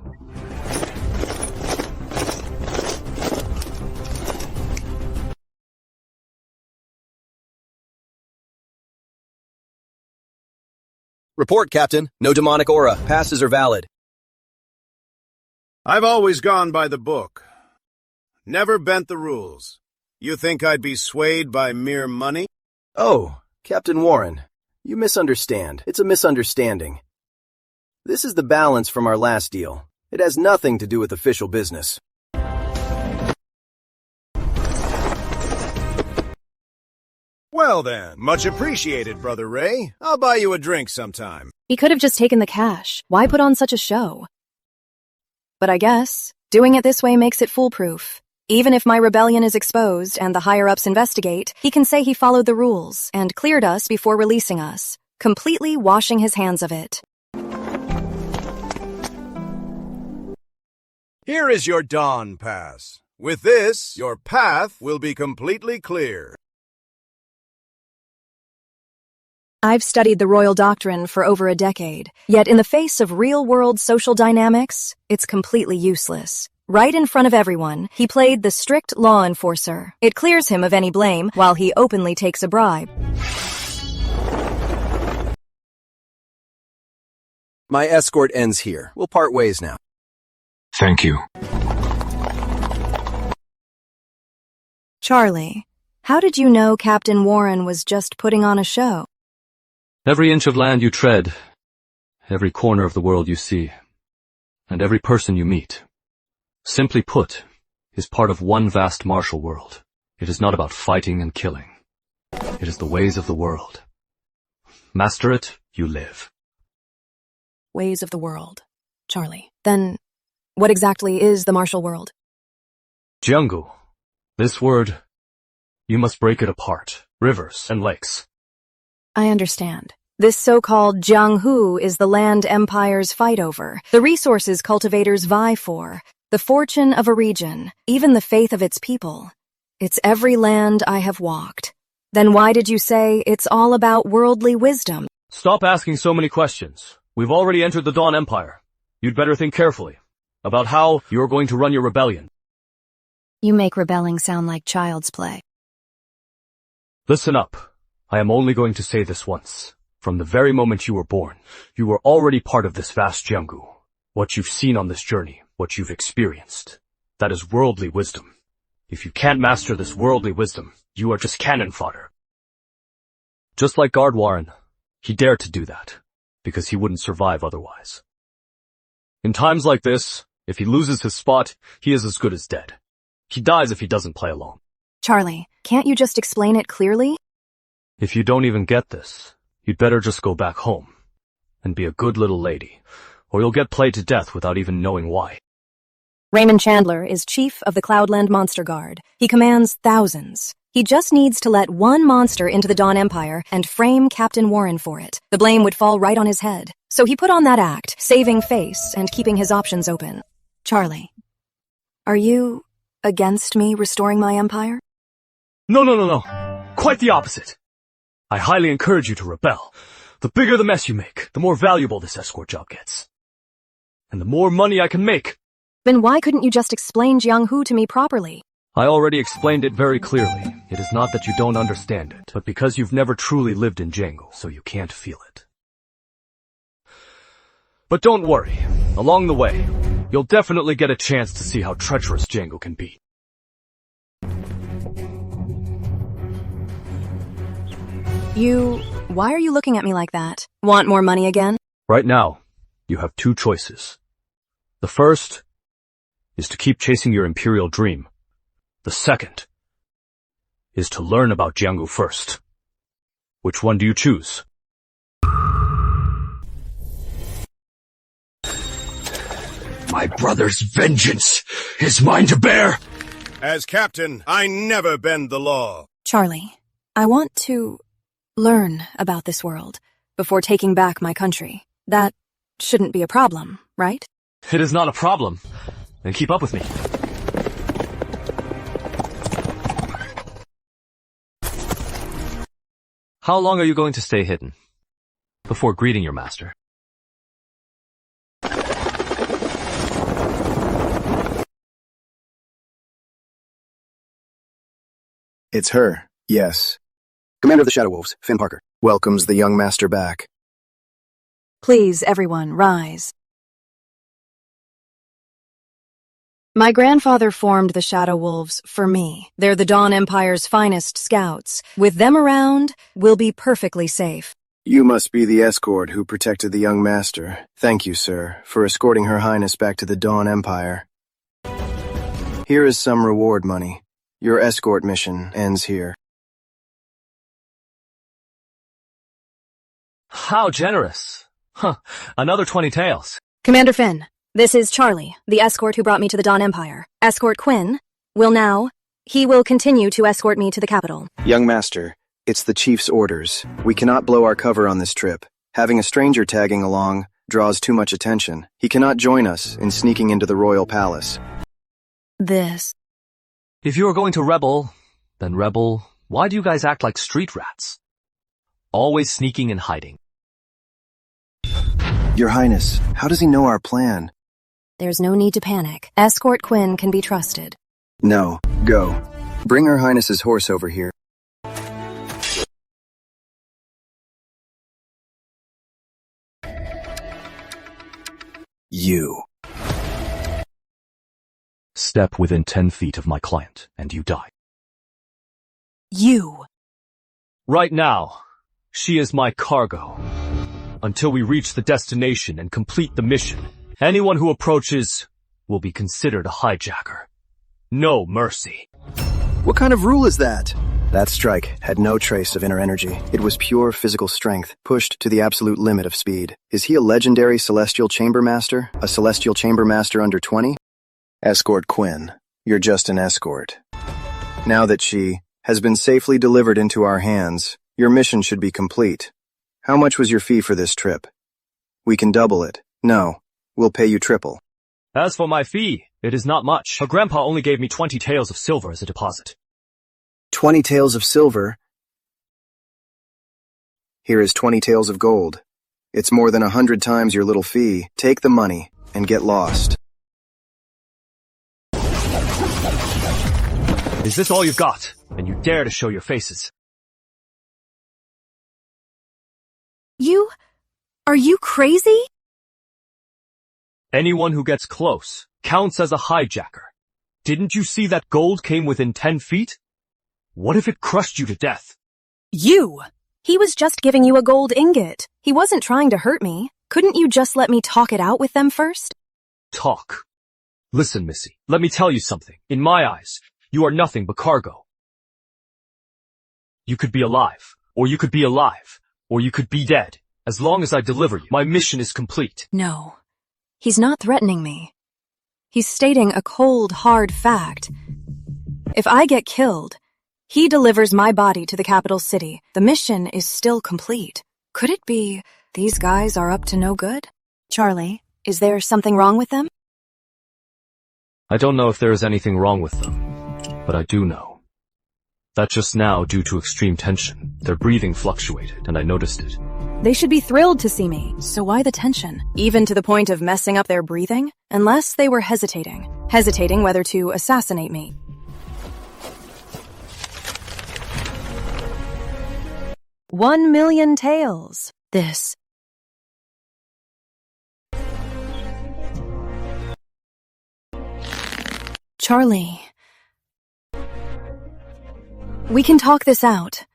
[SPEAKER 15] Report, Captain. No demonic aura. Passes are valid.
[SPEAKER 3] I've always gone by the book. Never bent the rules. You think I'd be swayed by mere money?
[SPEAKER 15] Oh, Captain Warren. You misunderstand. It's a misunderstanding. This is the balance from our last deal. It has nothing to do with official business.
[SPEAKER 3] Well then, much appreciated, Brother Ray. I'll buy you a drink sometime.
[SPEAKER 4] He could have just taken the cash. Why put on such a show? But I guess doing it this way makes it foolproof. Even if my rebellion is exposed and the higher-ups investigate, he can say he followed the rules and cleared us before releasing us, completely washing his hands of it.
[SPEAKER 3] Here is your Dawn Pass. With this, your path will be completely clear.
[SPEAKER 4] I've studied the royal doctrine for over a decade, yet in the face of real-world social dynamics, it's completely useless. Right in front of everyone, he played the strict law enforcer. It clears him of any blame, while he openly takes a bribe.
[SPEAKER 15] My escort ends here. We'll part ways now.
[SPEAKER 5] Thank you.
[SPEAKER 4] Charlie, how did you know Captain Warren was just putting on a show?
[SPEAKER 10] Every inch of land you tread, every corner of the world you see, and every person you meet, simply put, is part of one vast martial world. It is not about fighting and killing. It is the ways of the world. Master it, you live.
[SPEAKER 4] Ways of the world. Charlie. Then, what exactly is the martial world?
[SPEAKER 10] Jianggu. This word, you must break it apart. Rivers and lakes.
[SPEAKER 4] I understand. This so-called Jianghu is the land empires fight over, the resources cultivators vie for, the fortune of a region, even the faith of its people. It's every land I have walked. Then why did you say it's all about worldly wisdom?
[SPEAKER 1] Stop asking so many questions. We've already entered the Dawn Empire. You'd better think carefully about how you're going to run your rebellion.
[SPEAKER 11] You make rebelling sound like child's play.
[SPEAKER 1] Listen up. I am only going to say this once. From the very moment you were born, you were already part of this vast Jianggu. What you've seen on this journey, what you've experienced, that is worldly wisdom. If you can't master this worldly wisdom, you are just cannon fodder. Just like Guard Warren, he dared to do that, because he wouldn't survive otherwise. In times like this, if he loses his spot, he is as good as dead. He dies if he doesn't play along.
[SPEAKER 4] Charlie, can't you just explain it clearly?
[SPEAKER 1] If you don't even get this, you'd better just go back home and be a good little lady, or you'll get played to death without even knowing why.
[SPEAKER 4] Raymond Chandler is chief of the Cloudland Monster Guard. He commands thousands. He just needs to let one monster into the Dawn Empire and frame Captain Warren for it. The blame would fall right on his head. So he put on that act, saving face and keeping his options open. Charlie, are you against me restoring my empire?
[SPEAKER 1] No. Quite the opposite. I highly encourage you to rebel. The bigger the mess you make, the more valuable this escort job gets. And the more money I can make.
[SPEAKER 4] Then why couldn't you just explain Jianghu to me properly?
[SPEAKER 1] I already explained it very clearly. It is not that you don't understand it, but because you've never truly lived in Jianggu, so you can't feel it. But don't worry. Along the way, you'll definitely get a chance to see how treacherous Jianggu can be.
[SPEAKER 4] Why are you looking at me like that? Want more money again?
[SPEAKER 1] Right now, you have two choices. The first is to keep chasing your imperial dream. The second is to learn about Jianggu first. Which one do you choose?
[SPEAKER 2] My brother's vengeance is mine to bear.
[SPEAKER 3] As captain, I never bend the law.
[SPEAKER 4] Charlie, I want to learn about this world before taking back my country. That shouldn't be a problem, right?
[SPEAKER 1] It is not a problem. Then keep up with me. How long are you going to stay hidden? Before greeting your master.
[SPEAKER 15] It's her, yes. Commander of the Shadow Wolves, Finn Parker, welcomes the young master back.
[SPEAKER 4] Please, everyone, rise. My grandfather formed the Shadow Wolves for me. They're the Dawn Empire's finest scouts. With them around, we'll be perfectly safe.
[SPEAKER 15] You must be the escort who protected the young master. Thank you, sir, for escorting Her Highness back to the Dawn Empire. Here is some reward money. Your escort mission ends here.
[SPEAKER 1] How generous. Huh, another 20 taels.
[SPEAKER 4] Commander Finn, this is Charlie, the escort who brought me to the Dawn Empire. Escort Quinn he will continue to escort me to the capital.
[SPEAKER 15] Young master, it's the chief's orders. We cannot blow our cover on this trip. Having a stranger tagging along draws too much attention. He cannot join us in sneaking into the royal palace.
[SPEAKER 1] If you are going to rebel, then rebel. Why do you guys act like street rats? Always sneaking and hiding.
[SPEAKER 15] Your Highness, how does he know our plan?
[SPEAKER 4] There's no need to panic. Escort Quinn can be trusted.
[SPEAKER 15] No, go. Bring Her Highness's horse over here. You.
[SPEAKER 8] Step within 10 feet of my client, and you die.
[SPEAKER 4] You.
[SPEAKER 8] Right now, she is my cargo. Until we reach the destination and complete the mission, anyone who approaches will be considered a hijacker. No mercy.
[SPEAKER 15] What kind of rule is that? That strike had no trace of inner energy. It was pure physical strength, pushed to the absolute limit of speed. Is he a legendary Celestial Chamber Master? A Celestial Chamber Master under 20? Escort Quinn, you're just an escort. Now that she has been safely delivered into our hands, your mission should be complete. How much was your fee for this trip? We can double it. No, we'll pay you triple.
[SPEAKER 8] As for my fee, it is not much. Her grandpa only gave me 20 taels of silver as a deposit.
[SPEAKER 15] 20 taels of silver? Here is 20 taels of gold. It's more than 100 times your little fee. Take the money and get lost.
[SPEAKER 8] Is this all you've got? And you dare to show your faces?
[SPEAKER 4] Are you crazy?
[SPEAKER 8] Anyone who gets close counts as a hijacker. Didn't you see that gold came within 10 feet? What if it crushed you to death?
[SPEAKER 4] He was just giving you a gold ingot. He wasn't trying to hurt me. Couldn't you just let me talk it out with them first?
[SPEAKER 8] Talk. Listen, Missy, let me tell you something. In my eyes, you are nothing but cargo. You could be alive, or you could be alive, or you could be dead. As long as I deliver you, my mission is complete.
[SPEAKER 4] No. He's not threatening me. He's stating a cold, hard fact. If I get killed, he delivers my body to the capital city. The mission is still complete. Could it be these guys are up to no good? Charlie, is there something wrong with them?
[SPEAKER 8] I don't know if there is anything wrong with them, but I do know that just now, due to extreme tension, their breathing fluctuated, and I noticed it.
[SPEAKER 4] They should be thrilled to see me, so why the tension? Even to the point of messing up their breathing? Unless they were hesitating whether to assassinate me. $1 million taels. This. Charlie. We can talk this out.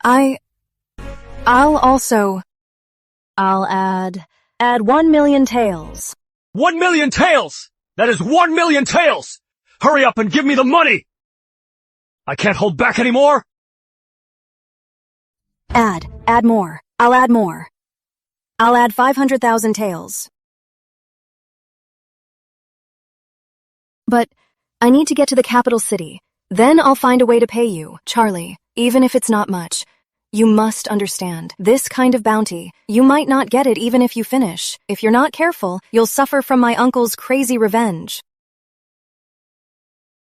[SPEAKER 4] I'll add 1 million taels.
[SPEAKER 8] 1 million taels! That is 1 million taels! Hurry up and give me the money! I can't hold back anymore!
[SPEAKER 4] Add more. I'll add more. I'll add 500,000 taels. But I need to get to the capital city. Then I'll find a way to pay you, Charlie, even if it's not much. You must understand, this kind of bounty, you might not get it even if you finish. If you're not careful, you'll suffer from my uncle's crazy revenge.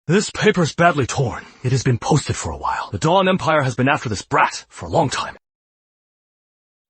[SPEAKER 8] This paper's badly torn. It has been posted for a while. The Dawn Empire has been after this brat for a long time.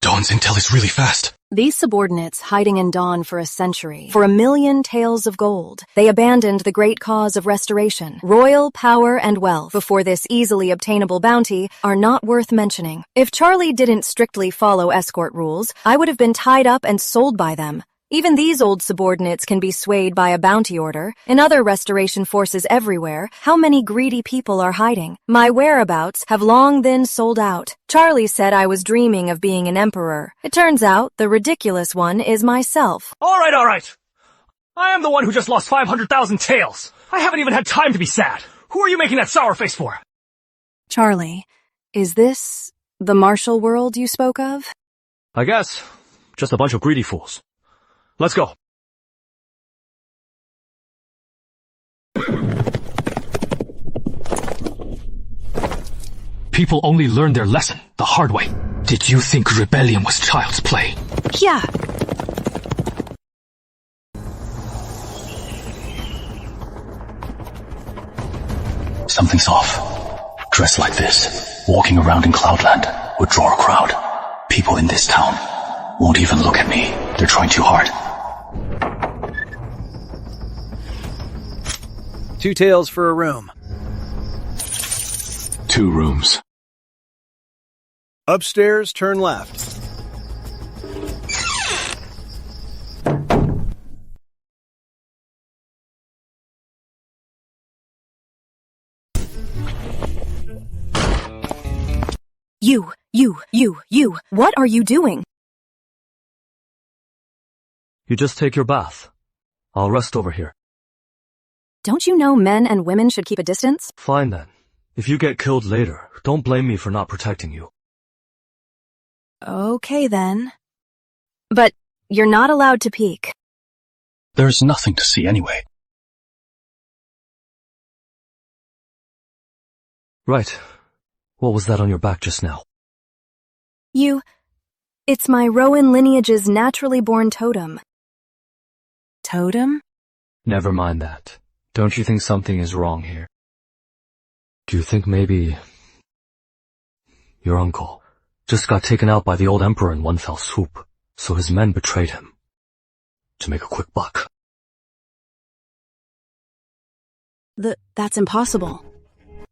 [SPEAKER 5] Dawn's intel is really fast.
[SPEAKER 4] These subordinates hiding in Dawn for a century, for 1,000,000 taels of gold. They abandoned the great cause of restoration. Royal power and wealth before this easily obtainable bounty are not worth mentioning. If Charlie didn't strictly follow escort rules, I would have been tied up and sold by them. Even these old subordinates can be swayed by a bounty order. In other restoration forces everywhere, how many greedy people are hiding? My whereabouts have long been sold out. Charlie said I was dreaming of being an emperor. It turns out the ridiculous one is myself.
[SPEAKER 1] All right. I am the one who just lost 500,000 taels. I haven't even had time to be sad. Who are you making that sour face for?
[SPEAKER 4] Charlie, is this the martial world you spoke of?
[SPEAKER 1] I guess. Just a bunch of greedy fools. Let's go.
[SPEAKER 5] People only learn their lesson the hard way. Did you think rebellion was child's play?
[SPEAKER 4] Yeah.
[SPEAKER 17] Something's off. Dressed like this, walking around in Cloudland, would draw a crowd. People in this town won't even look at me. They're trying too hard.
[SPEAKER 7] 2 taels for a room.
[SPEAKER 5] 2 rooms.
[SPEAKER 3] Upstairs, turn left.
[SPEAKER 4] You. What are you doing?
[SPEAKER 1] You just take your bath. I'll rest over here.
[SPEAKER 4] Don't you know men and women should keep a distance?
[SPEAKER 1] Fine then. If you get killed later, don't blame me for not protecting you.
[SPEAKER 4] Okay then. But you're not allowed to peek.
[SPEAKER 17] There's nothing to see anyway.
[SPEAKER 1] Right. What was that on your back just now?
[SPEAKER 4] It's my Rowan lineage's naturally born totem. Totem?
[SPEAKER 1] Never mind that. Don't you think something is wrong here? Do you think maybe your uncle just got taken out by the old emperor in one fell swoop, so his men betrayed him to make a quick buck?
[SPEAKER 4] That's impossible.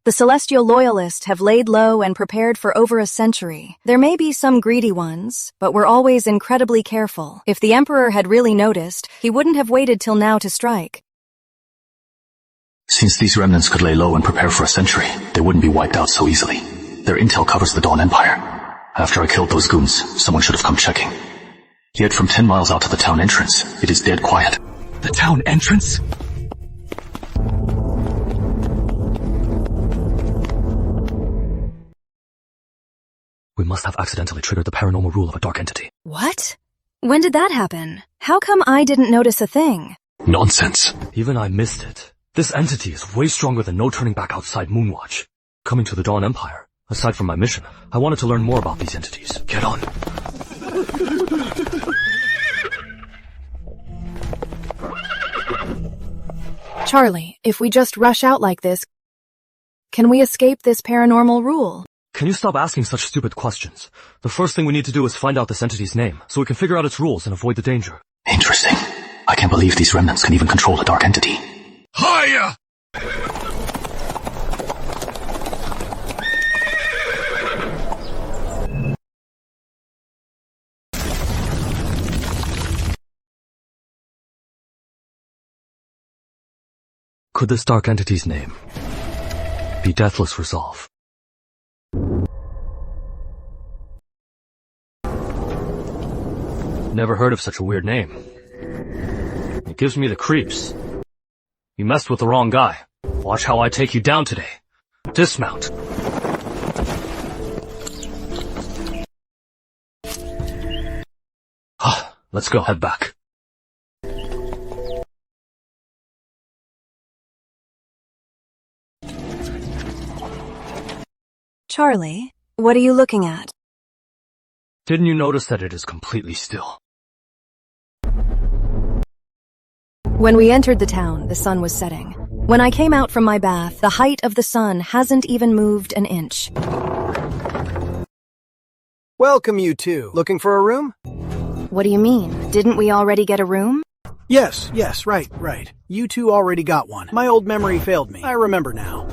[SPEAKER 4] The Celestial Loyalists have laid low and prepared for over a century. There may be some greedy ones, but we're always incredibly careful. If the Emperor had really noticed, he wouldn't have waited till now to strike.
[SPEAKER 17] Since these remnants could lay low and prepare for a century, they wouldn't be wiped out so easily. Their intel covers the Dawn Empire. After I killed those goons, someone should have come checking. Yet from 10 miles out to the town entrance, it is dead quiet.
[SPEAKER 5] The town entrance?
[SPEAKER 1] We must have accidentally triggered the paranormal rule of a dark entity.
[SPEAKER 4] What? When did that happen? How come I didn't notice a thing?
[SPEAKER 5] Nonsense.
[SPEAKER 1] Even I missed it. This entity is way stronger than no turning back outside Moonwatch. Coming to the Dawn Empire, aside from my mission, I wanted to learn more about these entities. Get on.
[SPEAKER 4] Charlie, if we just rush out like this, can we escape this paranormal rule?
[SPEAKER 1] Can you stop asking such stupid questions? The first thing we need to do is find out this entity's name, so we can figure out its rules and avoid the danger.
[SPEAKER 17] Interesting. I can't believe these remnants can even control a dark entity.
[SPEAKER 9] Hiya!
[SPEAKER 1] Could this dark entity's name be Deathless Resolve? Never heard of such a weird name. It gives me the creeps. You messed with the wrong guy. Watch how I take you down today. Dismount. Let's go. Head back.
[SPEAKER 4] Charlie, what are you looking at?
[SPEAKER 1] Didn't you notice that it is completely still?
[SPEAKER 4] When we entered the town, the sun was setting. When I came out from my bath, the height of the sun hasn't even moved an inch.
[SPEAKER 7] Welcome, you two. Looking for a room?
[SPEAKER 4] What do you mean? Didn't we already get a room?
[SPEAKER 7] Yes, right. You two already got one. My old memory failed me. I remember now.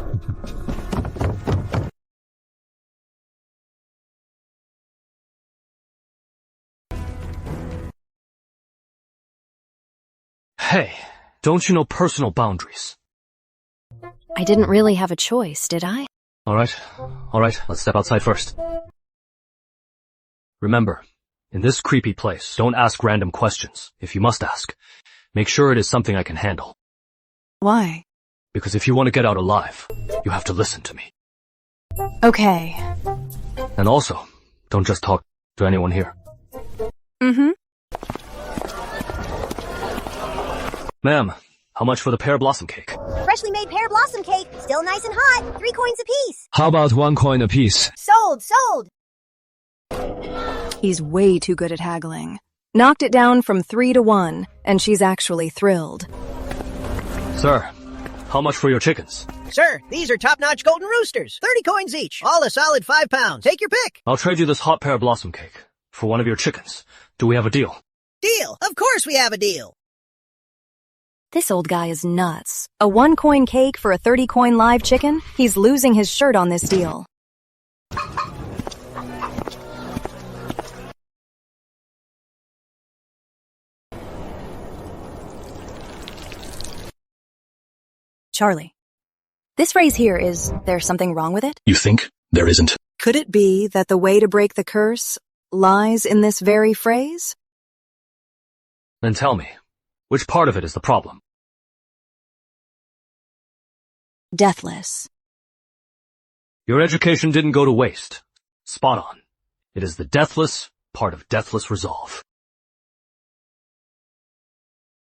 [SPEAKER 1] Hey, don't you know personal boundaries?
[SPEAKER 4] I didn't really have a choice, did I?
[SPEAKER 1] Alright, let's step outside first. Remember, in this creepy place, don't ask random questions. If you must ask, make sure it is something I can handle.
[SPEAKER 19] Why?
[SPEAKER 1] Because if you want to get out alive, you have to listen to me.
[SPEAKER 4] Okay.
[SPEAKER 1] And also, don't just talk to anyone here.
[SPEAKER 4] Mm-hmm.
[SPEAKER 1] Ma'am, how much for the pear blossom cake?
[SPEAKER 14] Freshly made pear blossom cake, still nice and hot, 3 coins apiece.
[SPEAKER 10] How about 1 coin apiece?
[SPEAKER 14] Sold.
[SPEAKER 4] He's way too good at haggling. Knocked it down from 3 to 1, and she's actually thrilled.
[SPEAKER 1] Sir, how much for your chickens?
[SPEAKER 2] Sir, these are top-notch golden roosters. 30 coins each. All a solid 5 pounds. Take your pick.
[SPEAKER 1] I'll trade you this hot pear blossom cake for one of your chickens. Do we have a deal?
[SPEAKER 2] Deal. Of course we have a deal.
[SPEAKER 4] This old guy is nuts. A 1-coin cake for a 30-coin live chicken? He's losing his shirt on this deal. Charlie, this phrase here is, there's something wrong with it?
[SPEAKER 17] You think? There isn't.
[SPEAKER 19] Could it be that the way to break the curse lies in this very phrase?
[SPEAKER 1] Then tell me, which part of it is the problem?
[SPEAKER 4] Deathless.
[SPEAKER 1] Your education didn't go to waste. Spot on. It is the deathless part of deathless resolve.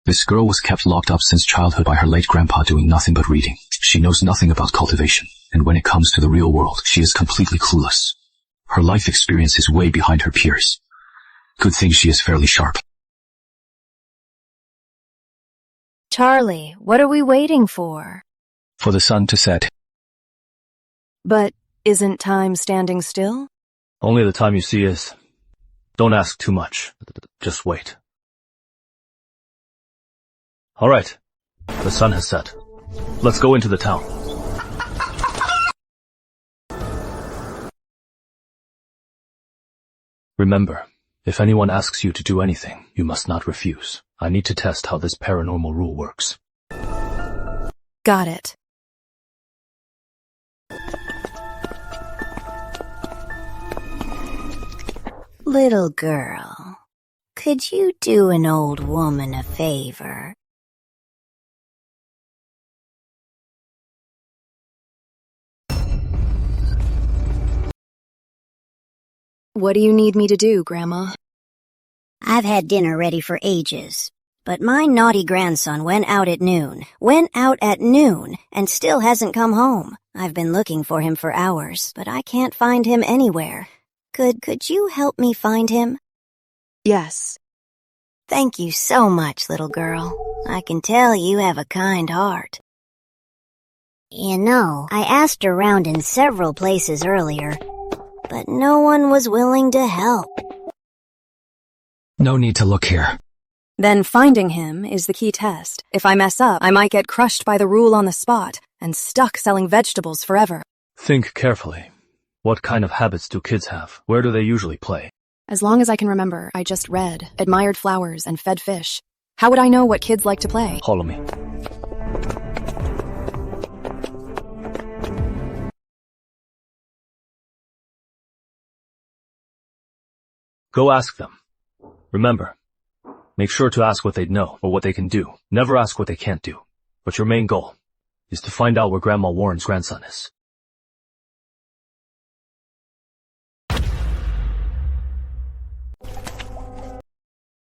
[SPEAKER 5] This girl was kept locked up since childhood by her late grandpa doing nothing but reading. She knows nothing about cultivation, and when it comes to the real world, she is completely clueless. Her life experience is way behind her peers. Good thing she is fairly sharp.
[SPEAKER 4] Charlie, what are we waiting for?
[SPEAKER 5] For the sun to set.
[SPEAKER 4] But isn't time standing still?
[SPEAKER 1] Only the time you see is. Don't ask too much. Just wait. Alright, the sun has set. Let's go into the town. Remember, if anyone asks you to do anything, you must not refuse. I need to test how this paranormal rule works.
[SPEAKER 4] Got it.
[SPEAKER 14] Little girl, could you do an old woman a favor?
[SPEAKER 4] What do you need me to do, Grandma?
[SPEAKER 14] I've had dinner ready for ages, but my naughty grandson went out at noon, and still hasn't come home. I've been looking for him for hours, but I can't find him anywhere. Could you help me find him?
[SPEAKER 19] Yes.
[SPEAKER 14] Thank you so much, little girl. I can tell you have a kind heart. You know, I asked around in several places earlier, but no one was willing to help.
[SPEAKER 5] No need to look here.
[SPEAKER 4] Then finding him is the key test. If I mess up, I might get crushed by the rule on the spot and stuck selling vegetables forever.
[SPEAKER 1] Think carefully. What kind of habits do kids have? Where do they usually play?
[SPEAKER 4] As long as I can remember, I just read, admired flowers, and fed fish. How would I know what kids like to play?
[SPEAKER 1] Follow me. Go ask them. Remember, make sure to ask what they'd know or what they can do. Never ask what they can't do. But your main goal is to find out where Grandma Warren's grandson is.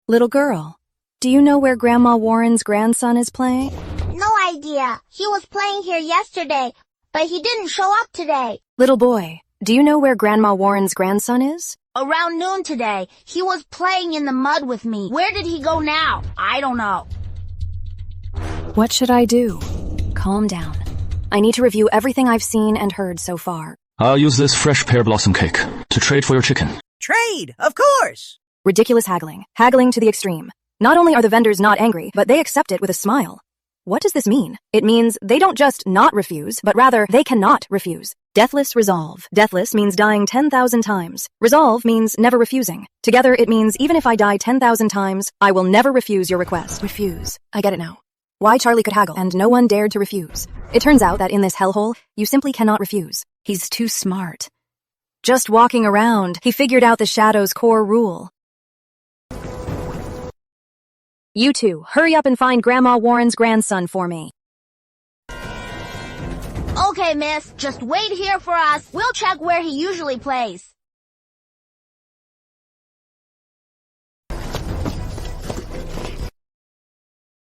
[SPEAKER 4] Little girl, do you know where Grandma Warren's grandson is playing?
[SPEAKER 12] No idea. He was playing here yesterday, but he didn't show up today.
[SPEAKER 4] Little boy, do you know where Grandma Warren's grandson is?
[SPEAKER 12] Around noon today, he was playing in the mud with me. Where did he go now? I don't know.
[SPEAKER 4] What should I do? Calm down. I need to review everything I've seen and heard so far.
[SPEAKER 5] I'll use this fresh pear blossom cake to trade for your chicken.
[SPEAKER 7] Trade, of course!
[SPEAKER 4] Ridiculous haggling. Haggling to the extreme. Not only are the vendors not angry, but they accept it with a smile. What does this mean? It means they don't just not refuse, but rather they cannot refuse. Deathless resolve. Deathless means dying 10,000 times. Resolve means never refusing. Together it means even if I die 10,000 times, I will never refuse your request. Refuse. I get it now. Why Charlie could haggle, and no one dared to refuse. It turns out that in this hellhole, you simply cannot refuse. He's too smart. Just walking around, he figured out the Shadow's core rule. You two, hurry up and find Grandma Warren's grandson for me.
[SPEAKER 12] Okay, miss. Just wait here for us. We'll check where he usually plays.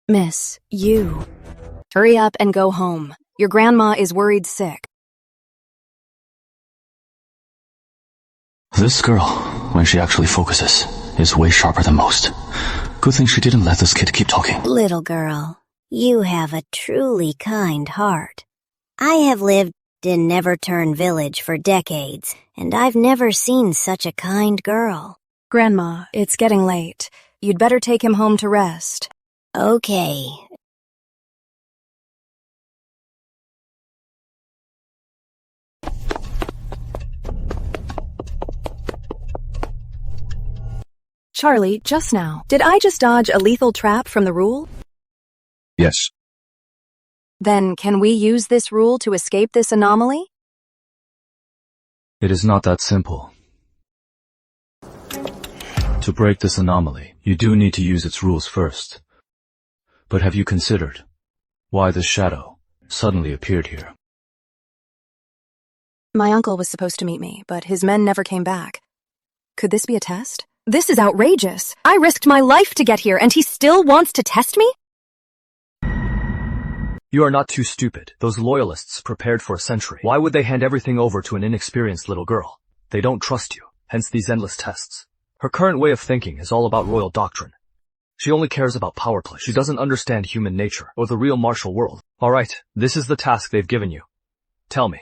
[SPEAKER 4] Miss, you. Hurry up and go home. Your grandma is worried sick.
[SPEAKER 5] This girl, when she actually focuses, is way sharper than most. Good thing she didn't let this kid keep talking.
[SPEAKER 14] Little girl, you have a truly kind heart. I have lived in Neverturn Village for decades, and I've never seen such a kind girl.
[SPEAKER 4] Grandma, it's getting late. You'd better take him home to rest.
[SPEAKER 14] Okay.
[SPEAKER 4] Charlie, just now, did I just dodge a lethal trap from the rule?
[SPEAKER 10] Yes.
[SPEAKER 4] Then can we use this rule to escape this anomaly?
[SPEAKER 10] It is not that simple. To break this anomaly, you do need to use its rules first. But have you considered why this shadow suddenly appeared here?
[SPEAKER 4] My uncle was supposed to meet me, but his men never came back. Could this be a test? This is outrageous. I risked my life to get here, and he still wants to test me?
[SPEAKER 1] You are not too stupid. Those loyalists prepared for a century. Why would they hand everything over to an inexperienced little girl? They don't trust you, hence these endless tests. Her current way of thinking is all about royal doctrine. She only cares about power play. She doesn't understand human nature or the real martial world. Alright, this is the task they've given you. Tell me,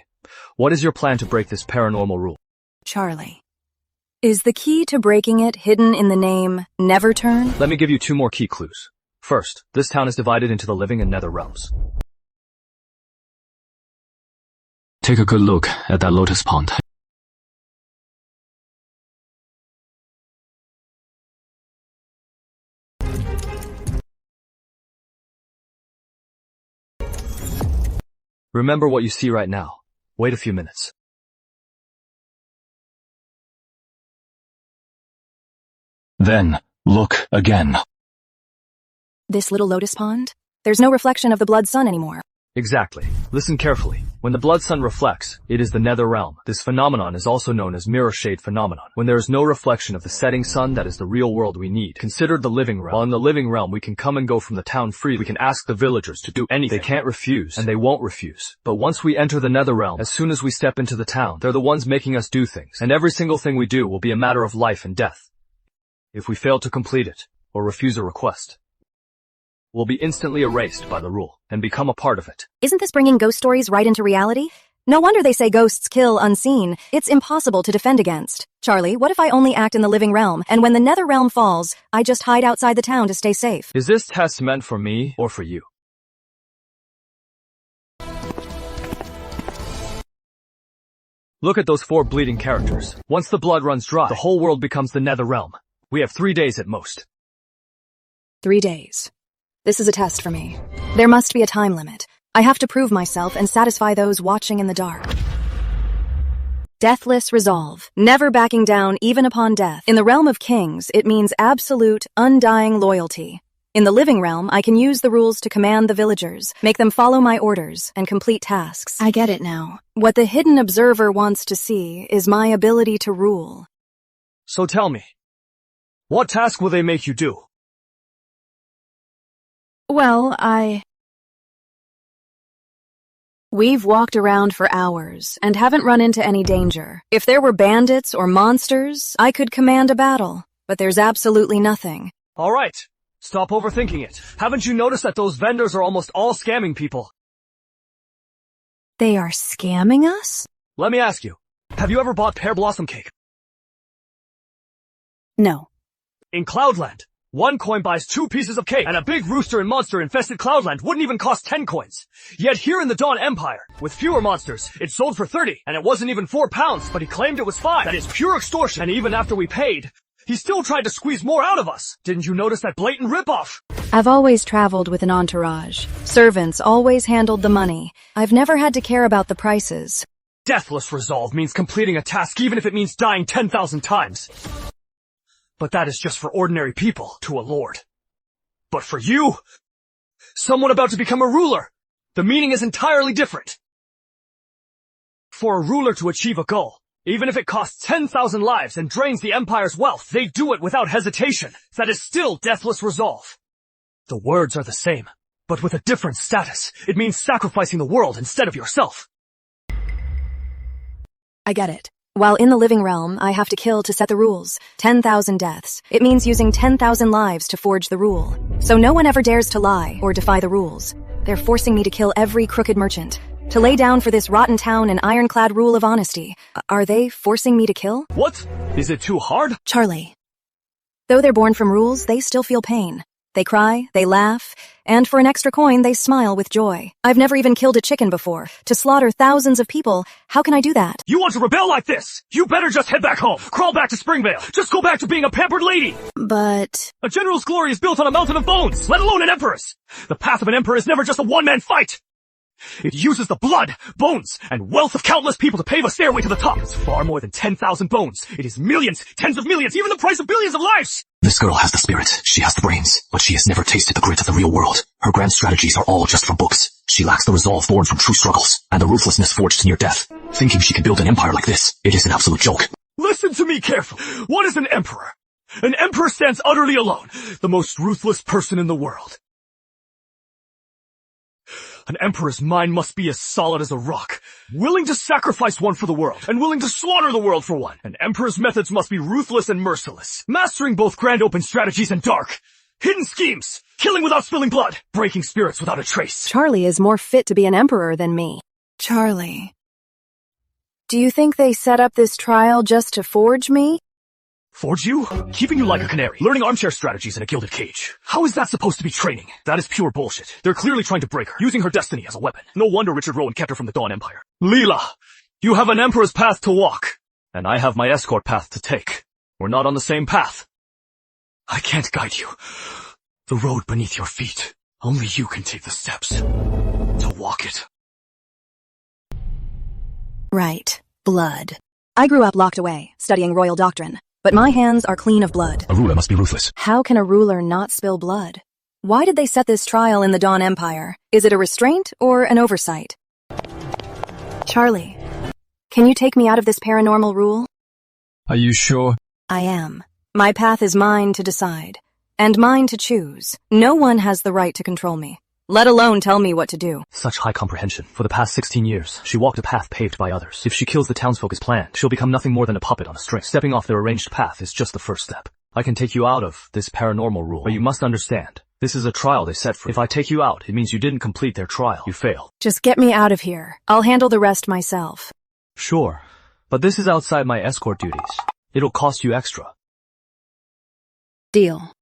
[SPEAKER 1] what is your plan to break this paranormal rule?
[SPEAKER 4] Charlie, is the key to breaking it hidden in the name Neverturn?
[SPEAKER 1] Let me give you 2 more key clues. First, this town is divided into the living and nether realms.
[SPEAKER 5] Take a good look at that lotus pond.
[SPEAKER 1] Remember what you see right now. Wait a few minutes.
[SPEAKER 5] Then, look again.
[SPEAKER 4] This little lotus pond? There's no reflection of the blood sun anymore.
[SPEAKER 1] Exactly. Listen carefully. When the blood sun reflects, it is the nether realm. This phenomenon is also known as mirror shade phenomenon. When there is no reflection of the setting sun, that is the real world we need. Consider the living realm. While in the living realm, we can come and go from the town freely. We can ask the villagers to do anything. They can't refuse, and they won't refuse. But once we enter the nether realm, as soon as we step into the town, they're the ones making us do things. And every single thing we do will be a matter of life and death. If we fail to complete it, or refuse a request, we'll be instantly erased by the rule, and become a part of it.
[SPEAKER 4] Isn't this bringing ghost stories right into reality? No wonder they say ghosts kill unseen. It's impossible to defend against. Charlie, what if I only act in the living realm, and when the nether realm falls, I just hide outside the town to stay safe?
[SPEAKER 1] Is this test meant for me, or for you? Look at those 4 bleeding characters. Once the blood runs dry, the whole world becomes the nether realm. We have 3 days at most.
[SPEAKER 4] 3 days. This is a test for me. There must be a time limit. I have to prove myself and satisfy those watching in the dark. Deathless resolve. Never backing down even upon death. In the realm of kings, it means absolute, undying loyalty. In the living realm, I can use the rules to command the villagers, make them follow my orders, and complete tasks. I get it now. What the hidden observer wants to see is my ability to rule.
[SPEAKER 1] So tell me, what task will they make you do?
[SPEAKER 4] Well, We've walked around for hours and haven't run into any danger. If there were bandits or monsters, I could command a battle, but there's absolutely nothing.
[SPEAKER 1] Alright, stop overthinking it. Haven't you noticed that those vendors are almost all scamming people?
[SPEAKER 4] They are scamming us?
[SPEAKER 1] Let me ask you, have you ever bought pear blossom cake?
[SPEAKER 19] No.
[SPEAKER 1] In Cloudland, 1 coin buys 2 pieces of cake, and a big rooster and monster-infested Cloudland wouldn't even cost 10 coins. Yet here in the Dawn Empire, with fewer monsters, it sold for 30, and it wasn't even 4 pounds, but he claimed it was 5. That is pure extortion, and even after we paid, he still tried to squeeze more out of us. Didn't you notice that blatant ripoff?
[SPEAKER 4] I've always traveled with an entourage. Servants always handled the money. I've never had to care about the prices.
[SPEAKER 1] Deathless resolve means completing a task even if it means dying 10,000 times. But that is just for ordinary people to a lord. But for you, someone about to become a ruler, the meaning is entirely different. For a ruler to achieve a goal, even if it costs 10,000 lives and drains the Empire's wealth, they do it without hesitation. That is still deathless resolve. The words are the same, but with a different status. It means sacrificing the world instead of yourself.
[SPEAKER 4] I get it. While in the living realm, I have to kill to set the rules. 10,000 deaths. It means using 10,000 lives to forge the rule. So no one ever dares to lie or defy the rules. They're forcing me to kill every crooked merchant. To lay down for this rotten town an ironclad rule of honesty. Are they forcing me to kill?
[SPEAKER 1] What? Is it too hard?
[SPEAKER 4] Charlie. Though they're born from rules, they still feel pain. They cry, they laugh, and for an extra coin, they smile with joy. I've never even killed a chicken before. To slaughter thousands of people, how can I do that?
[SPEAKER 1] You want to rebel like this? You better just head back home. Crawl back to Springvale. Just go back to being a pampered lady.
[SPEAKER 4] But...
[SPEAKER 1] A general's glory is built on a mountain of bones, let alone an emperor's. The path of an emperor is never just a one-man fight. It uses the blood, bones, and wealth of countless people to pave a stairway to the top. It's far more than 10,000 bones. It is millions, tens of millions, even the price of billions of lives.
[SPEAKER 17] This girl has the spirit, she has the brains, but she has never tasted the grit of the real world. Her grand strategies are all just from books. She lacks the resolve born from true struggles, and the ruthlessness forged near death. Thinking she can build an empire like this, it is an absolute joke.
[SPEAKER 1] Listen to me carefully. What is an emperor? An emperor stands utterly alone, the most ruthless person in the world. An emperor's mind must be as solid as a rock, willing to sacrifice one for the world, and willing to slaughter the world for one. An emperor's methods must be ruthless and merciless, mastering both grand open strategies and dark, hidden schemes, killing without spilling blood, breaking spirits without a trace.
[SPEAKER 4] Charlie is more fit to be an emperor than me.
[SPEAKER 19] Charlie.
[SPEAKER 4] Do you think they set up this trial just to forge me?
[SPEAKER 1] Forge you? Keeping you like a canary, learning armchair strategies in a gilded cage. How is that supposed to be training? That is pure bullshit. They're clearly trying to break her, using her destiny as a weapon. No wonder Richard Rowan kept her from the Dawn Empire. Leela, you have an emperor's path to walk, and I have my escort path to take. We're not on the same path. I can't guide you. The road beneath your feet. Only you can take the steps to walk it.
[SPEAKER 4] Right. Blood. I grew up locked away, studying royal doctrine. But my hands are clean of blood.
[SPEAKER 17] A ruler must be ruthless.
[SPEAKER 4] How can a ruler not spill blood? Why did they set this trial in the Dawn Empire? Is it a restraint or an oversight? Charlie, can you take me out of this paranormal rule?
[SPEAKER 16] Are you sure?
[SPEAKER 4] I am. My path is mine to decide, and mine to choose. No one has the right to control me, let alone tell me what to do.
[SPEAKER 1] Such high comprehension. For the past 16 years, she walked a path paved by others. If she kills the townsfolk as planned, she'll become nothing more than a puppet on a string. Stepping off their arranged path is just the first step. I can take you out of this paranormal rule, but you must understand, this is a trial they set for you. If I take you out, it means you didn't complete their trial. You fail.
[SPEAKER 4] Just get me out of here. I'll handle the rest myself.
[SPEAKER 1] Sure, but this is outside my escort duties. It'll cost you extra.
[SPEAKER 4] Deal.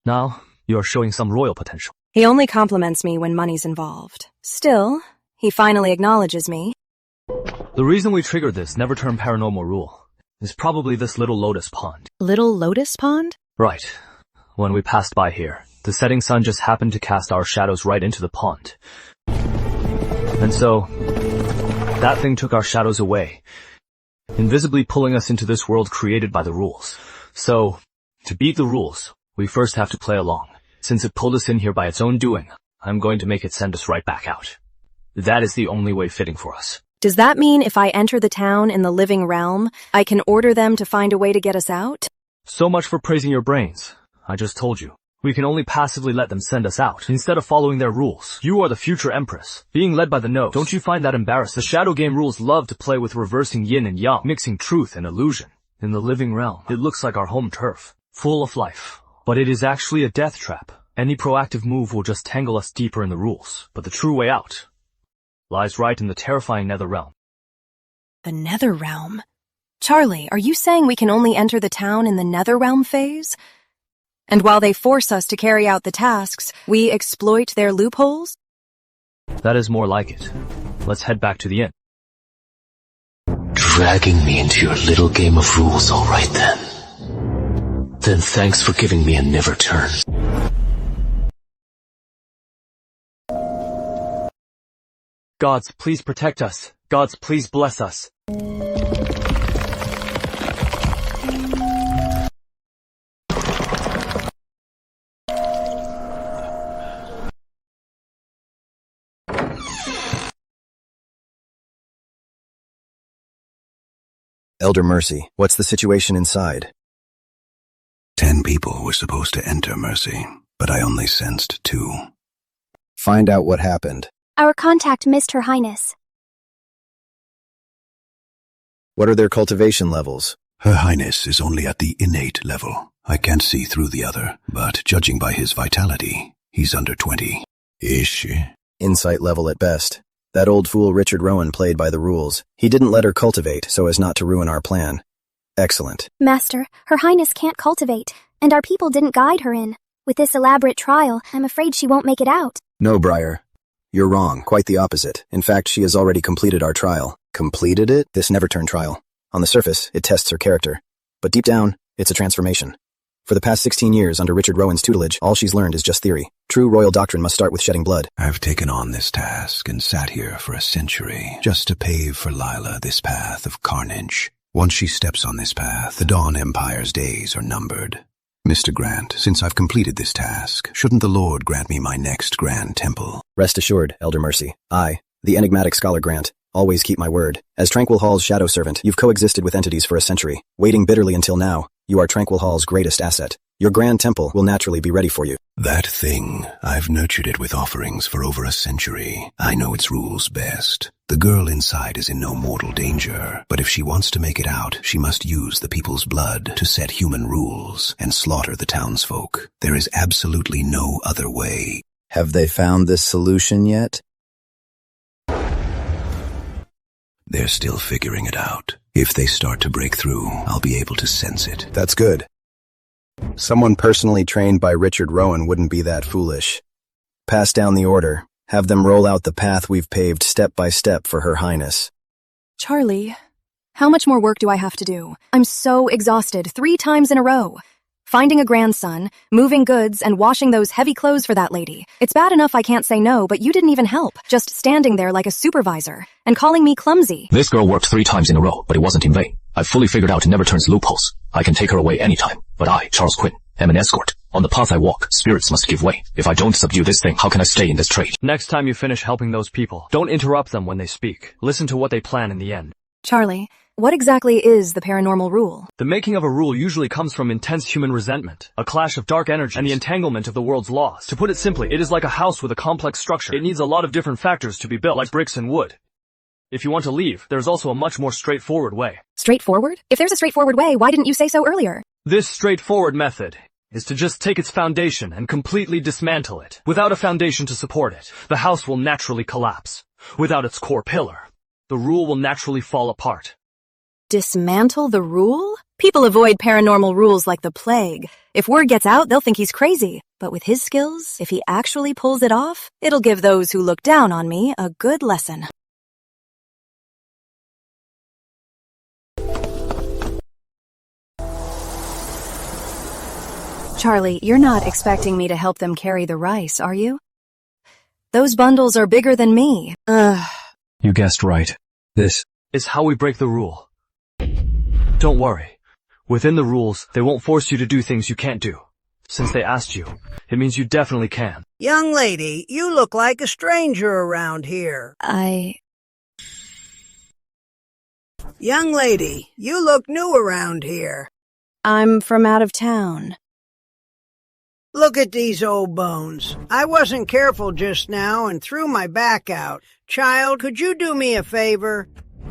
[SPEAKER 1] Now, you are showing some royal potential.
[SPEAKER 4] He only compliments me when money's involved. Still, he finally acknowledges me.
[SPEAKER 1] The reason we triggered this never turn paranormal rule is probably this little lotus pond.
[SPEAKER 4] Little lotus pond?
[SPEAKER 1] Right. When we passed by here, the setting sun just happened to cast our shadows right into the pond. And so, that thing took our shadows away, invisibly pulling us into this world created by the rules. So, to beat the rules, we first have to play along. Since it pulled us in here by its own doing, I'm going to make it send us right back out. That is the only way fitting for us.
[SPEAKER 4] Does that mean if I enter the town in the living realm, I can order them to find a way to get us out?
[SPEAKER 1] So much for praising your brains. I just told you. We can only passively let them send us out, instead of following their rules. You are the future empress, being led by the nose. Don't you find that embarrassing? The shadow game rules love to play with reversing yin and yang, mixing truth and illusion. In the living realm, it looks like our home turf, full of life. But it is actually a death trap. Any proactive move will just tangle us deeper in the rules. But the true way out lies right in the terrifying nether realm.
[SPEAKER 4] The nether realm? Charlie, are you saying we can only enter the town in the nether realm phase? And while they force us to carry out the tasks, we exploit their loopholes?
[SPEAKER 1] That is more like it. Let's head back to the inn.
[SPEAKER 5] Dragging me into your little game of rules, all right then. Then thanks for giving me a never turn.
[SPEAKER 1] Gods, please protect us. Gods, please bless us.
[SPEAKER 15] Elder Mercy, what's the situation inside?
[SPEAKER 21] 10 people were supposed to enter Mercy, but I only sensed 2.
[SPEAKER 15] Find out what happened.
[SPEAKER 12] Our contact missed Her Highness.
[SPEAKER 15] What are their cultivation levels?
[SPEAKER 21] Her Highness is only at the innate level. I can't see through the other, but judging by his vitality, he's under 20. Is she?
[SPEAKER 15] Insight level at best. That old fool Richard Rowan played by the rules. He didn't let her cultivate so as not to ruin our plan. Excellent.
[SPEAKER 12] Master, Her Highness can't cultivate, and our people didn't guide her in. With this elaborate trial, I'm afraid she won't make it out.
[SPEAKER 15] No, Briar. You're wrong. Quite the opposite. In fact, she has already completed our trial. Completed it? This never-turn trial. On the surface, it tests her character. But deep down, it's a transformation. For the past 16 years under Richard Rowan's tutelage, all she's learned is just theory. True royal doctrine must start with shedding blood.
[SPEAKER 21] I've taken on this task and sat here for a century just to pave for Lila this path of carnage. Once she steps on this path, the Dawn Empire's days are numbered. Mr. Grant, since I've completed this task, shouldn't the Lord grant me my next grand temple?
[SPEAKER 15] Rest assured, Elder Mercy. I, the enigmatic Scholar Grant, always keep my word. As Tranquil Hall's shadow servant, you've coexisted with entities for a century. Waiting bitterly until now, you are Tranquil Hall's greatest asset. Your grand temple will naturally be ready for you.
[SPEAKER 21] That thing, I've nurtured it with offerings for over a century. I know its rules best. The girl inside is in no mortal danger, but if she wants to make it out, she must use the people's blood to set human rules and slaughter the townsfolk. There is absolutely no other way.
[SPEAKER 15] Have they found this solution yet?
[SPEAKER 21] They're still figuring it out. If they start to break through, I'll be able to sense it.
[SPEAKER 15] That's good. Someone personally trained by Richard Rowan wouldn't be that foolish. Pass down the order. Have them roll out the path we've paved step by step for Her Highness.
[SPEAKER 4] Charlie, how much more work do I have to do? I'm so exhausted 3 times in a row. Finding a grandson, moving goods, and washing those heavy clothes for that lady. It's bad enough I can't say no, but you didn't even help. Just standing there like a supervisor and calling me clumsy.
[SPEAKER 17] This girl worked 3 times in a row, but it wasn't in vain. I've fully figured out Never Turn's loopholes. I can take her away anytime. But I, Charles Quinn, am an escort. On the path I walk, spirits must give way. If I don't subdue this thing, how can I stay in this trade?
[SPEAKER 1] Next time you finish helping those people, don't interrupt them when they speak. Listen to what they plan in the end.
[SPEAKER 4] Charlie, what exactly is the paranormal rule?
[SPEAKER 1] The making of a rule usually comes from intense human resentment, a clash of dark energies, and the entanglement of the world's laws. To put it simply, it is like a house with a complex structure. It needs a lot of different factors to be built, like bricks and wood. If you want to leave, there's also a much more straightforward way.
[SPEAKER 4] Straightforward? If there's a straightforward way, why didn't you say so earlier?
[SPEAKER 1] This straightforward method is to just take its foundation and completely dismantle it. Without a foundation to support it, the house will naturally collapse. Without its core pillar, the rule will naturally fall apart.
[SPEAKER 4] Dismantle the rule? People avoid paranormal rules like the plague. If word gets out, they'll think he's crazy. But with his skills, if he actually pulls it off, it'll give those who look down on me a good lesson. Charlie, you're not expecting me to help them carry the rice, are you? Those bundles are bigger than me. Ugh.
[SPEAKER 1] You guessed right. This is how we break the rule. Don't worry. Within the rules, they won't force you to do things you can't do. Since they asked you, it means you definitely can.
[SPEAKER 3] Young lady, you look like a stranger around here. Young lady, you look new around here.
[SPEAKER 4] I'm from out of town.
[SPEAKER 3] Look at these old bones. I wasn't careful just now and threw my back out. Child, could you do me a favor?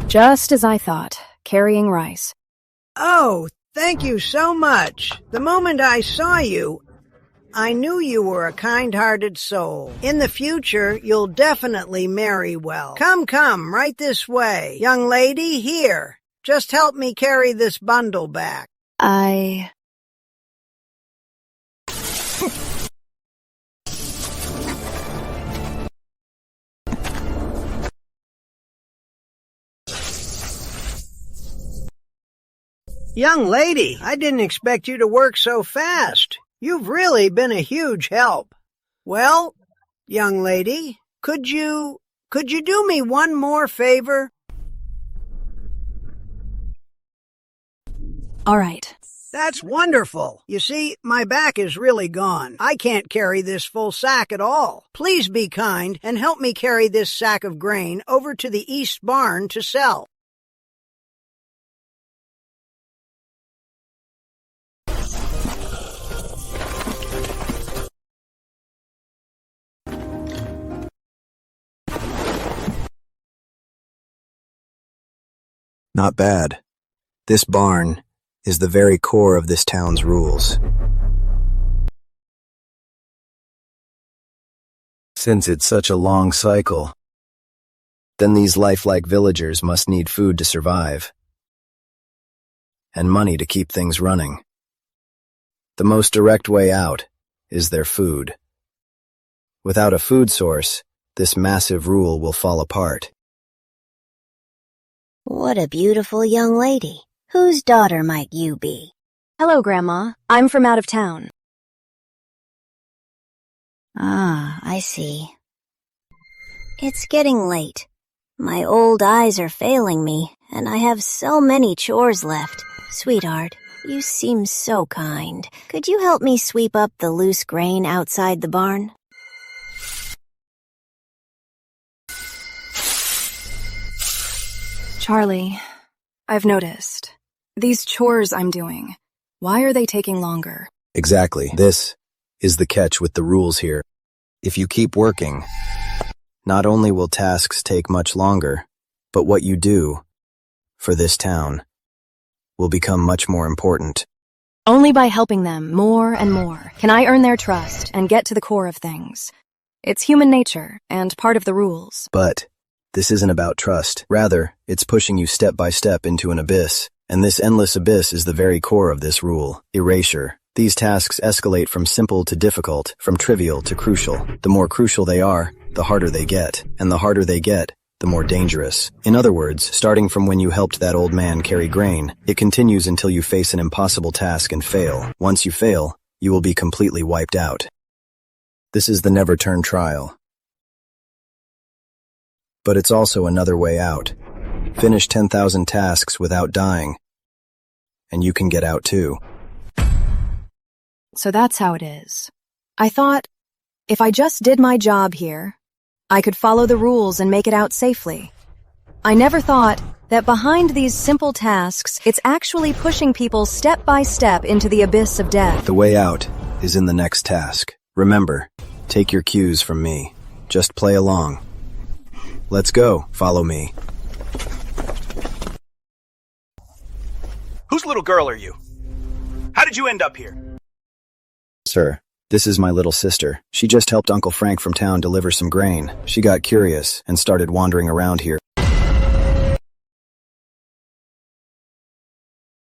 [SPEAKER 4] Just as I thought, carrying rice.
[SPEAKER 3] Oh, thank you so much. The moment I saw you, I knew you were a kind-hearted soul. In the future, you'll definitely marry well. Come, right this way. Young lady, here. Just help me carry this bundle back. Young lady, I didn't expect you to work so fast. You've really been a huge help. Well, young lady, could you do me one more favor?
[SPEAKER 4] All right.
[SPEAKER 3] That's wonderful. You see, my back is really gone. I can't carry this full sack at all. Please be kind and help me carry this sack of grain over to the east barn to sell.
[SPEAKER 15] Not bad. This barn is the very core of this town's rules. Since it's such a long cycle, then these lifelike villagers must need food to survive, and money to keep things running. The most direct way out is their food. Without a food source, this massive rule will fall apart.
[SPEAKER 14] What a beautiful young lady. Whose daughter might you be?
[SPEAKER 4] Hello, Grandma. I'm from out of town.
[SPEAKER 14] Ah, I see. It's getting late. My old eyes are failing me, and I have so many chores left. Sweetheart, you seem so kind. Could you help me sweep up the loose grain outside the barn?
[SPEAKER 4] Charlie, I've noticed. These chores I'm doing, why are they taking longer?
[SPEAKER 15] Exactly. This is the catch with the rules here. If you keep working, not only will tasks take much longer, but what you do for this town will become much more important.
[SPEAKER 4] Only by helping them more and more can I earn their trust and get to the core of things. It's human nature and part of the rules.
[SPEAKER 15] But this isn't about trust. Rather, it's pushing you step by step into an abyss. And this endless abyss is the very core of this rule, erasure. These tasks escalate from simple to difficult, from trivial to crucial. The more crucial they are, the harder they get. And the harder they get, the more dangerous. In other words, starting from when you helped that old man carry grain, it continues until you face an impossible task and fail. Once you fail, you will be completely wiped out. This is the never turn trial. But it's also another way out. Finish 10,000 tasks without dying, and you can get out too.
[SPEAKER 4] So that's how it is. I thought, if I just did my job here, I could follow the rules and make it out safely. I never thought that behind these simple tasks, it's actually pushing people step by step into the abyss of death.
[SPEAKER 15] The way out is in the next task. Remember, take your cues from me. Just play along. Let's go. Follow me.
[SPEAKER 13] Whose little girl are you? How did you end up here?
[SPEAKER 15] Sir, this is my little sister. She just helped Uncle Frank from town deliver some grain. She got curious and started wandering around here.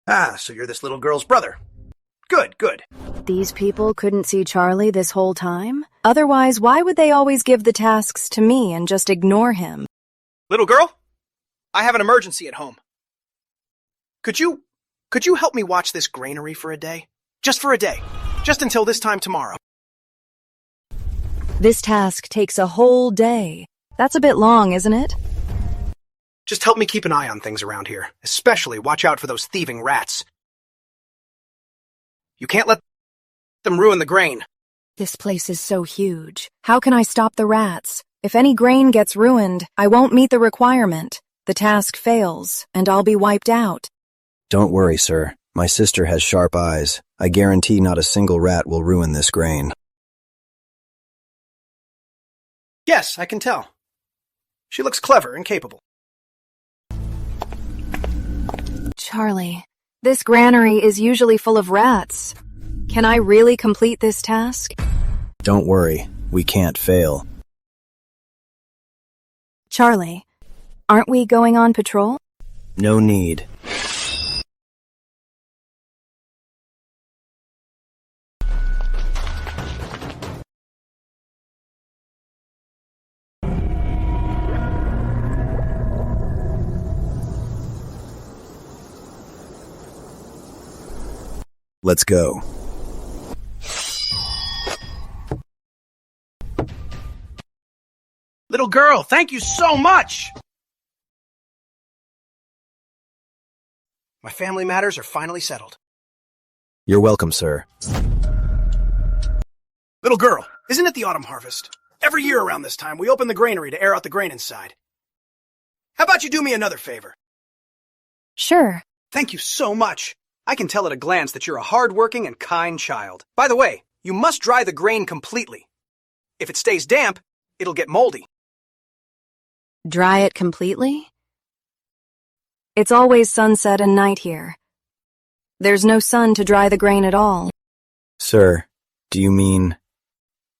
[SPEAKER 13] Ah, so you're this little girl's brother. Good.
[SPEAKER 4] These people couldn't see Charlie this whole time? Otherwise, why would they always give the tasks to me and just ignore him?
[SPEAKER 13] Little girl, I have an emergency at home. Could you help me watch this granary for a day? Just for a day. Just until this time tomorrow.
[SPEAKER 4] This task takes a whole day. That's a bit long, isn't it?
[SPEAKER 13] Just help me keep an eye on things around here. Especially watch out for those thieving rats. You can't let them ruin the grain.
[SPEAKER 4] This place is so huge. How can I stop the rats? If any grain gets ruined, I won't meet the requirement. The task fails, and I'll be wiped out.
[SPEAKER 15] Don't worry, sir. My sister has sharp eyes. I guarantee not a single rat will ruin this grain.
[SPEAKER 13] Yes, I can tell. She looks clever and capable.
[SPEAKER 4] Charlie, this granary is usually full of rats. Can I really complete this task?
[SPEAKER 15] Don't worry, we can't fail.
[SPEAKER 4] Charlie, aren't we going on patrol?
[SPEAKER 15] No need. Let's go.
[SPEAKER 13] Little girl, thank you so much! My family matters are finally settled.
[SPEAKER 15] You're welcome, sir.
[SPEAKER 13] Little girl, isn't it the autumn harvest? Every year around this time, we open the granary to air out the grain inside. How about you do me another favor?
[SPEAKER 4] Sure.
[SPEAKER 13] Thank you so much. I can tell at a glance that you're a hard-working and kind child. By the way, you must dry the grain completely. If it stays damp, it'll get moldy.
[SPEAKER 4] Dry it completely? It's always sunset and night here. There's no sun to dry the grain at all.
[SPEAKER 15] Sir, do you mean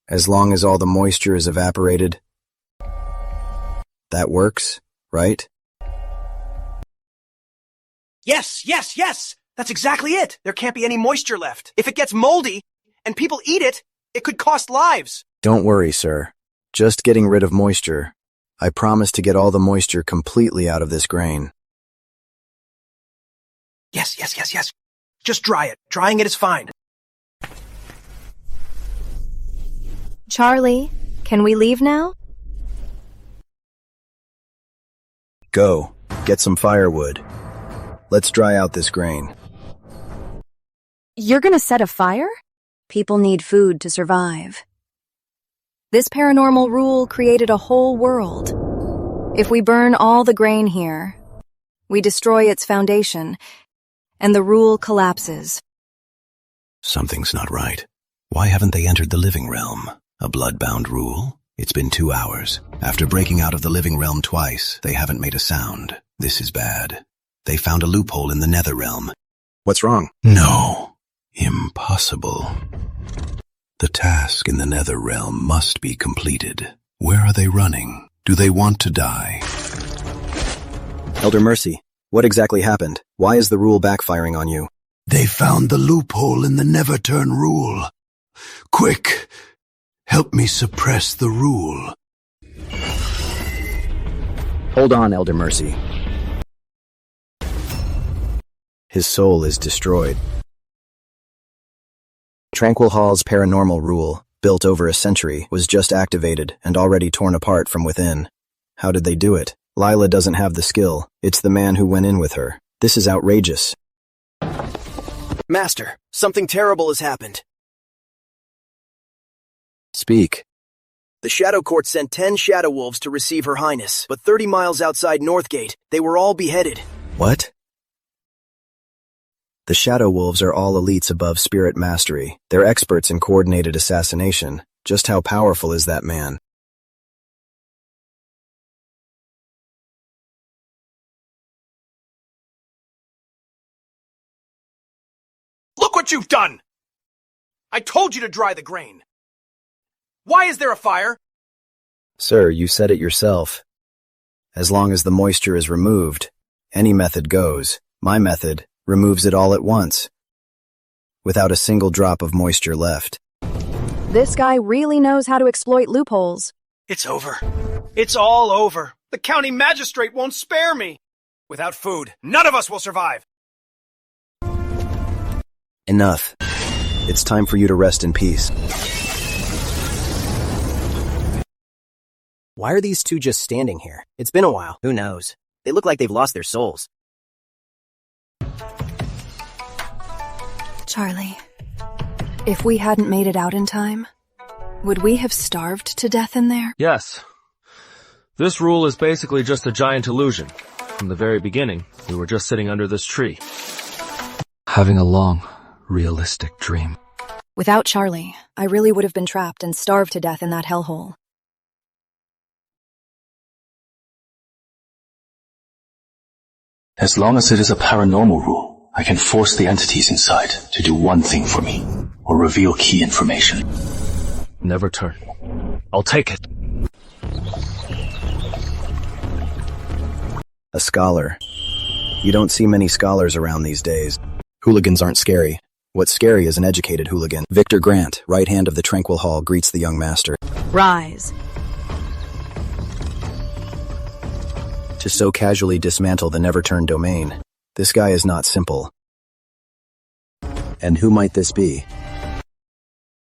[SPEAKER 15] as long as all the moisture is evaporated? That works, right?
[SPEAKER 13] Yes, yes, yes! That's exactly it! There can't be any moisture left. If it gets moldy, and people eat it, it could cost lives.
[SPEAKER 15] Don't worry, sir. Just getting rid of moisture. I promise to get all the moisture completely out of this grain.
[SPEAKER 13] Yes, yes, yes, yes. Just dry it. Drying it is fine.
[SPEAKER 4] Charlie, can we leave now?
[SPEAKER 15] Go. Get some firewood. Let's dry out this grain.
[SPEAKER 4] You're gonna set a fire? People need food to survive. This paranormal rule created a whole world. If we burn all the grain here, we destroy its foundation, and the rule collapses.
[SPEAKER 21] Something's not right. Why haven't they entered the living realm? A blood-bound rule? It's been 2 hours. After breaking out of the living realm twice, they haven't made a sound. This is bad. They found a loophole in the nether realm.
[SPEAKER 15] What's wrong?
[SPEAKER 21] No. Impossible. The task in the nether realm must be completed. Where are they running? Do they want to die?
[SPEAKER 15] Elder Mercy, what exactly happened? Why is the rule backfiring on you?
[SPEAKER 21] They found the loophole in the never turn rule. Quick! Help me suppress the rule.
[SPEAKER 15] Hold on, Elder Mercy. His soul is destroyed. Tranquil Hall's paranormal rule, built over a century, was just activated and already torn apart from within. How did they do it? Lila doesn't have the skill. It's the man who went in with her. This is outrageous.
[SPEAKER 7] Master, something terrible has happened.
[SPEAKER 15] Speak.
[SPEAKER 7] The Shadow Court sent 10 Shadow Wolves to receive Her Highness, but 30 miles outside Northgate, they were all beheaded.
[SPEAKER 15] What? The Shadow Wolves are all elites above spirit mastery. They're experts in coordinated assassination. Just how powerful is that man?
[SPEAKER 13] Look what you've done! I told you to dry the grain. Why is there a fire?
[SPEAKER 15] Sir, you said it yourself. As long as the moisture is removed, any method goes. My method removes it all at once, without a single drop of moisture left.
[SPEAKER 4] This guy really knows how to exploit loopholes.
[SPEAKER 13] It's over. It's all over. The county magistrate won't spare me. Without food, none of us will survive.
[SPEAKER 15] Enough. It's time for you to rest in peace.
[SPEAKER 7] Why are these two just standing here? It's been a while. Who knows? They look like they've lost their souls.
[SPEAKER 4] Charlie, if we hadn't made it out in time, would we have starved to death in there?
[SPEAKER 8] Yes. This rule is basically just a giant illusion. From the very beginning, we were just sitting under this tree,
[SPEAKER 1] having a long, realistic dream.
[SPEAKER 4] Without Charlie, I really would have been trapped and starved to death in that hellhole.
[SPEAKER 17] As long as it is a paranormal rule, I can force the entities inside to do one thing for me. or reveal key information.
[SPEAKER 1] Never turn. I'll take it.
[SPEAKER 15] A scholar. You don't see many scholars around these days. Hooligans aren't scary. What's scary is an educated hooligan. Victor Grant, right hand of the Tranquil Hall, greets the young master.
[SPEAKER 19] Rise.
[SPEAKER 15] To so casually dismantle the Never-Turn domain. This guy is not simple. And who might this be?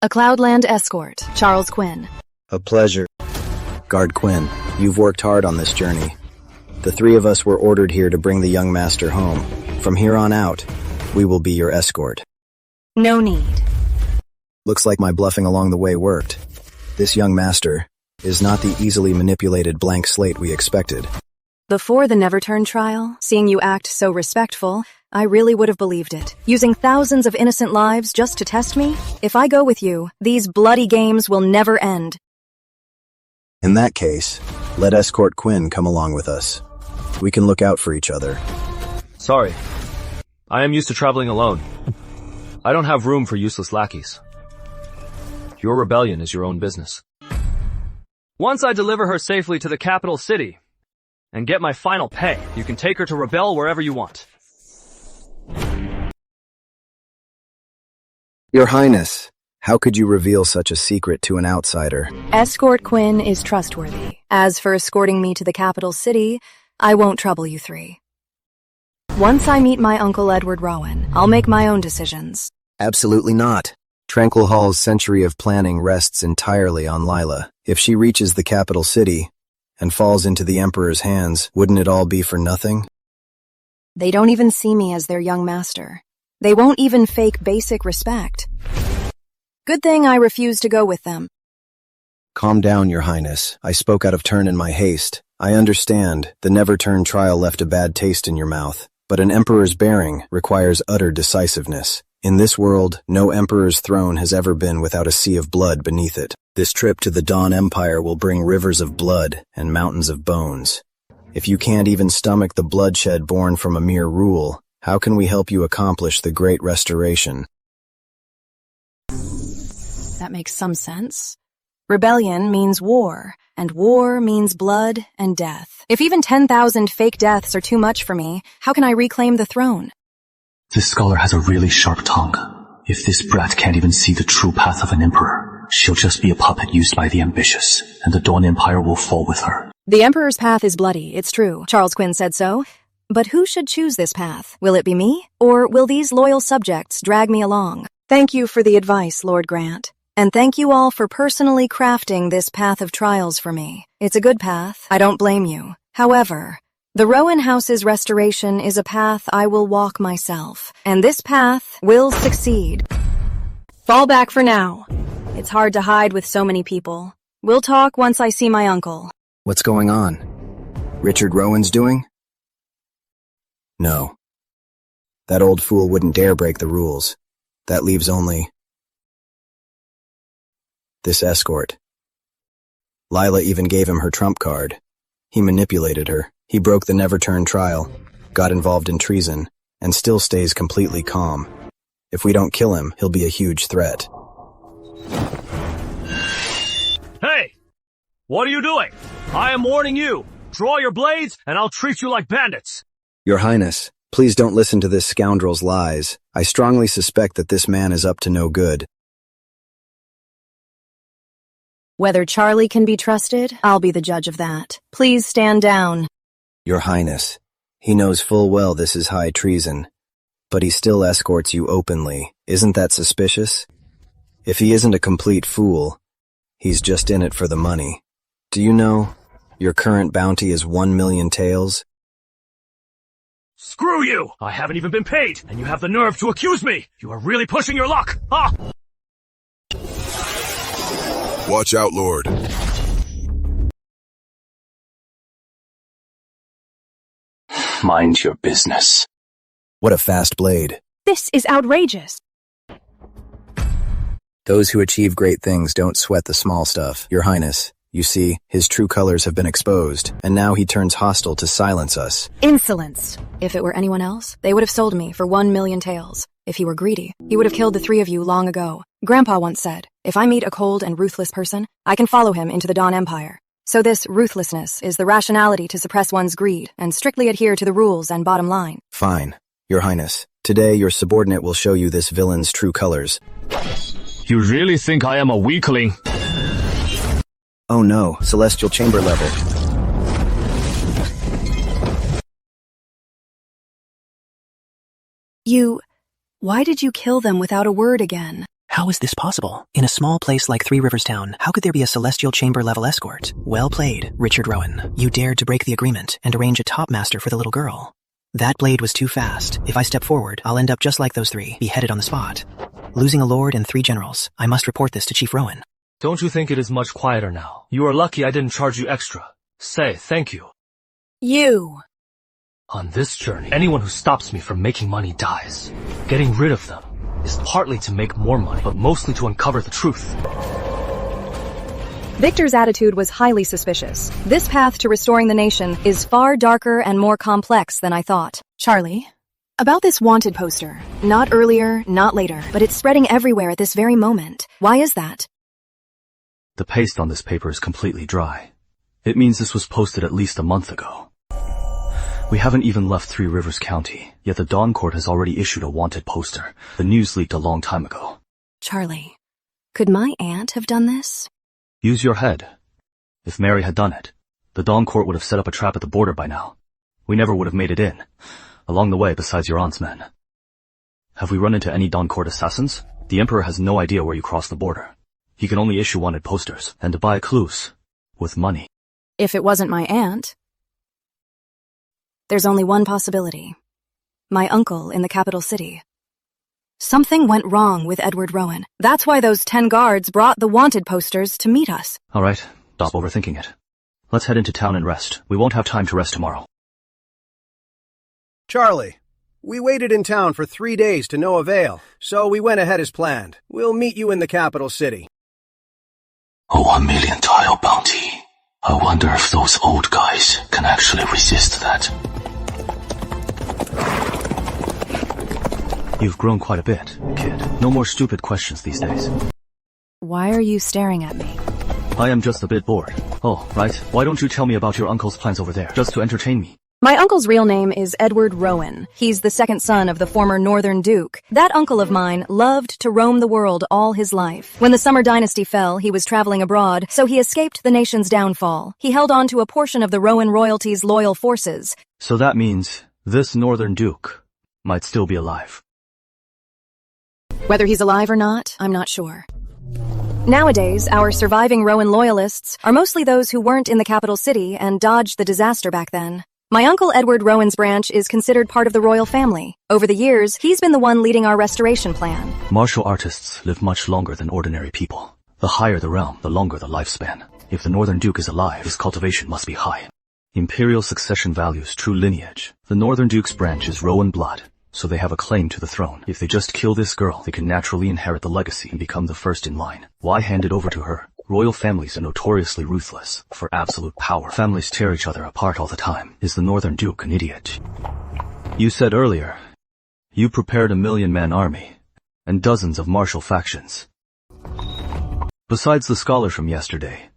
[SPEAKER 4] A Cloudland escort, Charles Quinn.
[SPEAKER 15] A pleasure. Guard Quinn, you've worked hard on this journey. The three of us were ordered here to bring the young master home. From here on out, we will be your escort.
[SPEAKER 4] No need.
[SPEAKER 15] Looks like my bluffing along the way worked. This young master is not the easily manipulated blank slate we expected.
[SPEAKER 4] Before the Never-Turn trial, seeing you act so respectful, I really would have believed it. Using thousands of innocent lives just to test me? If I go with you, these bloody games will never end.
[SPEAKER 15] In that case, let Escort Quinn come along with us. We can look out for each other.
[SPEAKER 1] Sorry. I am used to traveling alone. I don't have room for useless lackeys. Your rebellion is your own business. Once I deliver her safely to the capital city and get my final pay, you can take her to rebel wherever you want.
[SPEAKER 15] Your Highness, how could you reveal such a secret to an outsider?
[SPEAKER 4] Escort Quinn is trustworthy. As for escorting me to the capital city, I won't trouble you three. Once I meet my Uncle Edward Rowan, I'll make my own decisions.
[SPEAKER 15] Absolutely not. Tranquil Hall's century of planning rests entirely on Lila. If she reaches the capital city and falls into the Emperor's hands, wouldn't it all be for nothing?
[SPEAKER 4] They don't even see me as their young master. They won't even fake basic respect. Good thing I refuse to go with them.
[SPEAKER 15] Calm down, Your Highness. I spoke out of turn in my haste. I understand the Never-Turn trial left a bad taste in your mouth, but an emperor's bearing requires utter decisiveness. In this world, no emperor's throne has ever been without a sea of blood beneath it. This trip to the Dawn Empire will bring rivers of blood and mountains of bones. If you can't even stomach the bloodshed born from a mere rule, how can we help you accomplish the Great Restoration?
[SPEAKER 4] That makes some sense. Rebellion means war, and war means blood and death. If even 10,000 fake deaths are too much for me, how can I reclaim the throne?
[SPEAKER 17] This scholar has a really sharp tongue. If this brat can't even see the true path of an emperor, she'll just be a puppet used by the ambitious, and the Dawn Empire will fall with her.
[SPEAKER 4] The Emperor's path is bloody, it's true. Charles Quinn said so. But who should choose this path? Will it be me? Or will these loyal subjects drag me along? Thank you for the advice, Lord Grant. And thank you all for personally crafting this path of trials for me. It's a good path. I don't blame you. However, the Rowan House's restoration is a path I will walk myself. And this path will succeed. Fall back for now. It's hard to hide with so many people. We'll talk once I see my uncle.
[SPEAKER 15] What's going on? Richard Rowan's doing? No. That old fool wouldn't dare break the rules. That leaves only this escort. Lila even gave him her trump card. He manipulated her. He broke the Never-Turn trial, got involved in treason, and still stays completely calm. If we don't kill him, he'll be a huge threat.
[SPEAKER 1] Hey! What are you doing? I am warning you. Draw your blades, and I'll treat you like bandits.
[SPEAKER 15] Your Highness, please don't listen to this scoundrel's lies. I strongly suspect that this man is up to no good.
[SPEAKER 4] Whether Charlie can be trusted, I'll be the judge of that. Please stand down.
[SPEAKER 15] Your Highness, he knows full well this is high treason, but he still escorts you openly. Isn't that suspicious? If he isn't a complete fool, he's just in it for the money. Do you know, your current bounty is 1 million taels?
[SPEAKER 1] Screw you! I haven't even been paid, and you have the nerve to accuse me! You are really pushing your luck! Ah!
[SPEAKER 9] Watch out, Lord.
[SPEAKER 17] Mind your business.
[SPEAKER 15] What a fast blade.
[SPEAKER 11] This is outrageous.
[SPEAKER 15] Those who achieve great things don't sweat the small stuff. Your Highness, you see, his true colors have been exposed, and now he turns hostile to silence us.
[SPEAKER 4] Insolence. If it were anyone else, they would have sold me for 1 million taels. If he were greedy, he would have killed the three of you long ago. Grandpa once said, if I meet a cold and ruthless person, I can follow him into the Dawn Empire. So this ruthlessness is the rationality to suppress one's greed and strictly adhere to the rules and bottom line.
[SPEAKER 15] Fine, Your Highness. Today your subordinate will show you this villain's true colors.
[SPEAKER 18] You really think I am a weakling?
[SPEAKER 15] Oh no, Celestial Chamber level.
[SPEAKER 11] Why did you kill them without a word again?
[SPEAKER 7] How is this possible? In a small place like Three Rivers Town, how could there be a Celestial Chamber level escort? Well played, Richard Rowan. You dared to break the agreement and arrange a top master for the little girl. That blade was too fast. If I step forward, I'll end up just like those three, beheaded on the spot. Losing a lord and 3 generals. I must report this to Chief Rowan.
[SPEAKER 8] Don't you think it is much quieter now? You are lucky I didn't charge you extra. Say thank you.
[SPEAKER 11] You!
[SPEAKER 8] On this journey, anyone who stops me from making money dies. Getting rid of them is partly to make more money, but mostly to uncover the truth.
[SPEAKER 4] Victor's attitude was highly suspicious. This path to restoring the nation is far darker and more complex than I thought. Charlie, about this wanted poster. Not earlier, not later, but it's spreading everywhere at this very moment. Why is that?
[SPEAKER 10] The paste on this paper is completely dry. It means this was posted at least a month ago. We haven't even left Three Rivers County, yet the Dawn Court has already issued a wanted poster. The news leaked a long time ago.
[SPEAKER 11] Charlie, could my aunt have done this?
[SPEAKER 10] Use your head. If Mary had done it, the Dawn Court would have set up a trap at the border by now. We never would have made it in. Along the way, besides your aunt's men. Have we run into any Dawn Court assassins? The Emperor has no idea where you crossed the border. He can only issue wanted posters, and to buy clues. With money.
[SPEAKER 4] If it wasn't my aunt... There's only one possibility. My uncle in the capital city. Something went wrong with Edward Rowan. That's why those 10 guards brought the wanted posters to meet us.
[SPEAKER 10] All right, stop overthinking it. Let's head into town and rest. We won't have time to rest tomorrow.
[SPEAKER 3] Charlie, we waited in town for 3 days to no avail, so we went ahead as planned. We'll meet you in the capital city.
[SPEAKER 5] A 1 million tile bounty. I wonder if those old guys can actually resist that.
[SPEAKER 10] You've grown quite a bit, kid. No more stupid questions these days.
[SPEAKER 4] Why are you staring at me?
[SPEAKER 10] I am just a bit bored. Oh, right. Why don't you tell me about your uncle's plans over there, just to entertain me?
[SPEAKER 4] My uncle's real name is Edward Rowan. He's the second son of the former Northern Duke. That uncle of mine loved to roam the world all his life. When the Summer Dynasty fell, he was traveling abroad, so he escaped the nation's downfall. He held on to a portion of the Rowan royalty's loyal forces.
[SPEAKER 10] So that means this Northern Duke might still be alive.
[SPEAKER 4] Whether he's alive or not, I'm not sure. Nowadays, our surviving Rowan loyalists are mostly those who weren't in the capital city and dodged the disaster back then. My uncle Edward Rowan's branch is considered part of the royal family. Over the years, he's been the one leading our restoration plan.
[SPEAKER 10] Martial artists live much longer than ordinary people. The higher the realm, the longer the lifespan. If the Northern Duke is alive, his cultivation must be high. Imperial succession values true lineage. The Northern Duke's branch is Rowan blood, so they have a claim to the throne. If they just kill this girl, they can naturally inherit the legacy and become the first in line. Why hand it over to her? Royal families are notoriously ruthless for absolute power. Families tear each other apart all the time. Is the Northern Duke an idiot? You said earlier, you prepared a 1,000,000-man army and dozens of martial factions. Besides the scholar from yesterday,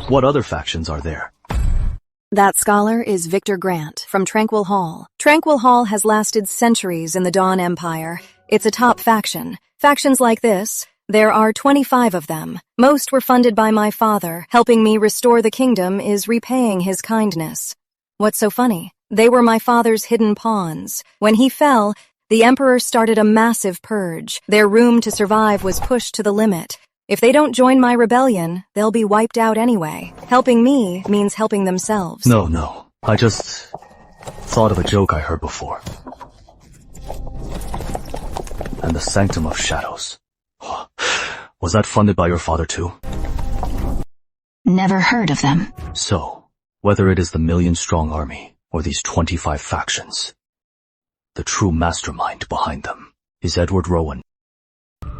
[SPEAKER 10] what other factions are there?
[SPEAKER 4] That scholar is Victor Grant from Tranquil Hall. Tranquil Hall has lasted centuries in the Dawn Empire. It's a top faction. Factions like this, there are 25 of them. Most were funded by my father. Helping me restore the kingdom is repaying his kindness. What's so funny? They were my father's hidden pawns. When he fell, the emperor started a massive purge. Their room to survive was pushed to the limit. If they don't join my rebellion, they'll be wiped out anyway. Helping me means helping themselves.
[SPEAKER 10] No. I just thought of a joke I heard before. And the Sanctum of Shadows. Was that funded by your father too?
[SPEAKER 20] Never heard of them.
[SPEAKER 10] So, whether it is the 1,000,000-strong army or these 25 factions, the true mastermind behind them is Edward Rowan.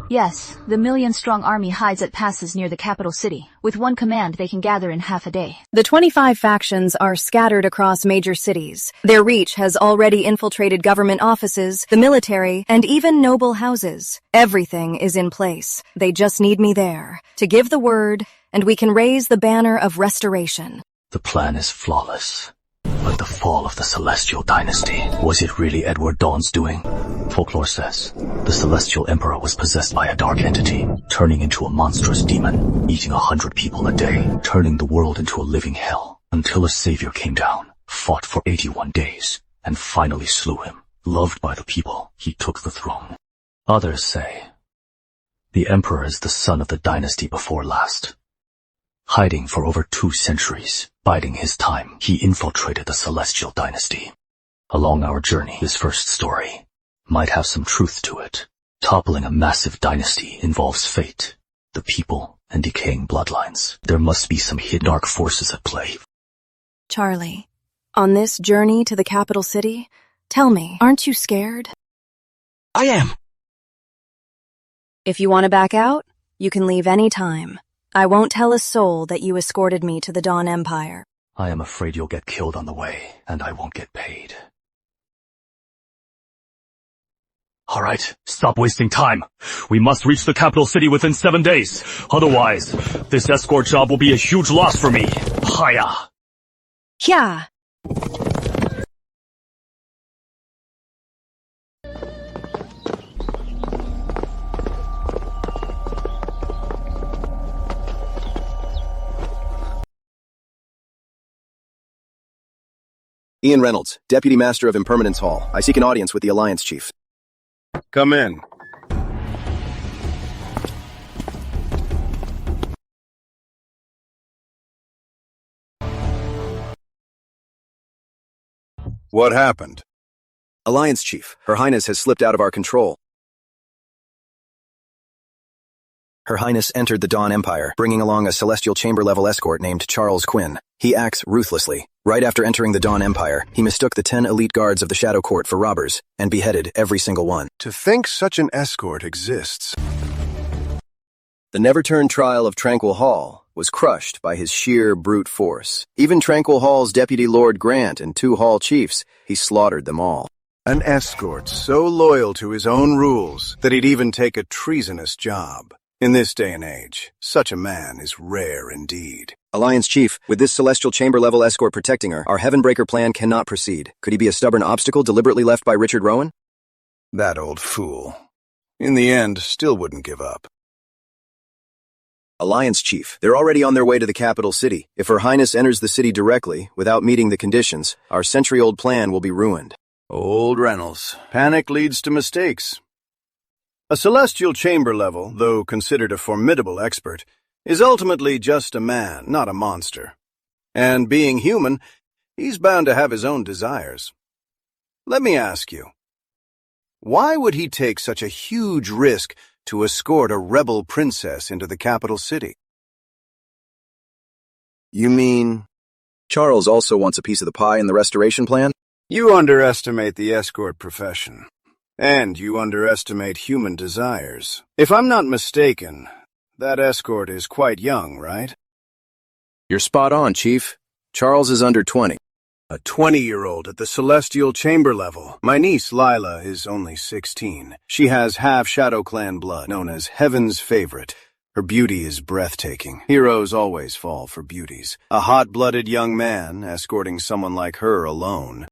[SPEAKER 20] Yes, the million-strong army hides at passes near the capital city. With one command, they can gather in half a day.
[SPEAKER 4] The 25 factions are scattered across major cities. Their reach has already infiltrated government offices, the military, and even noble houses. Everything is in place. They just need me there to give the word, and we can raise the banner of restoration.
[SPEAKER 5] The plan is flawless. But the fall of the Celestial Dynasty, was it really Edward Dawn's doing? Folklore says the Celestial Emperor was possessed by a dark entity, turning into a monstrous demon, eating 100 people a day, turning the world into a living hell, until a savior came down, fought for 81 days, and finally slew him. Loved by the people, he took the throne. Others say the Emperor is the son of the dynasty before last. Hiding for over 2 centuries, biding his time, he infiltrated the Celestial Dynasty. Along our journey, his first story might have some truth to it. Toppling a massive dynasty involves fate, the people, and decaying bloodlines. There must be some hidden dark forces at play.
[SPEAKER 4] Charlie, on this journey to the capital city, tell me, aren't you scared?
[SPEAKER 2] I am.
[SPEAKER 4] If you want to back out, you can leave any time. I won't tell a soul that you escorted me to the Dawn Empire.
[SPEAKER 5] I am afraid you'll get killed on the way, and I won't get paid.
[SPEAKER 18] All right, stop wasting time. We must reach the capital city within 7 days. Otherwise, this escort job will be a huge loss for me. Hiya!
[SPEAKER 4] Yeah.
[SPEAKER 15] Ian Reynolds, Deputy Master of Impermanence Hall. I seek an audience with the Alliance Chief.
[SPEAKER 9] Come in. What happened?
[SPEAKER 15] Alliance Chief, Her Highness has slipped out of our control. Her Highness entered the Dawn Empire, bringing along a Celestial Chamber-level escort named Charles Quinn. He acts ruthlessly. Right after entering the Dawn Empire, he mistook the 10 elite guards of the Shadow Court for robbers, and beheaded every single one.
[SPEAKER 9] To think such an escort exists.
[SPEAKER 15] The never-turned trial of Tranquil Hall was crushed by his sheer brute force. Even Tranquil Hall's Deputy Lord Grant and 2 Hall chiefs, he slaughtered them all.
[SPEAKER 9] An escort so loyal to his own rules that he'd even take a treasonous job. In this day and age, such a man is rare indeed.
[SPEAKER 15] Alliance Chief, with this Celestial Chamber-level escort protecting her, our Heavenbreaker plan cannot proceed. Could he be a stubborn obstacle deliberately left by Richard Rowan?
[SPEAKER 9] That old fool. In the end, still wouldn't give up.
[SPEAKER 15] Alliance Chief, they're already on their way to the capital city. If Her Highness enters the city directly, without meeting the conditions, our century-old plan will be ruined.
[SPEAKER 9] Old Reynolds. Panic leads to mistakes. A Celestial Chamber level, though considered a formidable expert, is ultimately just a man, not a monster. And being human, he's bound to have his own desires. Let me ask you, why would he take such a huge risk to escort a rebel princess into the capital city?
[SPEAKER 15] You mean Charles also wants a piece of the pie in the restoration plan?
[SPEAKER 9] You underestimate the escort profession. And you underestimate human desires. If I'm not mistaken, that escort is quite young, right?
[SPEAKER 15] You're spot on, Chief. Charles is under 20.
[SPEAKER 9] A 20-year-old at the Celestial Chamber level. My niece, Lila, is only 16. She has half Shadow Clan blood, known as Heaven's Favorite. Her beauty is breathtaking. Heroes always fall for beauties. A hot-blooded young man escorting someone like her alone.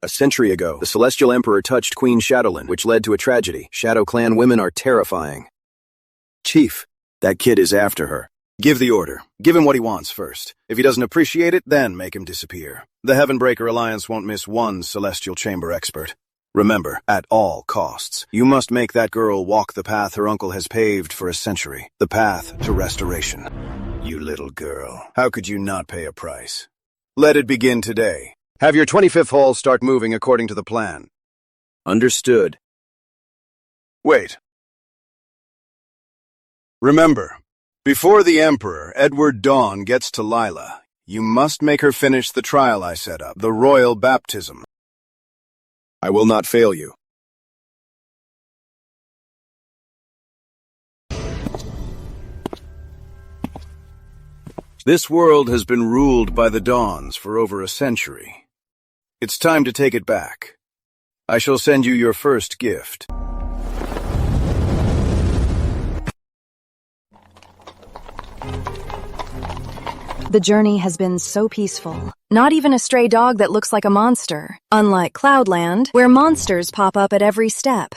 [SPEAKER 15] A century ago, the Celestial Emperor touched Queen Shadowland, which led to a tragedy. Shadow Clan women are terrifying. Chief, that kid is after her. Give the order. Give him what he wants first. If he doesn't appreciate it, then make him disappear. The Heavenbreaker Alliance won't miss one Celestial Chamber expert. Remember, at all costs, you must make that girl walk the path her uncle has paved for a century. The path to restoration. You little girl, how could you not pay a price? Let it begin today. Have your 25th Hall start moving according to the plan. Understood.
[SPEAKER 9] Wait. Remember, before the Emperor, Edward Dawn, gets to Lila, you must make her finish the trial I set up, the royal baptism.
[SPEAKER 15] I will not fail you.
[SPEAKER 9] This world has been ruled by the Dawns for over a century. It's time to take it back. I shall send you your first gift.
[SPEAKER 4] The journey has been so peaceful. Not even a stray dog that looks like a monster. Unlike Cloudland, where monsters pop up at every step.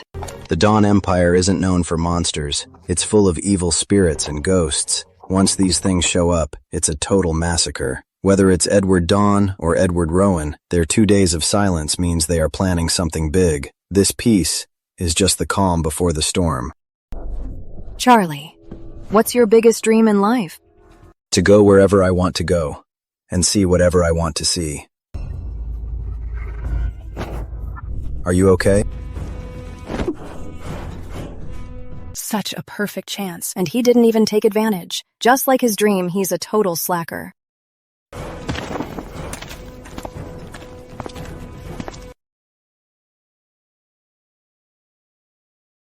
[SPEAKER 15] The Dawn Empire isn't known for monsters. It's full of evil spirits and ghosts. Once these things show up, it's a total massacre. Whether it's Edward Dawn or Edward Rowan, their 2 days of silence means they are planning something big. This peace is just the calm before the storm.
[SPEAKER 4] Charlie, what's your biggest dream in life?
[SPEAKER 15] To go wherever I want to go, and see whatever I want to see. Are you okay?
[SPEAKER 4] Such a perfect chance, and he didn't even take advantage. Just like his dream, he's a total slacker.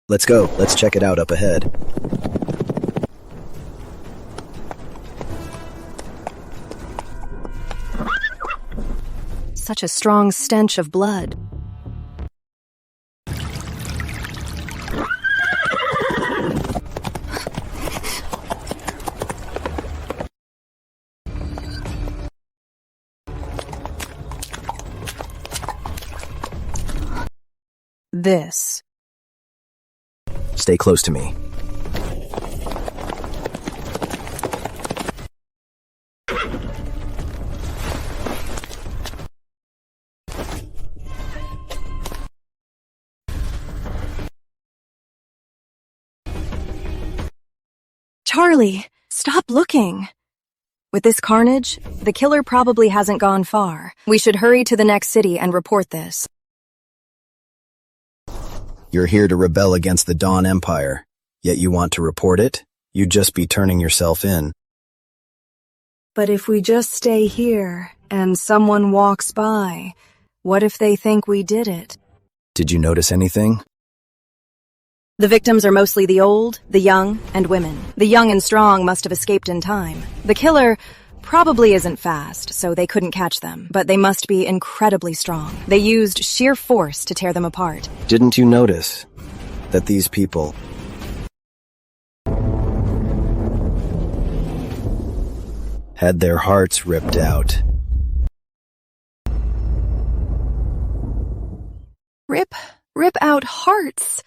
[SPEAKER 15] Let's go. Let's check it out up ahead.
[SPEAKER 4] Such a strong stench of blood. This.
[SPEAKER 15] Stay close to me.
[SPEAKER 4] Charlie, stop looking. With this carnage, the killer probably hasn't gone far. We should hurry to the next city and report this.
[SPEAKER 15] You're here to rebel against the Dawn Empire, yet you want to report it? You'd just be turning yourself in.
[SPEAKER 4] But if we just stay here, and someone walks by, what if they think we did it?
[SPEAKER 15] Did you notice anything?
[SPEAKER 4] The victims are mostly the old, the young, and women. The young and strong must have escaped in time. The killer probably isn't fast, so they couldn't catch them, but they must be incredibly strong. They used sheer force to tear them apart.
[SPEAKER 15] Didn't you notice that these people had their hearts ripped out?
[SPEAKER 4] Rip out hearts?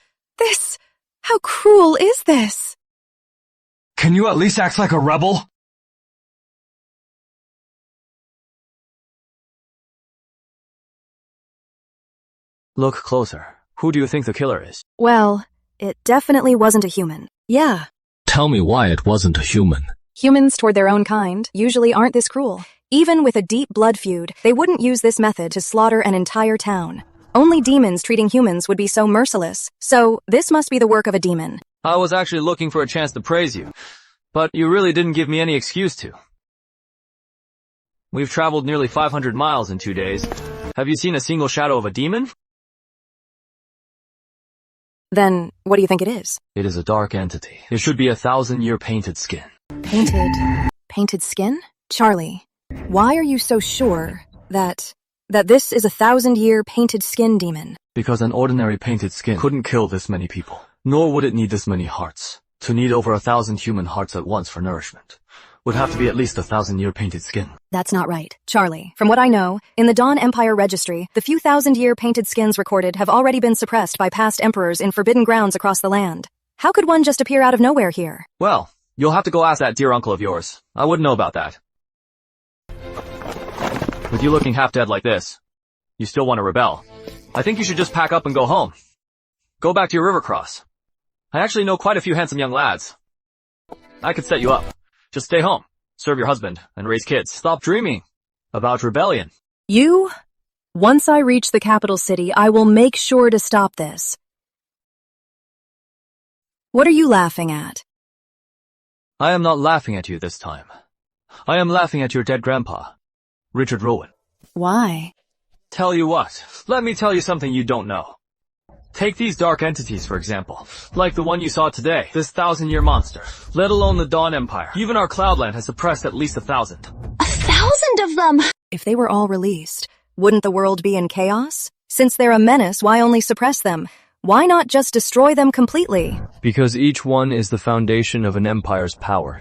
[SPEAKER 4] How cruel is this?
[SPEAKER 18] Can you at least act like a rebel?
[SPEAKER 1] Look closer. Who do you think the killer is?
[SPEAKER 4] Well, it definitely wasn't a human. Yeah.
[SPEAKER 17] Tell me why it wasn't a human.
[SPEAKER 4] Humans toward their own kind usually aren't this cruel. Even with a deep blood feud, they wouldn't use this method to slaughter an entire town. Only demons treating humans would be so merciless. So, this must be the work of a demon.
[SPEAKER 1] I was actually looking for a chance to praise you, but you really didn't give me any excuse to. We've traveled nearly 500 miles in 2 days. Have you seen a single shadow of a demon?
[SPEAKER 4] Then, what do you think it is?
[SPEAKER 1] It is a dark entity. It should be 1,000-year painted skin.
[SPEAKER 4] Painted skin? Charlie, why are you so sure that this is a 1,000-year painted skin demon?
[SPEAKER 1] Because an ordinary painted skin couldn't kill this many people, nor would it need this many hearts. To need over 1,000 human hearts at once for nourishment would have to be at least 1,000-year painted skin.
[SPEAKER 4] That's not right. Charlie, from what I know, in the Dawn Empire registry, the few 1,000-year painted skins recorded have already been suppressed by past emperors in forbidden grounds across the land. How could one just appear out of nowhere here?
[SPEAKER 1] Well, you'll have to go ask that dear uncle of yours. I wouldn't know about that. With you looking half dead like this, you still want to rebel. I think you should just pack up and go home. Go back to your river cross. I actually know quite a few handsome young lads. I could set you up. Just stay home, serve your husband, and raise kids. Stop dreaming about rebellion.
[SPEAKER 4] Once I reach the capital city, I will make sure to stop this. What are you laughing at?
[SPEAKER 1] I am not laughing at you this time. I am laughing at your dead grandpa, Richard Rowan.
[SPEAKER 4] Why?
[SPEAKER 1] Tell you what, let me tell you something you don't know. Take these dark entities, for example. Like the one you saw today, this 1,000-year monster. Let alone the Dawn Empire. Even our Cloudland has suppressed at least 1,000.
[SPEAKER 12] 1,000 of them!
[SPEAKER 4] If they were all released, wouldn't the world be in chaos? Since they're a menace, why only suppress them? Why not just destroy them completely?
[SPEAKER 1] Because each one is the foundation of an empire's power.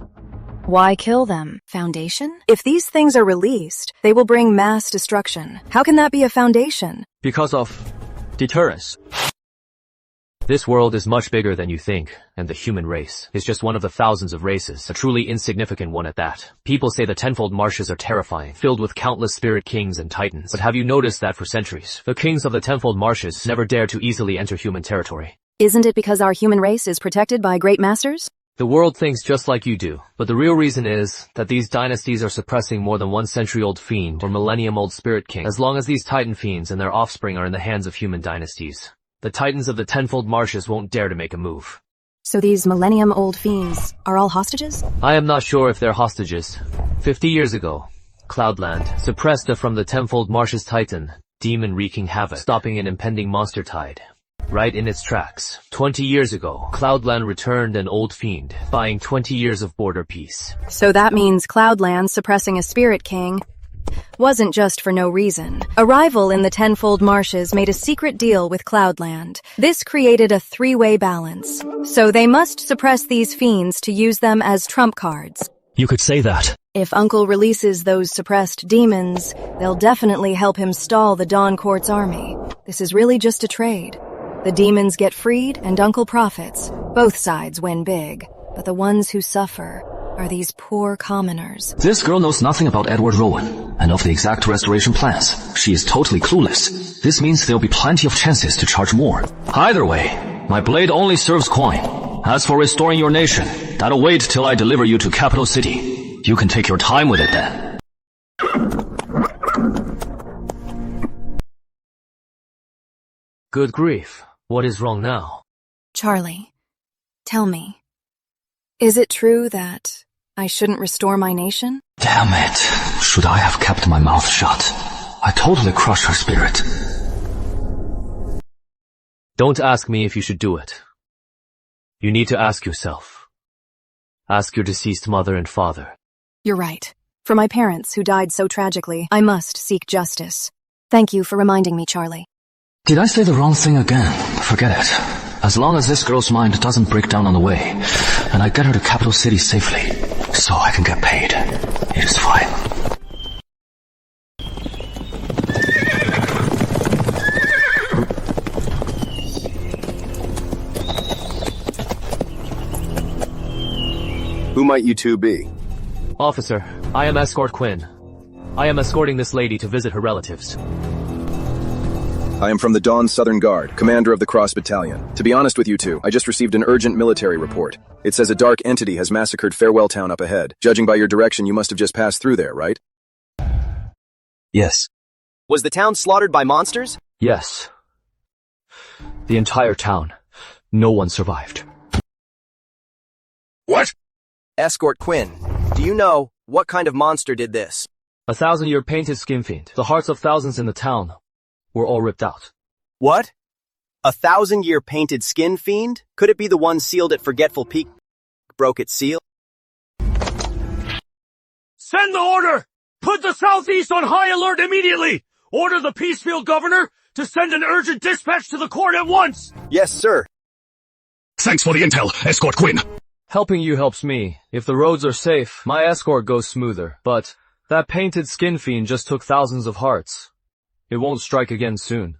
[SPEAKER 4] Why kill them? Foundation? If these things are released, they will bring mass destruction. How can that be a foundation?
[SPEAKER 1] Because of deterrence. This world is much bigger than you think, and the human race is just one of the thousands of races, a truly insignificant one at that. People say the tenfold marshes are terrifying, filled with countless spirit kings and titans. But have you noticed that for centuries, the kings of the tenfold marshes never dare to easily enter human territory?
[SPEAKER 4] Isn't it because our human race is protected by great masters?
[SPEAKER 1] The world thinks just like you do, but the real reason is that these dynasties are suppressing more than 1 century-old fiend or millennium-old spirit king. As long as these titan fiends and their offspring are in the hands of human dynasties, the titans of the tenfold marshes won't dare to make a move.
[SPEAKER 4] So these millennium-old fiends are all hostages?
[SPEAKER 1] I am not sure if they're hostages. 50 years ago, Cloudland suppressed a from the tenfold marshes titan, demon wreaking havoc, stopping an impending monster tide. Right in its tracks. 20 years ago, Cloudland returned an old fiend, buying 20 years of border peace.
[SPEAKER 4] So that means Cloudland suppressing a spirit king wasn't just for no reason. A rival in the tenfold marshes made a secret deal with Cloudland. This created a three-way balance. So they must suppress these fiends to use them as trump cards.
[SPEAKER 18] You could say that.
[SPEAKER 4] If Uncle releases those suppressed demons, they'll definitely help him stall the Dawn Court's army. This is really just a trade. The demons get freed and Uncle profits. Both sides win big. But the ones who suffer are these poor commoners.
[SPEAKER 17] This girl knows nothing about Edward Rowan and of the exact restoration plans. She is totally clueless. This means there'll be plenty of chances to charge more. Either way, my blade only serves coin. As for restoring your nation, that'll wait till I deliver you to Capital City. You can take your time with it then.
[SPEAKER 1] Good grief. What is wrong now?
[SPEAKER 4] Charlie, tell me. Is it true that I shouldn't restore my nation?
[SPEAKER 17] Damn it. Should I have kept my mouth shut? I totally crushed her spirit.
[SPEAKER 1] Don't ask me if you should do it. You need to ask yourself. Ask your deceased mother and father.
[SPEAKER 4] You're right. For my parents who died so tragically, I must seek justice. Thank you for reminding me, Charlie.
[SPEAKER 17] Did I say the wrong thing again? Forget it. As long as this girl's mind doesn't break down on the way, and I get her to Capital City safely, so I can get paid, it is fine.
[SPEAKER 15] Who might you two be?
[SPEAKER 1] Officer, I am Escort Quinn. I am escorting this lady to visit her relatives.
[SPEAKER 15] I am from the Dawn Southern Guard, commander of the Cross Battalion. To be honest with you two, I just received an urgent military report. It says a dark entity has massacred Farewell Town up ahead. Judging by your direction, you must have just passed through there, right?
[SPEAKER 1] Yes.
[SPEAKER 7] Was the town slaughtered by monsters?
[SPEAKER 1] Yes. The entire town. No one survived.
[SPEAKER 7] What? Escort Quinn, do you know what kind of monster did this?
[SPEAKER 1] 1,000-year painted skin fiend. The hearts of thousands in the town were all ripped out.
[SPEAKER 7] What? 1,000-year painted skin fiend? Could it be the one sealed at Forgetful Peak broke its seal?
[SPEAKER 18] Send the order! Put the Southeast on high alert immediately! Order the Peacefield governor to send an urgent dispatch to the court at once!
[SPEAKER 7] Yes, sir.
[SPEAKER 18] Thanks for the intel, Escort Quinn.
[SPEAKER 1] Helping you helps me. If the roads are safe, my escort goes smoother. But that painted skin fiend just took thousands of hearts. It won't strike again soon.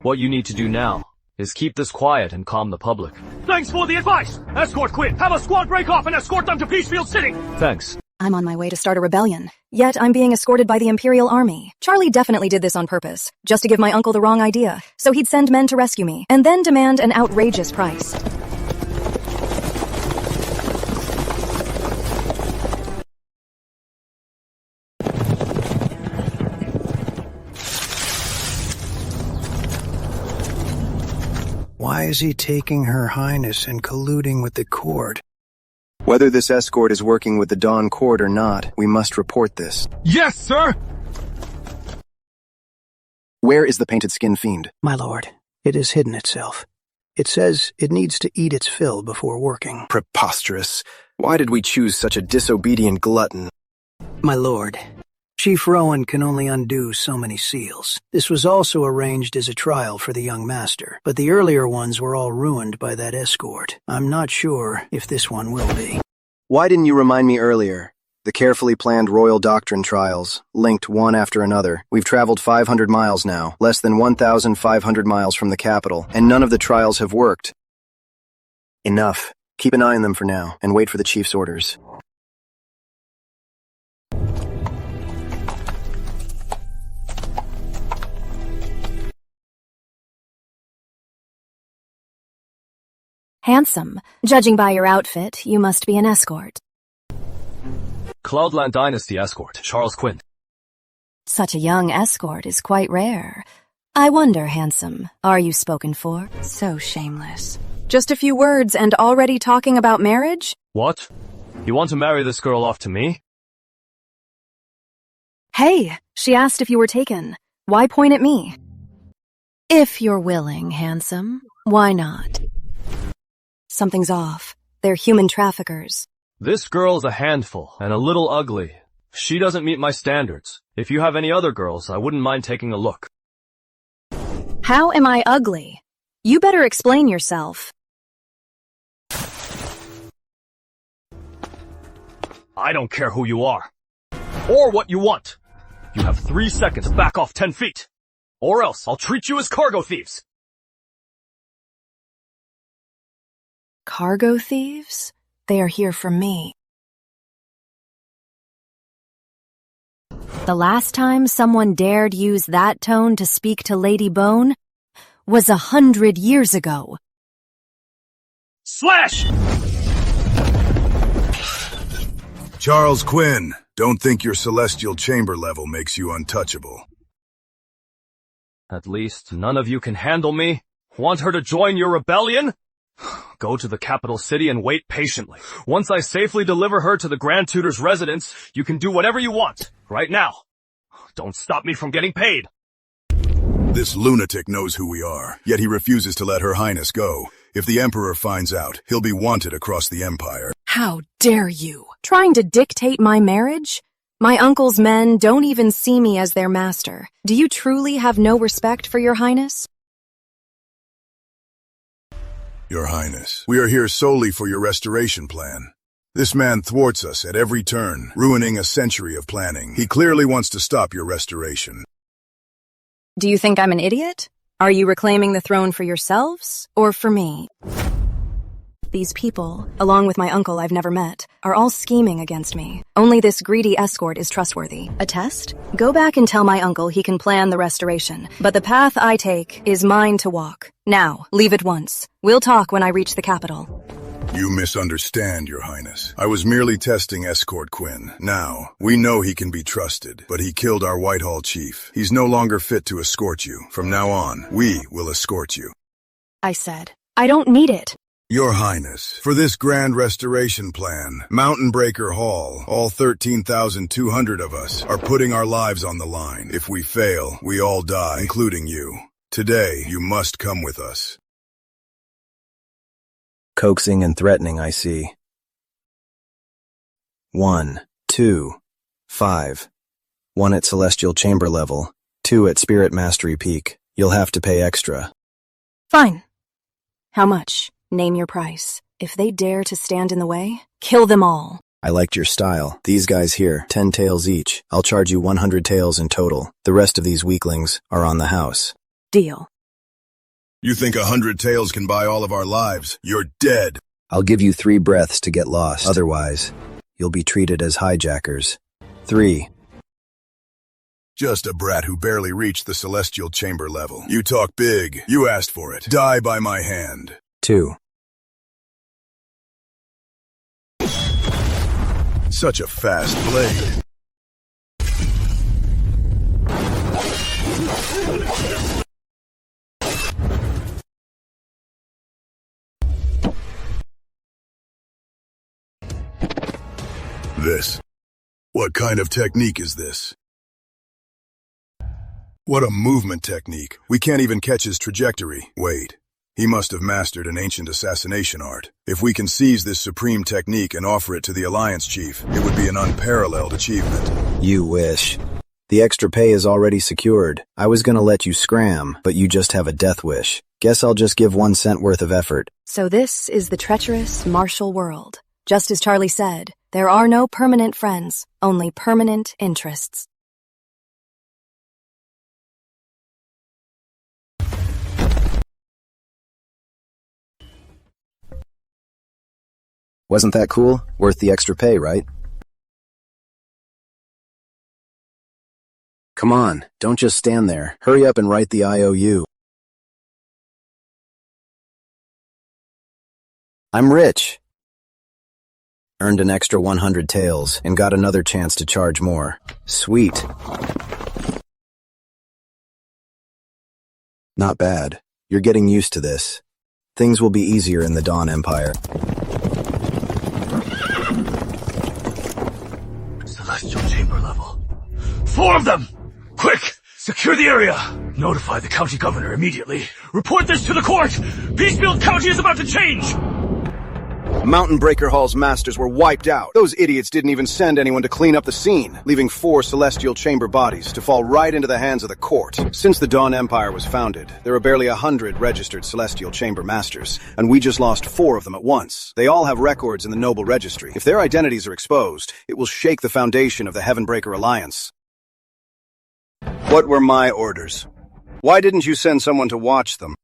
[SPEAKER 1] What you need to do now is keep this quiet and calm the public.
[SPEAKER 18] Thanks for the advice! Escort Quinn, have a squad break off and escort them to Peacefield City!
[SPEAKER 1] Thanks.
[SPEAKER 4] I'm on my way to start a rebellion. Yet I'm being escorted by the Imperial Army. Charlie definitely did this on purpose, just to give my uncle the wrong idea. So he'd send men to rescue me, and then demand an outrageous price.
[SPEAKER 3] Why is he taking Her Highness and colluding with the court?
[SPEAKER 15] Whether this escort is working with the Dawn Court or not, we must report this.
[SPEAKER 16] Yes, sir!
[SPEAKER 15] Where is the painted skin fiend?
[SPEAKER 19] My lord,
[SPEAKER 3] It has hidden itself. It says it needs to eat its fill before working.
[SPEAKER 15] Preposterous. Why did we choose such a disobedient glutton?
[SPEAKER 3] My lord, Chief Rowan can only undo so many seals. This was also arranged as a trial for the young master, but the earlier ones were all ruined by that escort. I'm not sure if this one will be.
[SPEAKER 15] Why didn't you remind me earlier? The carefully planned royal doctrine trials, linked one after another. We've traveled 500 miles now, less than 1,500 miles from the capital, and none of the trials have worked. Enough. Keep an eye on them for now, and wait for the chief's orders.
[SPEAKER 4] Handsome. Judging by your outfit, you must be an escort.
[SPEAKER 1] Cloudland Dynasty Escort, Charles Quinn.
[SPEAKER 4] Such a young escort is quite rare. I wonder, handsome, are you spoken for? So shameless. Just a few words and already talking about marriage?
[SPEAKER 1] What? You want to marry this girl off to me?
[SPEAKER 4] Hey, she asked if you were taken. Why point at me? If you're willing, handsome, why not? Something's off. They're human traffickers.
[SPEAKER 1] This girl's a handful and a little ugly. She doesn't meet my standards. If you have any other girls, I wouldn't mind taking a look.
[SPEAKER 4] How am I ugly? You better explain yourself.
[SPEAKER 18] I don't care who you are. Or what you want. You have 3 seconds to back off 10 feet. Or else I'll treat you as cargo thieves.
[SPEAKER 4] Cargo thieves? They are here for me. The last time someone dared use that tone to speak to Lady Bone was 100 years ago.
[SPEAKER 18] Slash!
[SPEAKER 9] Charles Quinn, don't think your celestial chamber level makes you untouchable.
[SPEAKER 1] At least none of you can handle me. Want her to join your rebellion? Go to the capital city and wait patiently. Once I safely deliver her to the Grand Tutor's residence, you can do whatever you want, right now. Don't stop me from getting paid.
[SPEAKER 9] This lunatic knows who we are, yet he refuses to let Her Highness go. If the Emperor finds out, he'll be wanted across the Empire.
[SPEAKER 4] How dare you? Trying to dictate my marriage? My uncle's men don't even see me as their master. Do you truly have no respect for your highness?
[SPEAKER 9] Your Highness, we are here solely for your restoration plan. This man thwarts us at every turn, ruining a century of planning. He clearly wants to stop your restoration.
[SPEAKER 4] Do you think I'm an idiot? Are you reclaiming the throne for yourselves, or for me? These people, along with my uncle I've never met, are all scheming against me. Only this greedy escort is trustworthy. A test? Go back and tell my uncle he can plan the restoration, but the path I take is mine to walk. Now, leave at once. We'll talk when I reach the capital.
[SPEAKER 9] You misunderstand, Your Highness. I was merely testing Escort Quinn. Now, we know he can be trusted, but he killed our Whitehall chief. He's no longer fit to escort you. From now on, we will escort you.
[SPEAKER 4] I said, I don't need it.
[SPEAKER 9] Your Highness, for this grand restoration plan, Mountain Breaker Hall, all 13,200 of us, are putting our lives on the line. If we fail, we all die, including you. Today, you must come with us.
[SPEAKER 15] Coaxing and threatening, I see. 1, 2, 5. 1 at Celestial Chamber level, 2 at Spirit Mastery Peak. You'll have to pay extra.
[SPEAKER 4] Fine. How much? Name your price. If they dare to stand in the way, kill them all.
[SPEAKER 15] I liked your style. These guys here, 10 taels each. I'll charge you 100 taels in total. The rest of these weaklings are on the house.
[SPEAKER 4] Deal.
[SPEAKER 9] You think 100 taels can buy all of our lives? You're dead.
[SPEAKER 15] I'll give you 3 breaths to get lost. Otherwise, you'll be treated as hijackers. 3.
[SPEAKER 9] Just a brat who barely reached the Celestial Chamber level. You talk big. You asked for it. Die by my hand.
[SPEAKER 15] 2.
[SPEAKER 9] Such a fast blade. This. What kind of technique is this? What a movement technique. We can't even catch his trajectory. Wait. He must have mastered an ancient assassination art. If we can seize this supreme technique and offer it to the Alliance Chief, it would be an unparalleled achievement.
[SPEAKER 15] You wish. The extra pay is already secured. I was gonna let you scram, but you just have a death wish. Guess I'll just give 1 cent worth of effort.
[SPEAKER 4] So this is the treacherous, martial world. Just as Charlie said, there are no permanent friends, only permanent interests.
[SPEAKER 15] Wasn't that cool? Worth the extra pay, right? Come on, don't just stand there. Hurry up and write the IOU. I'm rich. Earned an extra 100 taels and got another chance to charge more. Sweet. Not bad. You're getting used to this. Things will be easier in the Dawn Empire.
[SPEAKER 18] Celestial chamber level. 4 of them! Quick! Secure the area! Notify the county governor immediately. Report this to the court! Peacefield County is about to change!
[SPEAKER 15] Mountain Breaker Hall's masters were wiped out. Those idiots didn't even send anyone to clean up the scene, leaving 4 Celestial Chamber bodies to fall right into the hands of the court. Since the Dawn Empire was founded, there are barely 100 registered Celestial Chamber masters, and we just lost 4 of them at once. They all have records in the Noble Registry. If their identities are exposed, it will shake the foundation of the Heavenbreaker Alliance. What were my orders? Why didn't you send someone to watch them?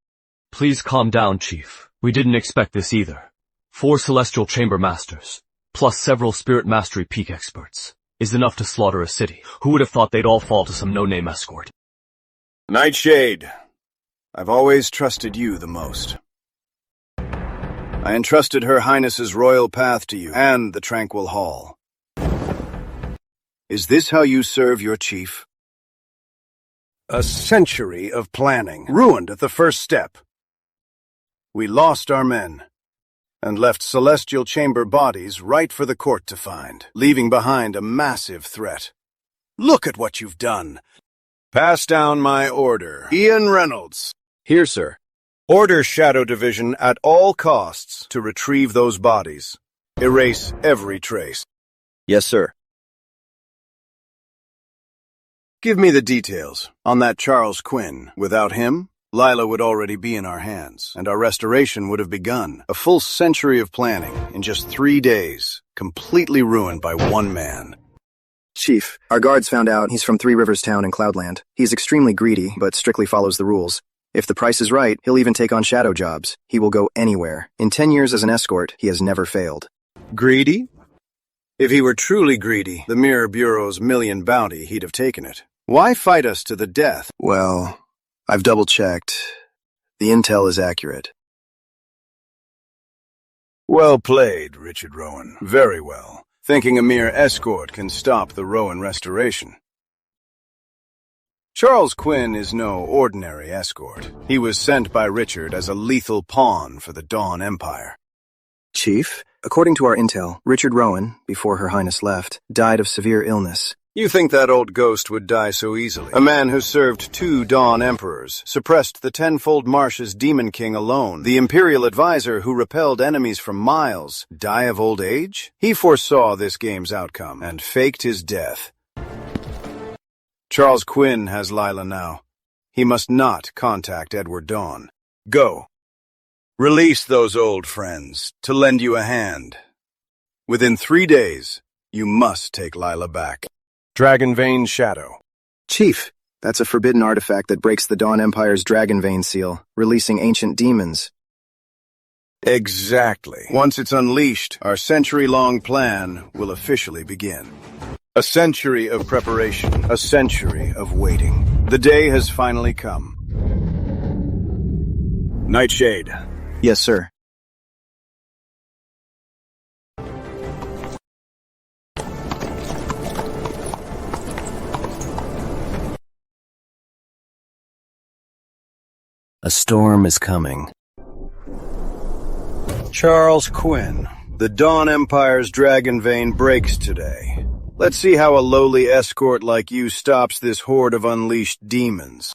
[SPEAKER 1] Please calm down, Chief. We didn't expect this either. 4 Celestial Chamber Masters, plus several Spirit Mastery Peak experts, is enough to slaughter a city. Who would have thought they'd all fall to some no-name escort?
[SPEAKER 15] Nightshade, I've always trusted you the most. I entrusted Her Highness's royal path to you, and the Tranquil Hall. Is this how you serve your chief? A century of planning, ruined at the first step. We lost our men, and left Celestial Chamber bodies right for the court to find, leaving behind a massive threat. Look at what you've done. Pass down my order. Ian Reynolds. Here, sir. Order Shadow Division at all costs to retrieve those bodies. Erase every trace. Yes, sir. Give me the details on that Charles Quinn. Without him, Lila would already be in our hands, and our restoration would have begun. A full century of planning in just 3 days, completely ruined by one man. Chief, our guards found out he's from 3 Rivers Town in Cloudland. He's extremely greedy, but strictly follows the rules. If the price is right, he'll even take on shadow jobs. He will go anywhere. In 10 years as an escort, he has never failed. Greedy? If he were truly greedy, the Mirror Bureau's million bounty, he'd have taken it. Why fight us to the death? Well, I've double-checked. The intel is accurate. Well played, Richard Rowan. Very well. Thinking a mere escort can stop the Rowan restoration. Charles Quinn is no ordinary escort. He was sent by Richard as a lethal pawn for the Dawn Empire. Chief, according to our intel, Richard Rowan, before Her Highness left, died of severe illness. You think that old ghost would die so easily? A man who served 2 Dawn Emperors, suppressed the Tenfold Marsh's Demon King alone, the Imperial Advisor who repelled enemies from miles, die of old age? He foresaw this game's outcome and faked his death. Charles Quinn has Lila now. He must not contact Edward Dawn. Go. Release those old friends to lend you a hand. Within 3 days, you must take Lila back. Dragon Vein Shadow. Chief, that's a forbidden artifact that breaks the Dawn Empire's Dragon Vein seal, releasing ancient demons. Exactly. Once it's unleashed, our century-long plan will officially begin. A century of preparation, a century of waiting. The day has finally come. Nightshade. Yes, sir. A storm is coming. Charles Quinn. The Dawn Empire's Dragon Vein breaks today.
[SPEAKER 9] Let's see how a lowly escort like you stops this horde of unleashed demons.